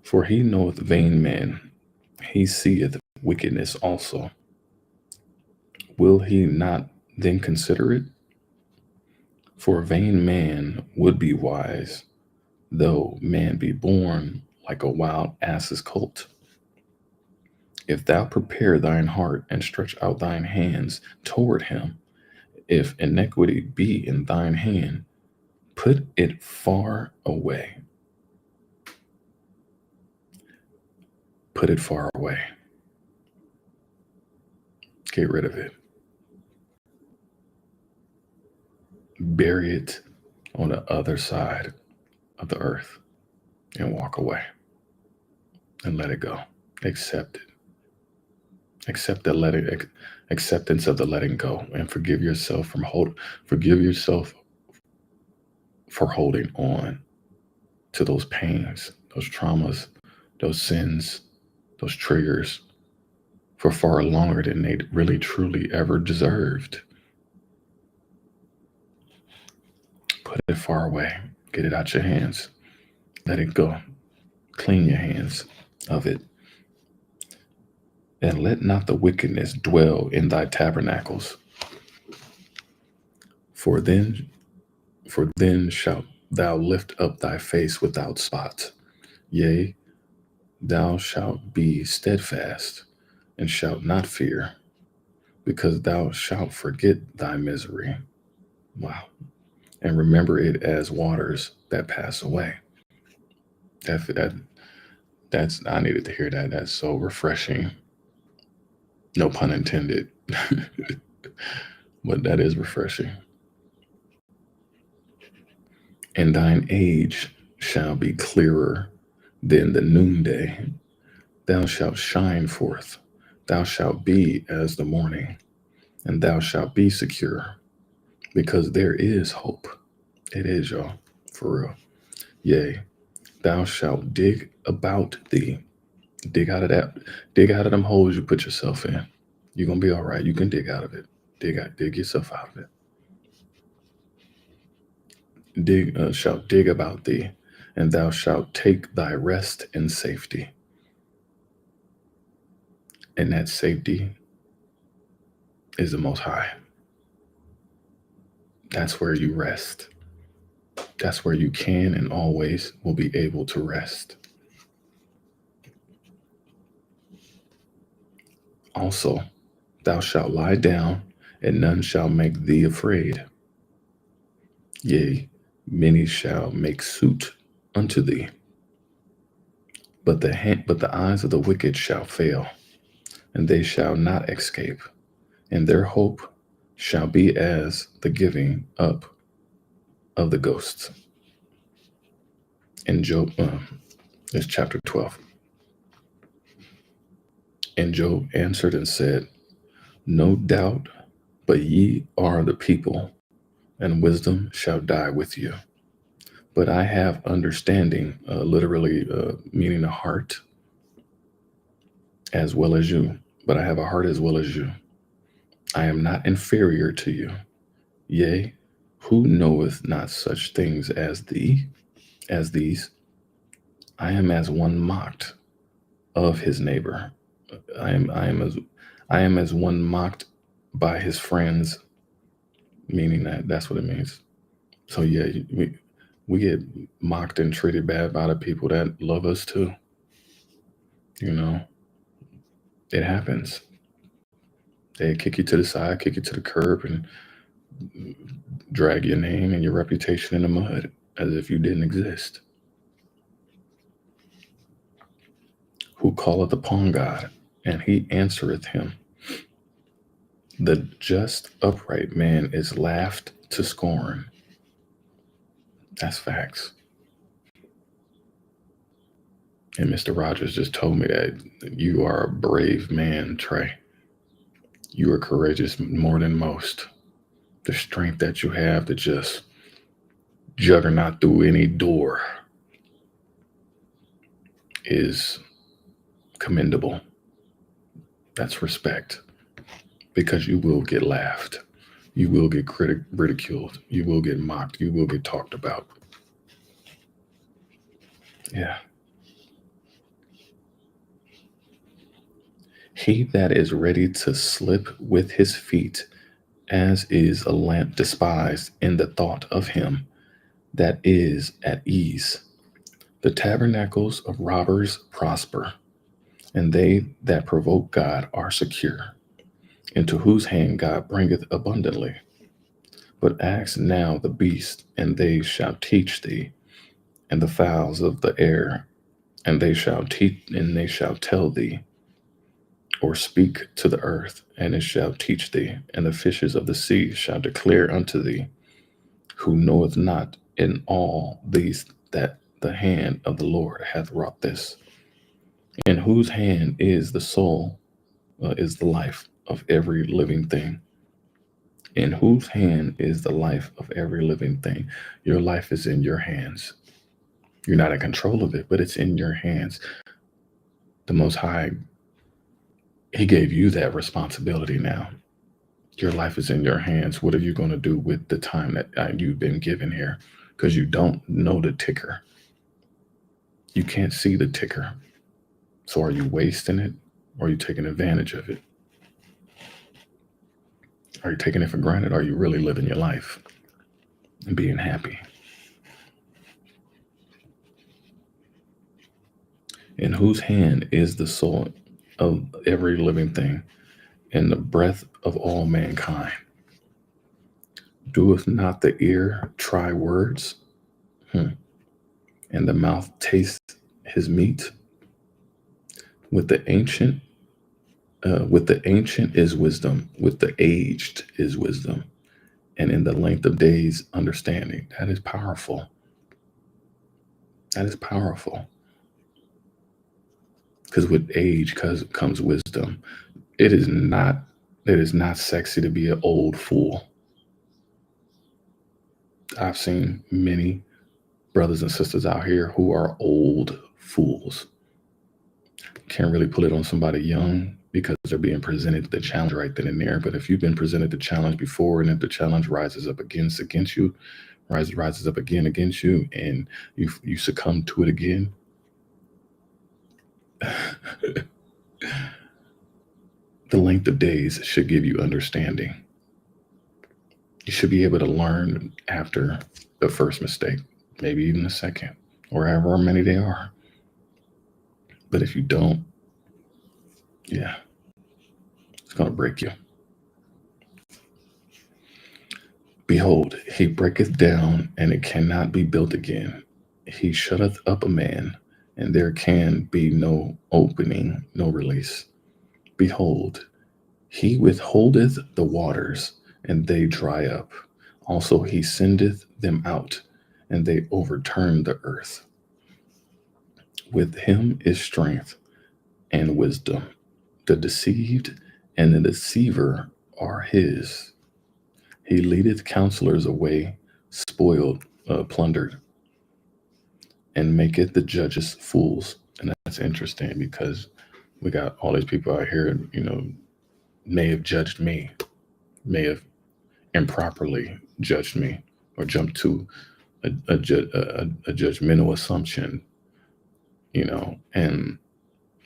For he knoweth vain men, he seeth wickedness also. Will he not then consider it? For a vain man would be wise, though man be born like a wild ass's colt. If thou prepare thine heart and stretch out thine hands toward him, if iniquity be in thine hand, put it far away. Put it far away. Get rid of it. Bury it on the other side of the earth and walk away and let it go. Accept it. Accept the acceptance of the letting go, and forgive yourself for holding on to those pains, those traumas, those sins, those triggers for far longer than they really truly ever deserved. Put it far away. Get it out your hands. Let it go. Clean your hands of it. And let not the wickedness dwell in thy tabernacles. For then shalt thou lift up thy face without spot. Yea, thou shalt be steadfast, and shalt not fear, because thou shalt forget thy misery. Wow. And remember it as waters that pass away. That's I needed to hear that. That's so refreshing. No pun intended. But that is refreshing. And thine age shall be clearer than the noonday. Thou shalt shine forth. Thou shalt be as the morning, and thou shalt be secure, because there is hope. It is, y'all, for real. Yea, thou shalt dig about thee. Dig out of them holes you put yourself in. You're gonna be all right. You can dig out of it. Dig yourself out of it. Shalt dig about thee, and thou shalt take thy rest in safety. And that safety is the Most High. That's where you rest. That's where you can and always will be able to rest. Also, thou shalt lie down, and none shall make thee afraid. Yea, many shall make suit unto thee. But the eyes of the wicked shall fail, and they shall not escape, and their hope shall be as the giving up of the ghosts. In Job, it's chapter 12. And Job answered and said, no doubt, but ye are the people, and wisdom shall die with you. But I have understanding, literally meaning a heart, as well as you. But I have a heart as well as you. I am not inferior to you. Yea, who knoweth not such things as these? I am as one mocked of his neighbor. I am as one mocked by his friends, meaning that's what it means. So yeah, we get mocked and treated bad by the people that love us too. You know, it happens. They kick you to the side, kick you to the curb, and drag your name and your reputation in the mud as if you didn't exist. Who calleth upon God, and he answereth him. The just upright man is laughed to scorn. That's facts. And Mr. Rogers just told me that you are a brave man, Trey. You are courageous more than most. The strength that you have to just juggernaut through any door is commendable. That's respect, because you will get laughed. You will get ridiculed. You will get mocked. You will get talked about. Yeah. He that is ready to slip with his feet, as is a lamp despised in the thought of him that is at ease. The tabernacles of robbers prosper, and they that provoke God are secure, into whose hand God bringeth abundantly. But ask now the beast, and they shall teach thee, and the fowls of the air, and they shall tell thee, or speak to the earth, and it shall teach thee, and the fishes of the sea shall declare unto thee, who knoweth not in all these that the hand of the Lord hath wrought this, in whose hand is the soul, is the life of every living thing. In whose hand is the life of every living thing? Your life is in your hands. You're not in control of it, but it's in your hands. The Most High, He gave you that responsibility now. Your life is in your hands. What are you going to do with the time that you've been given here? Because you don't know the ticker. You can't see the ticker. So are you wasting it, or are you taking advantage of it? Are you taking it for granted? Or are you really living your life and being happy? In whose hand is the soul of every living thing, and the breath of all mankind? Doeth not the ear try words, and the mouth taste his meat? With the ancient, with the ancient is wisdom, with the aged is wisdom, and in the length of days understanding. That is powerful. That is powerful. Because with age comes wisdom. It is not. It is not sexy to be an old fool. I've seen many brothers and sisters out here who are old fools. Can't really put it on somebody young because they're being presented the challenge right then and there. But if you've been presented the challenge before, and if the challenge rises up against you, rises up again against you, and you succumb to it again, the length of days should give you understanding. You should be able to learn after the first mistake, maybe even the second, or however many they are. But if you don't, yeah, it's going to break you. Behold, he breaketh down, and it cannot be built again. He shutteth up a man, and there can be no opening, no release. Behold, he withholdeth the waters, and they dry up. Also, he sendeth them out, and they overturn the earth. With him is strength and wisdom. The deceived and the deceiver are his. He leadeth counselors away, spoiled, plundered, and maketh the judges fools. And that's interesting because we got all these people out here, may have judged me, may have improperly judged me, or jumped to a judgmental assumption, and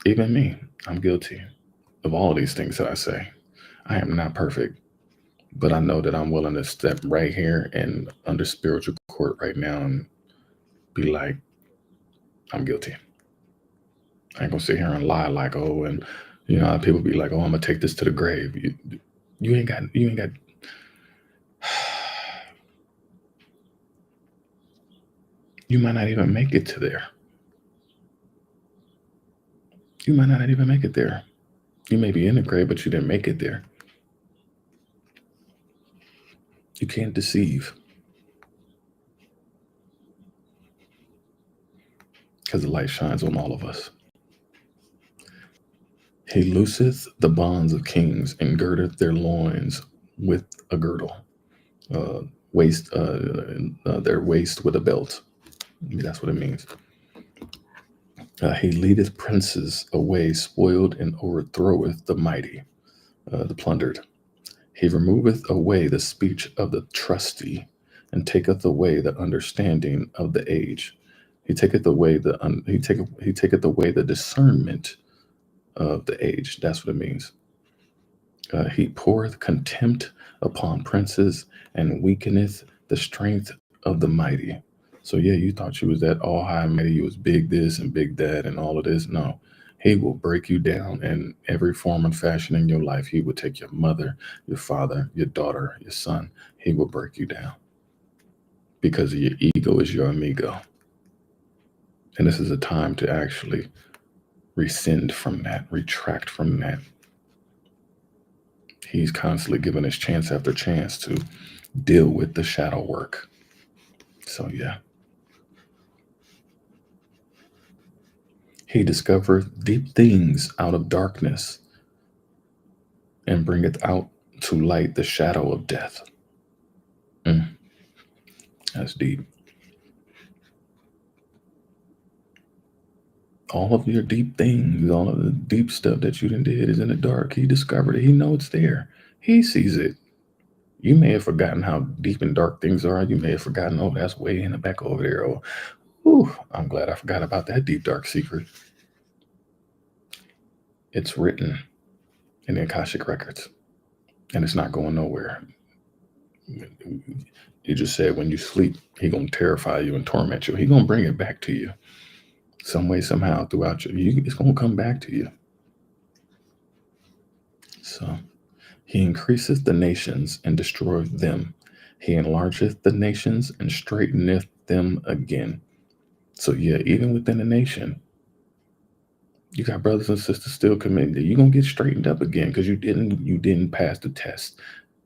even me, I'm guilty of all of these things that I say. I am not perfect, but I know that I'm willing to step right here and under spiritual court right now and be like, I'm guilty. I ain't gonna sit here and lie like, oh, and people be like, oh, I'm gonna take this to the grave. You ain't got, you might not even make it to there. You might not even make it there. You may be in the grave, but you didn't make it there. You can't deceive, because the light shines on all of us. He looseth the bonds of kings, and girdeth their loins with a girdle, waist their waist with a belt. Maybe that's what it means. He leadeth princes away spoiled, and overthroweth the mighty, the plundered. He removeth away the speech of the trusty, and taketh away the understanding of the age. He taketh away the discernment of the age. That's what it means. He poureth contempt upon princes, and weakeneth the strength of the mighty. So yeah, you thought you was that all high and mighty, you was big this and big that and all of this. No, he will break you down in every form and fashion in your life. He will take your mother, your father, your daughter, your son. He will break you down because your ego is your amigo. And this is a time to actually rescind from that, retract from that. He's constantly giving us chance after chance to deal with the shadow work. So, yeah. He discovereth deep things out of darkness, and bringeth out to light the shadow of death. That's deep. All of your deep things, all of the deep stuff that you done did is in the dark. He discovered it. He knows it's there. He sees it. You may have forgotten how deep and dark things are. You may have forgotten, oh, that's way in the back over there. Oh, whew, I'm glad I forgot about that deep, dark secret. It's written in the Akashic Records, and it's not going nowhere. You just said when you sleep, he gonna terrify you and torment you. He gonna bring it back to you some way, somehow throughout you. It's gonna come back to you. So he increaseth the nations and destroyeth them. He enlargeth the nations and straighteneth them again. So yeah, even within the nation, you got brothers and sisters still committed. You're gonna get straightened up again because you didn't pass the test.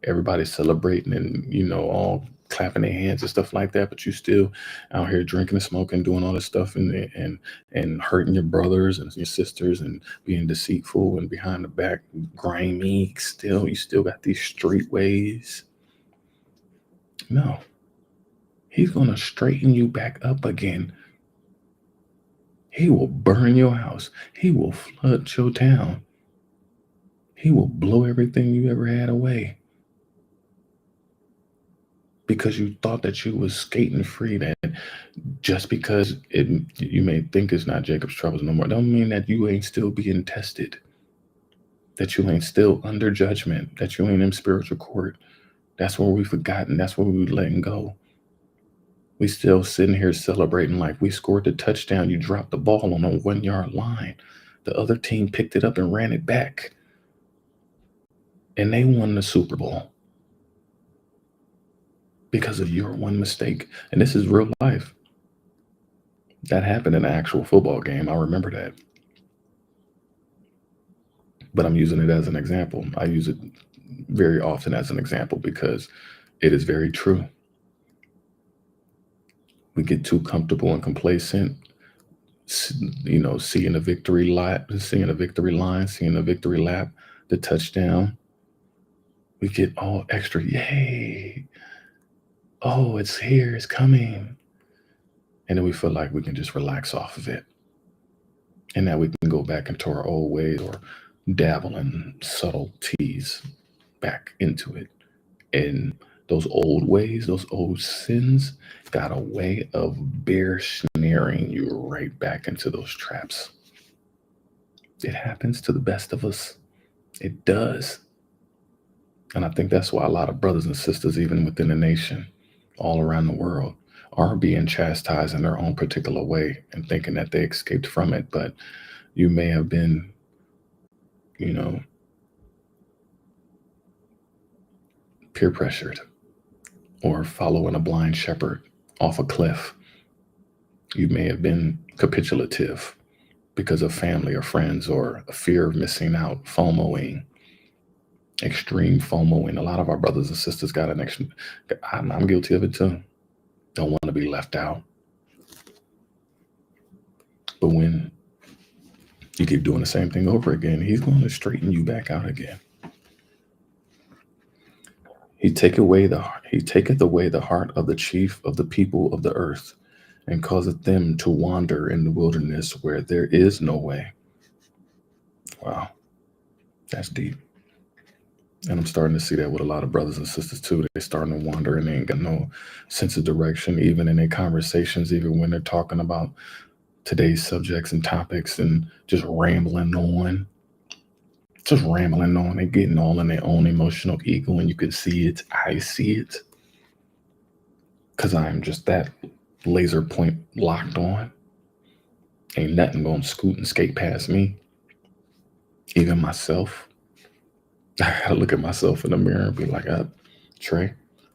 Everybody's celebrating and all clapping their hands and stuff like that, but you still out here drinking and smoking, doing all this stuff and hurting your brothers and your sisters and being deceitful and behind the back, grimy. You still got these street ways. No, he's gonna straighten you back up again. He will burn your house. He will flood your town. He will blow everything you ever had away. Because you thought that you was skating free, that just because you may think it's not Jacob's troubles no more, don't mean that you ain't still being tested, that you ain't still under judgment, that you ain't in spiritual court. That's where we've forgotten. That's where we letting go. We still sitting here celebrating like we scored the touchdown. You dropped the ball on a 1 yard line. The other team picked it up and ran it back. And they won the Super Bowl because of your one mistake. And this is real life. That happened in an actual football game. I remember that. But I'm using it as an example. I use it very often as an example because it is very true. We get too comfortable and complacent, seeing a victory lap, seeing a victory line, seeing a victory lap, the touchdown. We get all extra, yay. Oh, it's here, it's coming. And then we feel like we can just relax off of it. And now we can go back into our old ways or dabble in subtleties back into it. And those old ways, those old sins got a way of bear snaring you right back into those traps. It happens to the best of us. It does. And I think that's why a lot of brothers and sisters, even within the nation, all around the world, are being chastised in their own particular way and thinking that they escaped from it. But you may have been, peer pressured or following a blind shepherd off a cliff. You may have been capitulative because of family or friends or a fear of missing out, FOMOing, extreme FOMOing. A lot of our brothers and sisters got an extra, I'm guilty of it too. Don't want to be left out. But when you keep doing the same thing over again, he's going to straighten you back out again. He taketh away the heart of the chief of the people of the earth, and causeth them to wander in the wilderness where there is no way. Wow, that's deep. And I'm starting to see that with a lot of brothers and sisters too. They're starting to wander and they ain't got no sense of direction, even in their conversations, even when they're talking about today's subjects and topics and just rambling on. Just rambling on. They're getting all in their own emotional ego, and you can see it. I see it. Because I'm just that laser point locked on. Ain't nothing going to scoot and skate past me. Even myself. I gotta look at myself in the mirror and be like, Trey,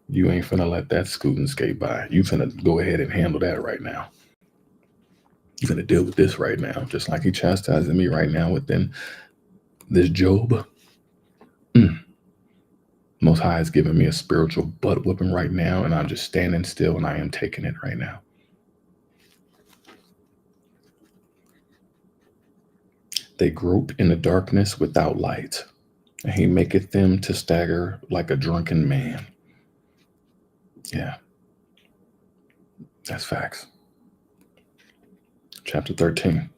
you ain't finna let that scoot and skate by. You finna go ahead and handle that right now. You finna deal with this right now. Just like he chastising me right now within this Job. Most High is giving me a spiritual butt whipping right now, and I'm just standing still and I am taking it right now. They grope in the darkness without light, and he maketh them to stagger like a drunken man. Yeah, that's facts. Chapter 13.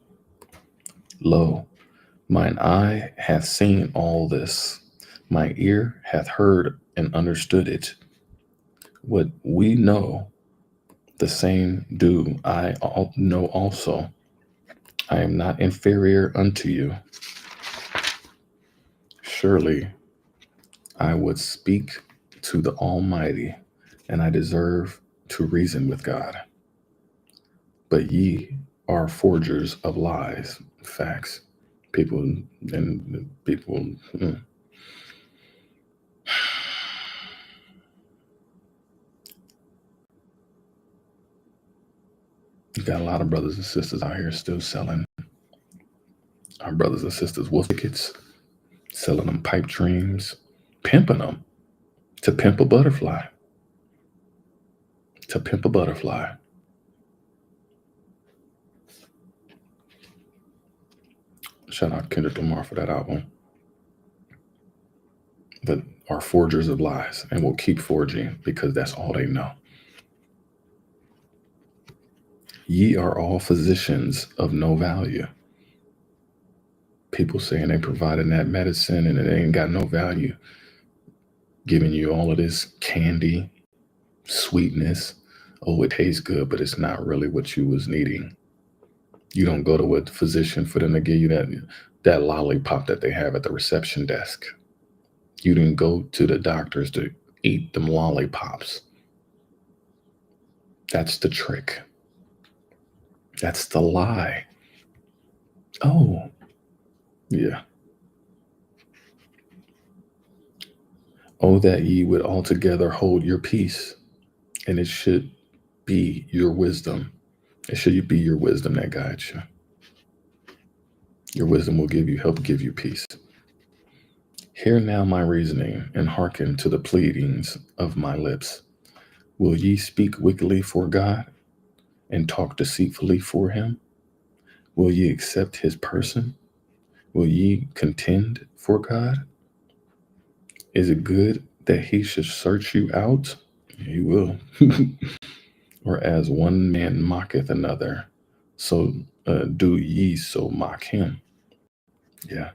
Lo, mine eye hath seen all this, my ear hath heard and understood it. What we know, the same do I know also. I am not inferior unto you. Surely I would speak to the Almighty, and I deserve to reason with God. But ye are forgers of lies. Facts. People. You got a lot of brothers and sisters out here still selling our brothers and sisters wolf tickets, selling them pipe dreams, pimping them to pimp a butterfly. To pimp a butterfly. Shout out Kendrick Lamar for that album. But are forgers of lies and will keep forging because that's all they know. Ye are all physicians of no value. People saying they providing that medicine and it ain't got no value. Giving you all of this candy, sweetness. Oh, it tastes good, but it's not really what you was needing. You don't go to a physician for them to give you that lollipop that they have at the reception desk. You didn't go to the doctors to eat them lollipops. That's the trick. That's the lie. Oh, yeah. Oh, that ye would altogether hold your peace, and it should be your wisdom. It should be your wisdom that guides you. Your wisdom will help give you peace. Hear now my reasoning, and hearken to the pleadings of my lips. Will ye speak wickedly for God, and talk deceitfully for him? Will ye accept his person? Will ye contend for God? Is it good that he should search you out? He will. Or as one man mocketh another, so do ye so mock him. Yeah.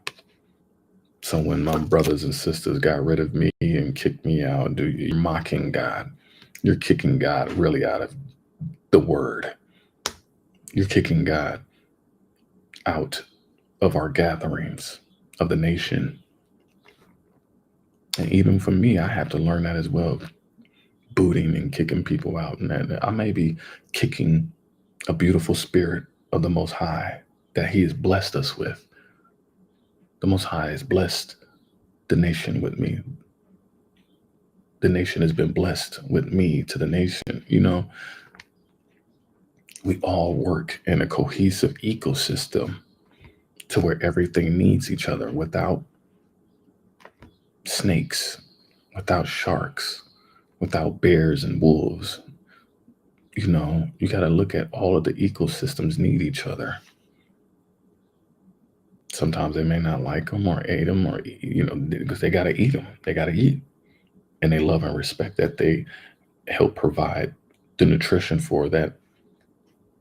So when my brothers and sisters got rid of me and kicked me out, you're mocking God. You're kicking God really out of the word. You're kicking God out of our gatherings of the nation. And even for me, I have to learn that as well. Booting and kicking people out. And I may be kicking a beautiful spirit of the Most High that he has blessed us with. The Most High has blessed the nation with me. The nation has been blessed with me to the nation. You know, we all work in a cohesive ecosystem to where everything needs each other without snakes, without sharks, without bears and wolves. You know, you got to look at all of the ecosystems need each other. Sometimes they may not like them or hate them or, because they got to eat them. They got to eat. And they love and respect that they help provide the nutrition for that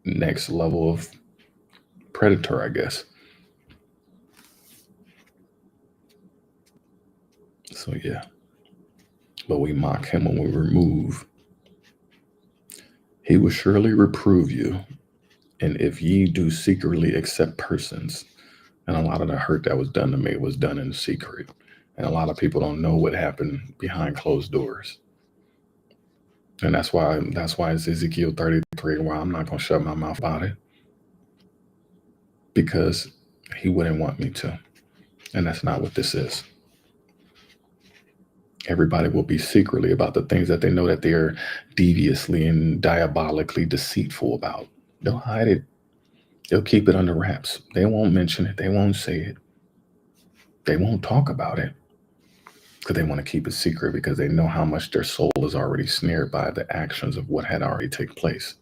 next level of predator, I guess. So yeah, but we mock him when we remove. He will surely reprove you, and if ye do secretly accept persons, and a lot of the hurt that was done to me was done in secret, and a lot of people don't know what happened behind closed doors, and that's why it's Ezekiel 33, where I'm not gonna shut my mouth about it, because he wouldn't want me to, and that's not what this is. Everybody will be secretly about the things that they know that they're deviously and diabolically deceitful about. They'll hide it. They'll keep it under wraps. They won't mention it. They won't say it. They won't talk about it because they want to keep it secret, because they know how much their soul is already snared by the actions of what had already taken place.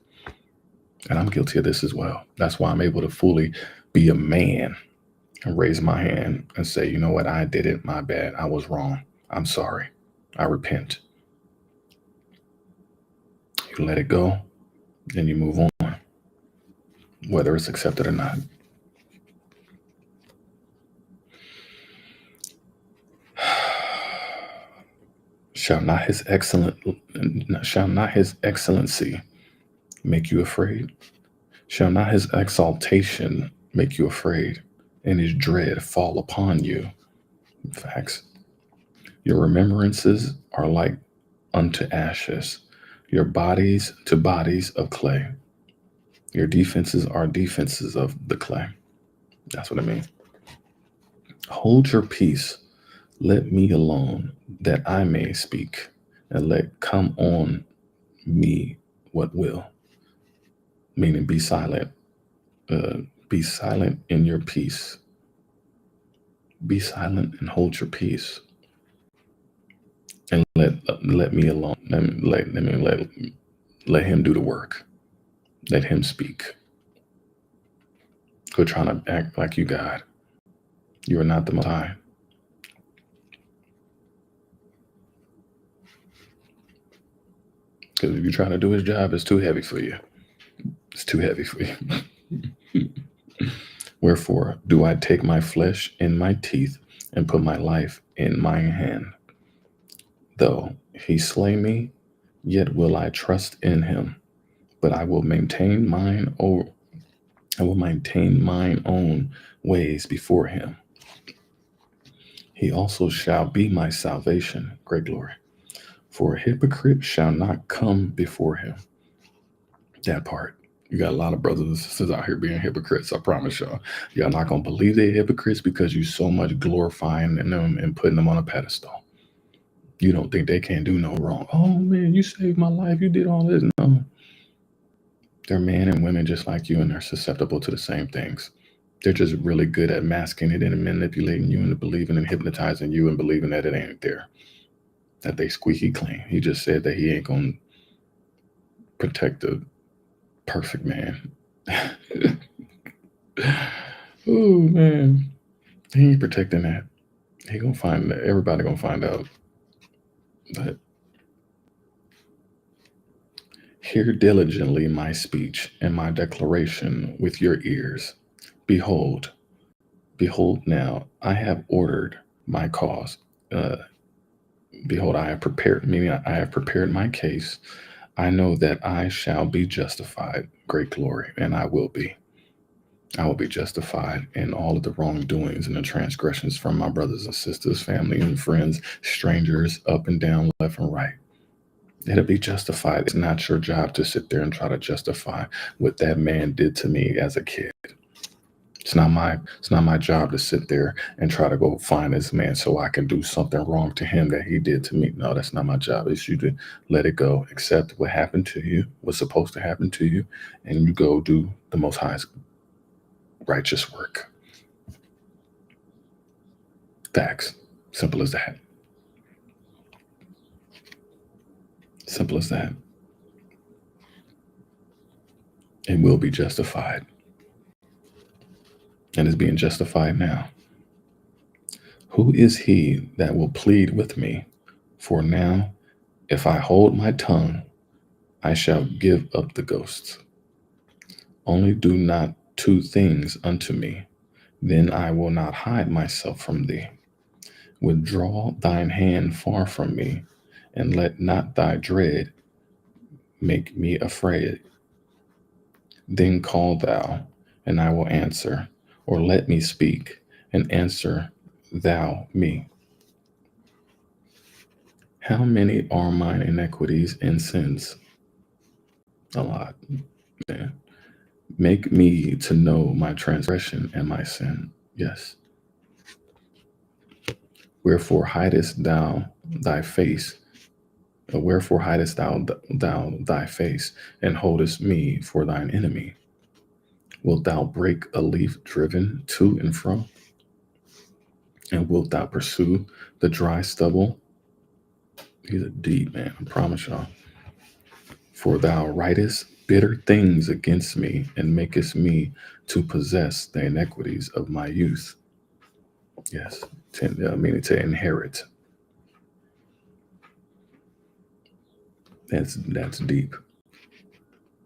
And I'm guilty of this as well. That's why I'm able to fully be a man and raise my hand and say, you know what, I did it. My bad. I was wrong. I'm sorry. I repent. You let it go, then you move on, whether it's accepted or not. Shall not his excellency make you afraid? Shall not his exaltation make you afraid, and his dread fall upon you? Facts. Your remembrances are like unto ashes, your bodies to bodies of clay. Your defenses are defenses of the clay. That's what I mean. Hold your peace. Let me alone, that I may speak, and let come on me what will. Meaning, be silent. Be silent in your peace. Be silent and hold your peace, and let me alone. Let him do the work. Let him speak. Quit trying to act like you God. You are not the Most High. Because if you try to do his job, it's too heavy for you. It's too heavy for you. Wherefore do I take my flesh in my teeth and put my life in my hand? Though he slay me, yet will I trust in him. But I will maintain mine own ways before him. He also shall be my salvation, great glory. For a hypocrite shall not come before him. That part. You got a lot of brothers and sisters out here being hypocrites. I promise y'all. Y'all not going to believe they're hypocrites because you so much glorifying them and putting them on a pedestal. You don't think they can't do no wrong. Oh, man, you saved my life. You did all this. No. They're men and women just like you, and they're susceptible to the same things. They're just really good at masking it and manipulating you into believing and hypnotizing you and believing that it ain't there, that they squeaky clean. He just said that he ain't going to protect the perfect man. Oh, man. He ain't protecting that. He gonna find that. Everybody gonna find out. But hear diligently my speech and my declaration with your ears. Behold now, I have ordered my cause. Behold, I have prepared, meaning I have prepared my case. I know that I shall be justified, great glory, and I will be. I will be justified in all of the wrongdoings and the transgressions from my brothers and sisters, family and friends, strangers, up and down, left and right. It'll be justified. It's not your job to sit there and try to justify what that man did to me as a kid. It's not my job to sit there and try to go find this man so I can do something wrong to him that he did to me. No, that's not my job. It's you to let it go, accept what happened to you, what's supposed to happen to you, and you go do the Most High's righteous work. Facts. Simple as that. Simple as that. It will be justified. And is being justified now. Who is he that will plead with me? For now, if I hold my tongue, I shall give up the ghosts. Only do not two things unto me, then I will not hide myself from thee. Withdraw thine hand far from me, and let not thy dread make me afraid. Then call thou, and I will answer, or let me speak, and answer thou me. How many are mine iniquities and sins? A lot, man. Make me to know my transgression and my sin. Yes. Wherefore hidest thou thy face? Wherefore hidest thou thy face, and holdest me for thine enemy? Wilt thou break a leaf driven to and fro? And wilt thou pursue the dry stubble? He's a deep man, I promise y'all. For thou writest bitter things against me, and makest me to possess the iniquities of my youth. Yes, meaning to inherit. That's deep.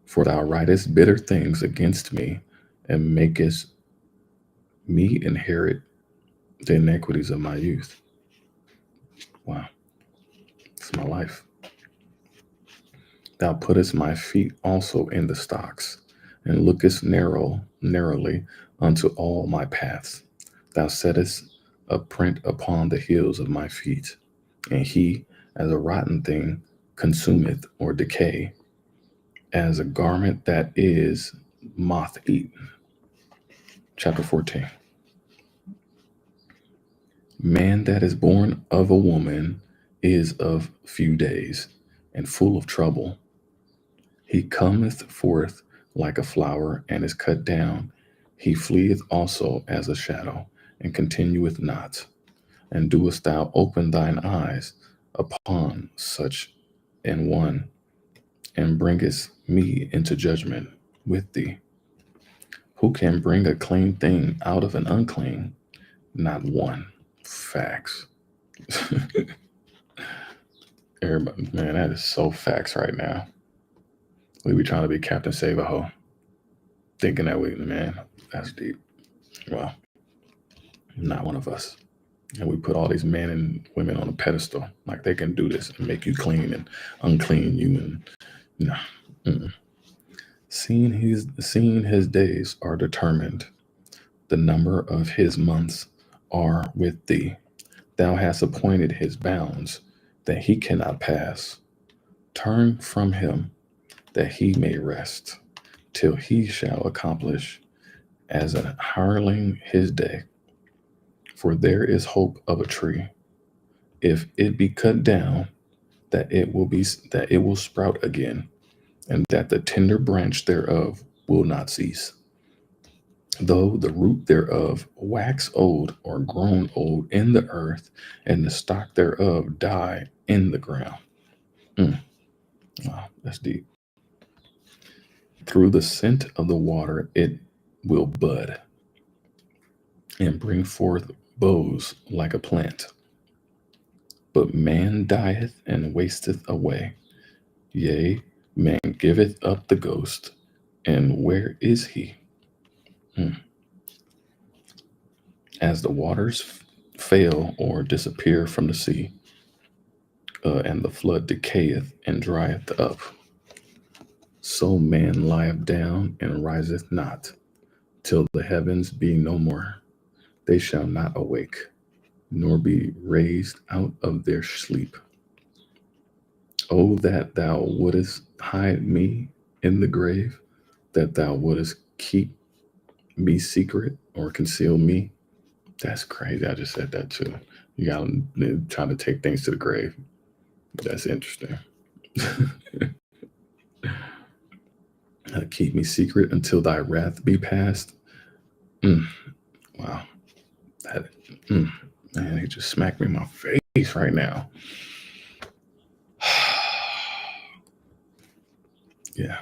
For thou writest bitter things against me, and makest me inherit the iniquities of my youth. Wow, it's my life. Thou puttest my feet also in the stocks, and lookest narrowly unto all my paths. Thou settest a print upon the heels of my feet, and he, as a rotten thing, consumeth or decay, as a garment that is moth eaten. Chapter 14. Man that is born of a woman is of few days, and full of trouble. He cometh forth like a flower, and is cut down. He fleeth also as a shadow, and continueth not. And doest thou open thine eyes upon such an one, and bringest me into judgment with thee? Who can bring a clean thing out of an unclean? Not one. Facts. Everybody, man, that is so facts right now. We be trying to be Captain Save-A-Ho, thinking that we, man, that's deep. Well, not one of us. And we put all these men and women on a pedestal, like they can do this and make you clean and unclean you, and no. Mm-mm. Seeing his days are determined, the number of his months are with thee. Thou hast appointed his bounds, that he cannot pass. Turn from him, that he may rest, till he shall accomplish as an hireling his day. For there is hope of a tree, if it be cut down, that it will sprout again, and that the tender branch thereof will not cease. Though the root thereof wax old or grown old in the earth, and the stock thereof die in the ground. Wow, that's deep. Through the scent of the water it will bud, and bring forth boughs like a plant. But man dieth and wasteth away. Yea, man giveth up the ghost, and where is he? As the waters fail or disappear from the sea, and the flood decayeth and drieth up, so man lieth down and riseth not, till the heavens be no more. They shall not awake, nor be raised out of their sleep. Oh, that thou wouldest hide me in the grave, that thou wouldest keep me secret or conceal me. That's crazy. I just said that too. You got to try to take things to the grave. That's interesting. Keep me secret until thy wrath be past. Wow. That, man, he just smacked me in my face right now. Yeah.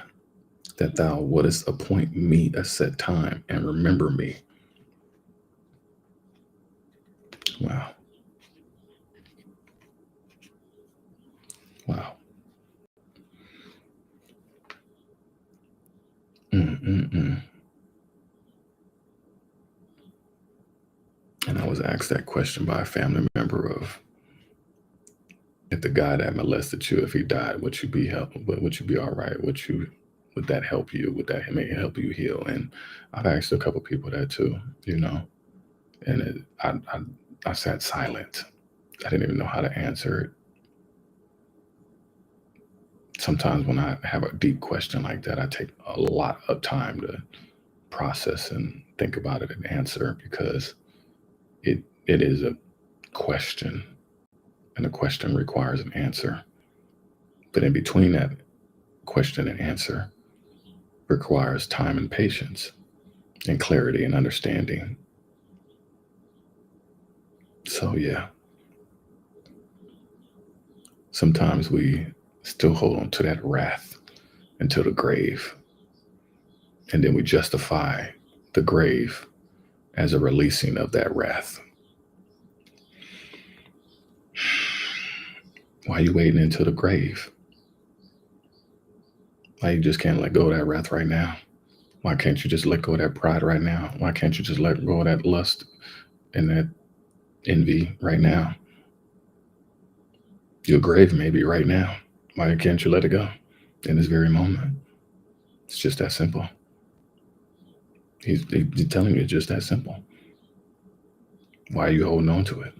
That thou wouldest appoint me a set time and remember me. Wow. Wow. Mm-mm-mm. And I was asked that question by a family member of, if the guy that molested you, if he died, would you be help? Would you be all right? Would that help you? Would that may help you heal? And I've asked a couple people that too, you know. And I sat silent. I didn't even know how to answer it. Sometimes when I have a deep question like that, I take a lot of time to process and think about it and answer, because it is a question, and a question requires an answer. But in between that question and answer requires time and patience and clarity and understanding. So yeah, sometimes we still hold on to that wrath until the grave, and then we justify the grave as a releasing of that wrath. Why are you waiting until the grave? Why you just can't let go of that wrath right now? Why can't you just let go of that pride right now? Why can't you just let go of that lust and that envy right now? Your grave may be right now. Why can't you let it go in this very moment? It's just that simple. He's telling you it's just that simple. Why are you holding on to it?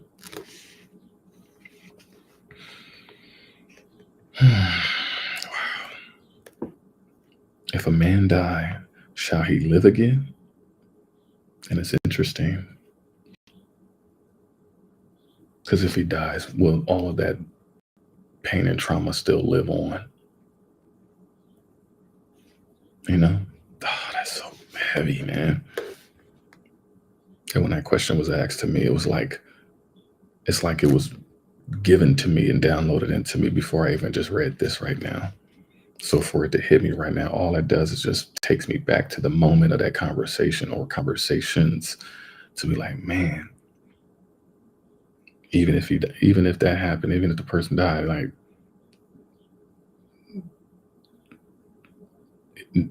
If a man die, shall he live again? And it's interesting, because if he dies, will all of that pain and trauma still live on? You know? Oh, that's so heavy, man. And when that question was asked to me, it's like it was given to me and downloaded into me before I even just read this right now. So for it to hit me right now, all it does is just takes me back to the moment of that conversation or conversations, to be like, man, even if that happened, even if the person died, like,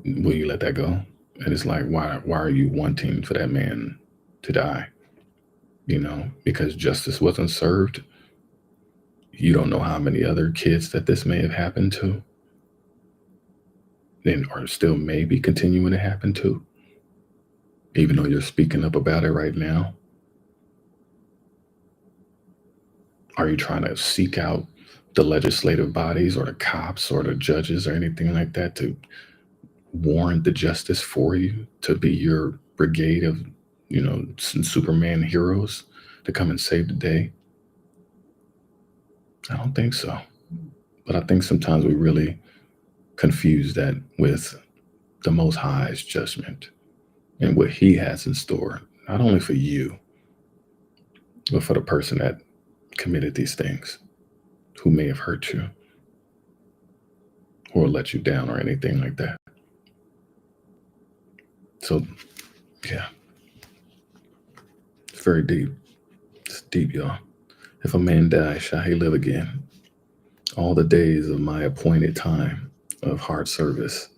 will you let that go? And it's like, why are you wanting for that man to die? You know, because justice wasn't served. You don't know how many other kids that this may have happened to, and or still maybe continuing to happen to, even though you're speaking up about it right now. Are you trying to seek out the legislative bodies or the cops or the judges or anything like that to warrant the justice for you, to be your brigade of, Superman heroes to come and save the day? I don't think so. But I think sometimes we really confuse that with the Most High's judgment and what He has in store, not only for you, but for the person that committed these things, who may have hurt you or let you down or anything like that. So, yeah, it's very deep. It's deep, y'all. If a man die, shall he live again? All the days of my appointed time of hard service,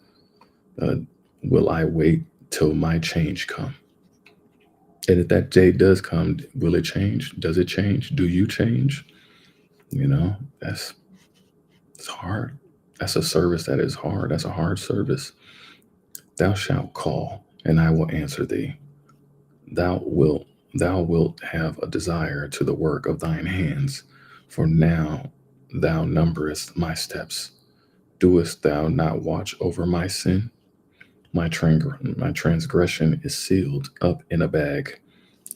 uh, will I wait till my change come? And if that day does come, will it change? Does it change? Do you change? You know, it's hard. That's a service that is hard. That's a hard service. Thou shalt call, and I will answer thee. Thou wilt thou wilt have a desire to the work of thine hands, for now thou numberest my steps. Doest thou not watch over my sin? My transgression is sealed up in a bag,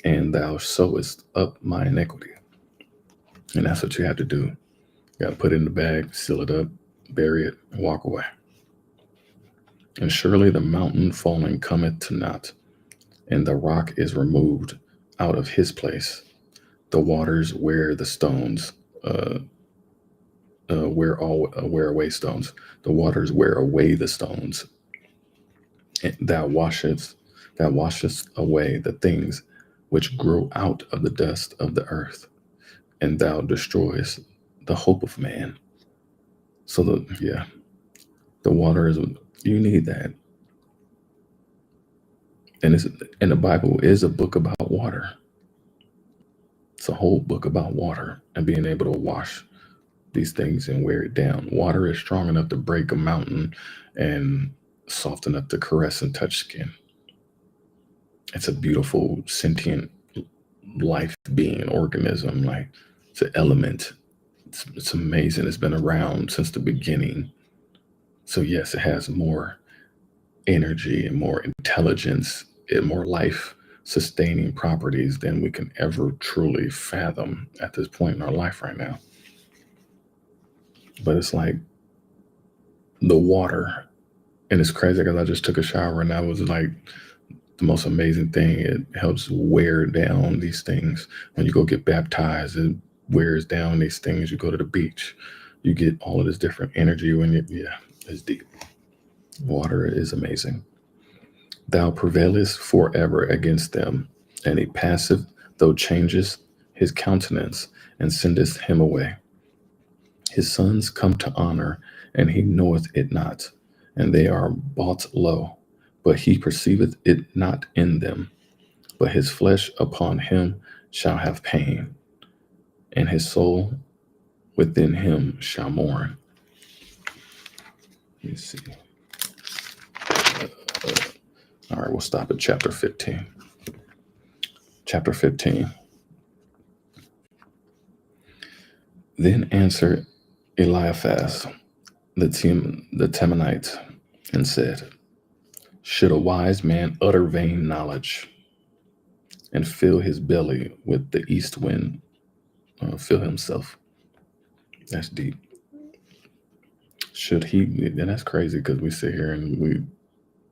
and thou sewest up my iniquity. And that's what you have to do. You got to put it in the bag, seal it up, bury it, and walk away. And surely the mountain falling cometh to naught, and the rock is removed out of his place. The waters wear the stones, uh, wear away stones. The waters wear away the stones. And thou washest away the things which grow out of the dust of the earth, and thou destroyest the hope of man. So the water is, you need that. And it's and the Bible is a book about water. It's a whole book about water and being able to wash these things and wear it down. Water is strong enough to break a mountain and soft enough to caress and touch skin. It's a beautiful sentient life being organism. Like it's an element. It's amazing. It's been around since the beginning. So yes, it has more energy and more intelligence and more life sustaining properties than we can ever truly fathom at this point in our life right now. But it's like the water, and it's crazy because I just took a shower and that was like the most amazing thing. It helps wear down these things. When you go get baptized, it wears down these things. You go to the beach, you get all of this different energy when you, yeah, it's deep. Water is amazing. Thou prevailest forever against them, and he passeth, though changes his countenance, and sendeth him away. His sons come to honor, and he knoweth it not, and they are brought low, but he perceiveth it not in them. But his flesh upon him shall have pain, and his soul within him shall mourn. Let me see. All right, we'll stop at chapter 15. Chapter 15. Then answered Eliphaz the Temanite and said, should a wise man utter vain knowledge and fill his belly with the east wind, fill himself? That's deep. Should he? And that's crazy because we sit here and we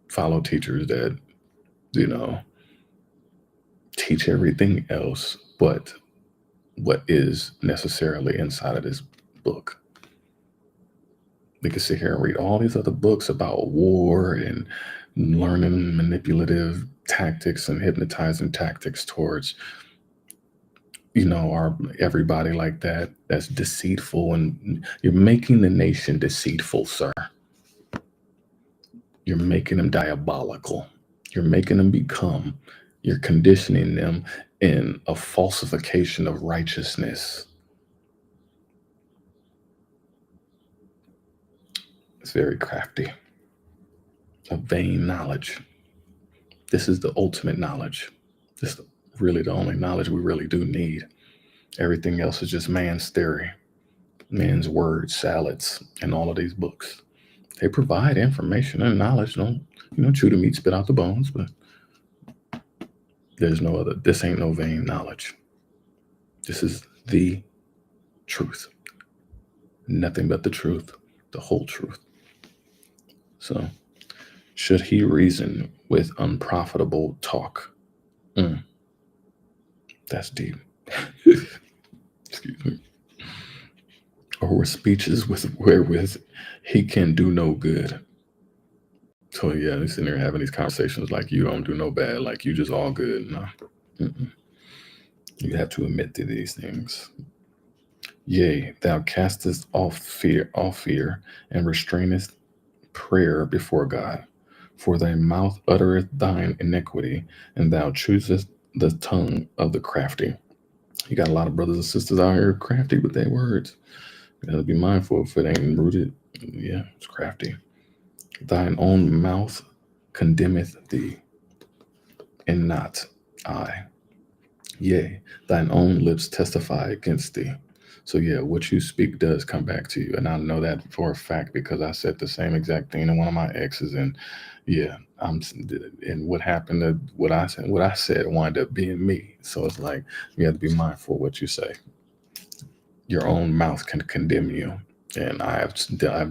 follow teachers that, you know, teach everything else but what is necessarily inside of this book. We could sit here and read all these other books about war and learning manipulative tactics and hypnotizing tactics towards, you know, our everybody like that. That's deceitful, and you're making the nation deceitful, sir. You're making them diabolical. You're making them become, you're conditioning them in a falsification of righteousness. It's very crafty. A vain knowledge. This is the ultimate knowledge. This is really the only knowledge we really do need. Everything else is just man's theory, man's word salads, and all of these books. They provide information and knowledge. Don't, you know, chew the meat, spit out the bones, but there's no other. This ain't no vain knowledge. This is the truth. Nothing but the truth, the whole truth. So, should he reason with unprofitable talk? That's deep. Excuse me. Or with speeches wherewith he can do no good. So yeah, he's sitting there having these conversations like you don't do no bad, like you just all good. No. Mm-mm. You have to admit to these things. Yea, thou castest off fear, and restrainest prayer before God. For thy mouth uttereth thine iniquity, and thou choosest the tongue of the crafty. You got a lot of brothers and sisters out here crafty with their words. You gotta be mindful if it ain't rooted. Yeah, it's crafty. Thine own mouth condemneth thee, and not I. Yea, thine own lips testify against thee. So yeah, what you speak does come back to you, and I know that for a fact because I said the same exact thing to one of my exes, and yeah, and what happened to what I said wound up being me. So it's like you have to be mindful of what you say. Your own mouth can condemn you, and I've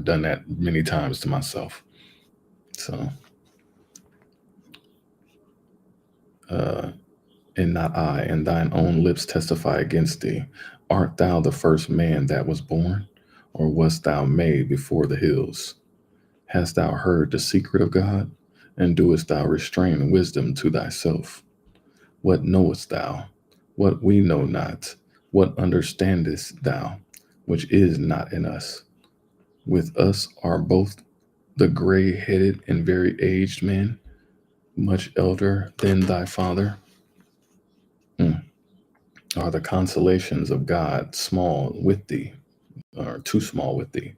done that many times to myself. So, and not I, and thine own lips testify against thee. Art thou the first man that was born, or wast thou made before the hills? Hast thou heard the secret of God, and doest thou restrain wisdom to thyself? What knowest thou? What we know not? What understandest thou, which is not in us? With us are both the gray headed and very aged men, much elder than thy father? Hmm. Are the consolations of God small with thee, or too small with thee?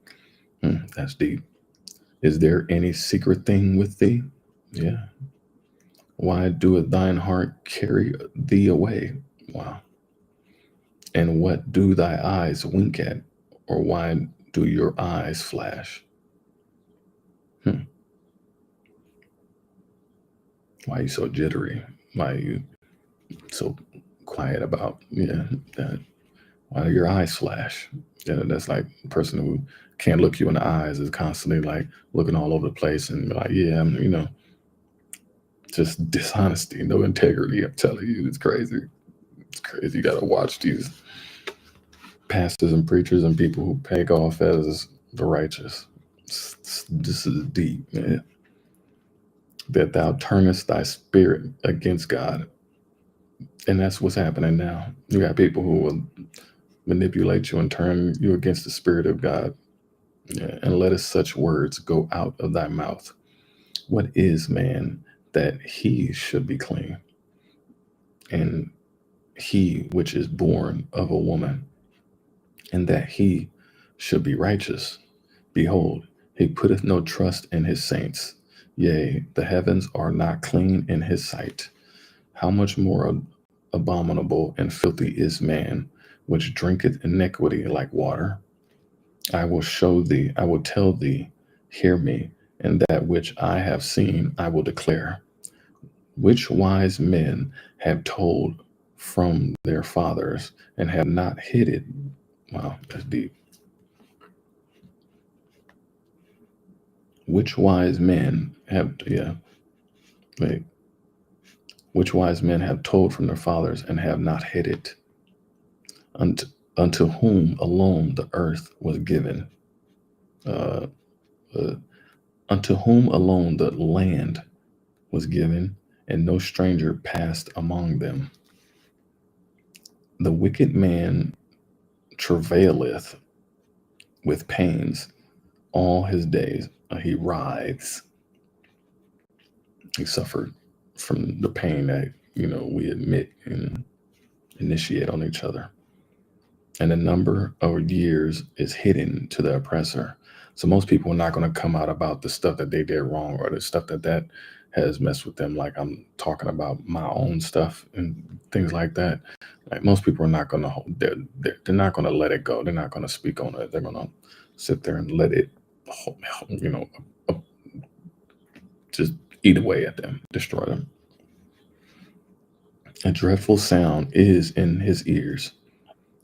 That's deep. Is there any secret thing with thee? Yeah. Why doeth thine heart carry thee away? Wow. And what do thy eyes wink at? Or why do your eyes flash? Hmm. Why are you so jittery? Why are you so quiet about, that? Why do your eyes flash? Yeah, that's like a person who can't look you in the eyes is constantly like looking all over the place and be like, yeah, just dishonesty, no integrity. I'm telling you, it's crazy. It's crazy. You got to watch these pastors and preachers and people who peg off as the righteous. This is deep, man. That thou turnest thy spirit against God. And that's what's happening now. You got people who will manipulate you and turn you against the spirit of God. Yeah, and let us such words go out of thy mouth. What is man that he should be clean? And he which is born of a woman, and that he should be righteous. Behold, he putteth no trust in his saints. Yea, the heavens are not clean in his sight. How much more abominable and filthy is man, which drinketh iniquity like water? I will show thee, I will tell thee, hear me, and that which I have seen I will declare. Which wise men have told from their fathers and have not hid it? Wow, that's deep. Which wise men have, yeah, wait, which wise men have told from their fathers and have not hid it? Unto, unto whom alone the earth was given? Uh, uh, unto whom alone the land was given, and no stranger passed among them. The wicked man travaileth with pains all his days. He writhes. He suffered from the pain that we admit and initiate on each other. And the number of years is hidden to the oppressor. So most people are not going to come out about the stuff that they did wrong or the stuff that has messed with them. Like I'm talking about my own stuff and things like that. Like most people are not going to, they're not going to let it go. They're not going to speak on it. They're going to sit there and let it, you know, uh, just eat away at them, destroy them. A dreadful sound is in his ears.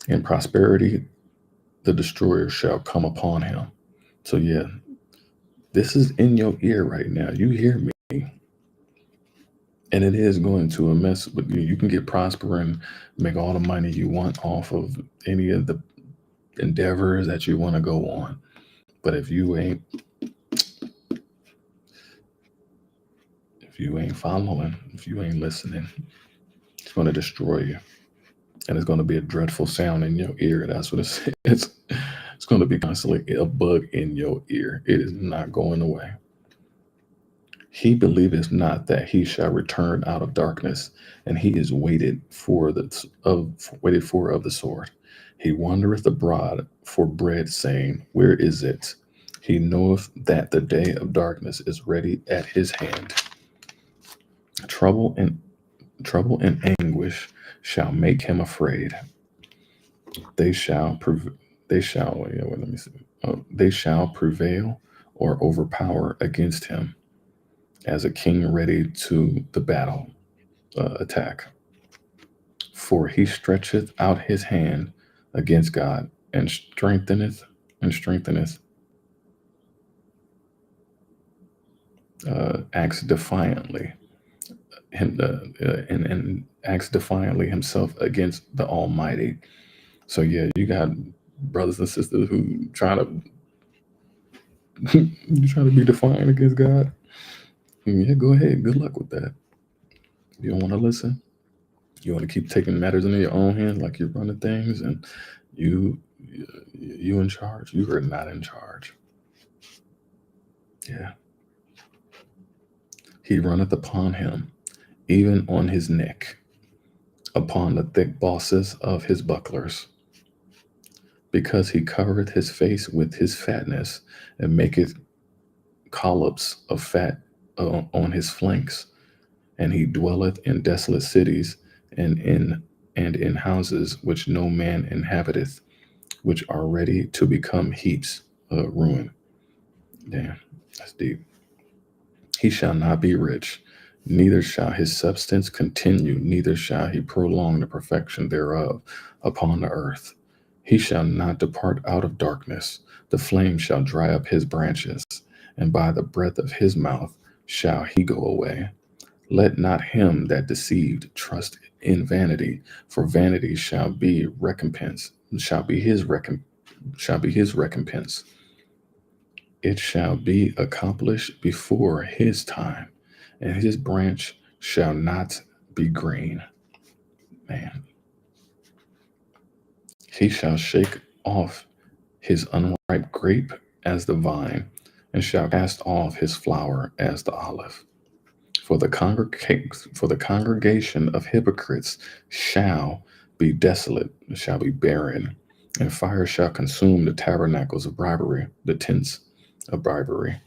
In prosperity, the destroyer shall come upon him. So, yeah, this is in your ear right now. You hear me. And it is going to a mess with you. You can get prospering, make all the money you want off of any of the endeavors that you want to go on. But if you ain't following, if you ain't listening, it's going to destroy you. And it's going to be a dreadful sound in your ear. That's what it says. It's going to be constantly a bug in your ear. It is not going away. He believeth not that he shall return out of darkness, and he is waited for of the sword. He wandereth abroad for bread, saying, where is it? He knoweth that the day of darkness is ready at his hand. Trouble and anguish shall make him afraid. They shall they shall let me see. They shall prevail or overpower against him, as a king ready to the battle attack. For he stretcheth out his hand against God and strengtheneth, acts defiantly and acts defiantly himself against the Almighty. So yeah, you got brothers and sisters who trying to you trying to be defiant against God. Yeah, go ahead. Good luck with that. You don't want to listen. You want to keep taking matters into your own hands, like you're running things, and you you in charge. You are not in charge. Yeah. He runneth upon him, even on his neck, upon the thick bosses of his bucklers, because he covereth his face with his fatness, and maketh collops of fat on his flanks. And he dwelleth in desolate cities, and in houses which no man inhabiteth, which are ready to become heaps of ruin. Damn, that's deep. He shall not be rich, neither shall his substance continue, neither shall he prolong the perfection thereof upon the earth. He shall not depart out of darkness, the flame shall dry up his branches, and by the breath of his mouth shall he go away. Let not him that deceived trust in vanity, for vanity shall be his recompense. It shall be accomplished before his time, and his branch shall not be green. Man, he shall shake off his unripe grape as the vine, and shall cast off his flower as the olive. For the congregation of hypocrites shall be desolate, shall be barren, and fire shall consume the tabernacles of bribery, the tents of bribery.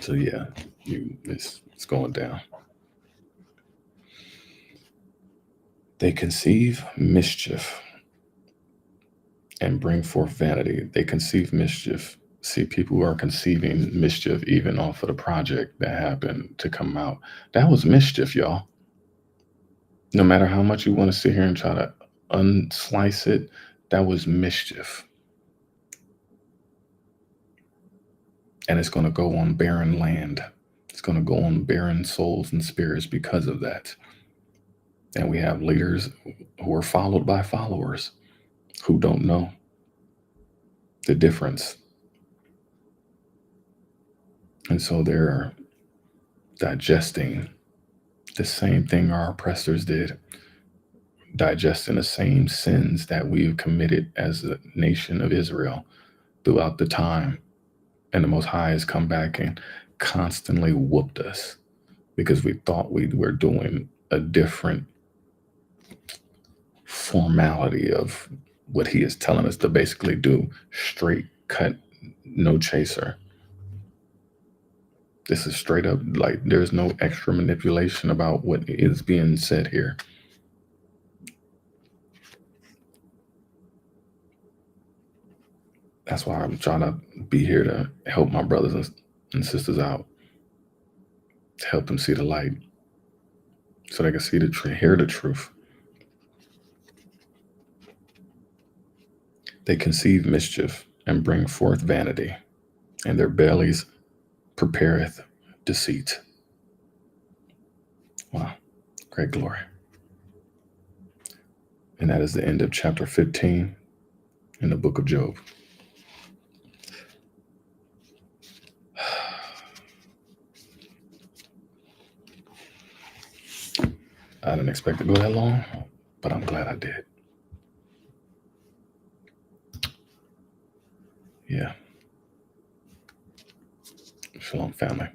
So yeah, it's going down. They conceive mischief and bring forth vanity. They conceive mischief. See, people who are conceiving mischief even off of the project that happened to come out. That was mischief, y'all. No matter how much you want to sit here and try to unslice it, that was mischief. And it's going to go on barren land. It's going to go on barren souls and spirits because of that. And we have leaders who are followed by followers who don't know the difference. And so they're digesting the same thing our oppressors did, digesting the same sins that we've committed as a nation of Israel throughout the time. And the Most High has come back and constantly whooped us because we thought we were doing a different formality of what he is telling us to basically do. Straight cut, no chaser. This is straight up, like, there's no extra manipulation about what is being said here. That's why I'm trying to be here to help my brothers and sisters out, to help them see the light, so they can see hear the truth. They conceive mischief and bring forth vanity, and their bellies prepareth deceit. Wow, great glory. And that is the end of chapter 15 in the book of Job. I didn't expect to go that long, but I'm glad I did. Yeah. Shalom, family.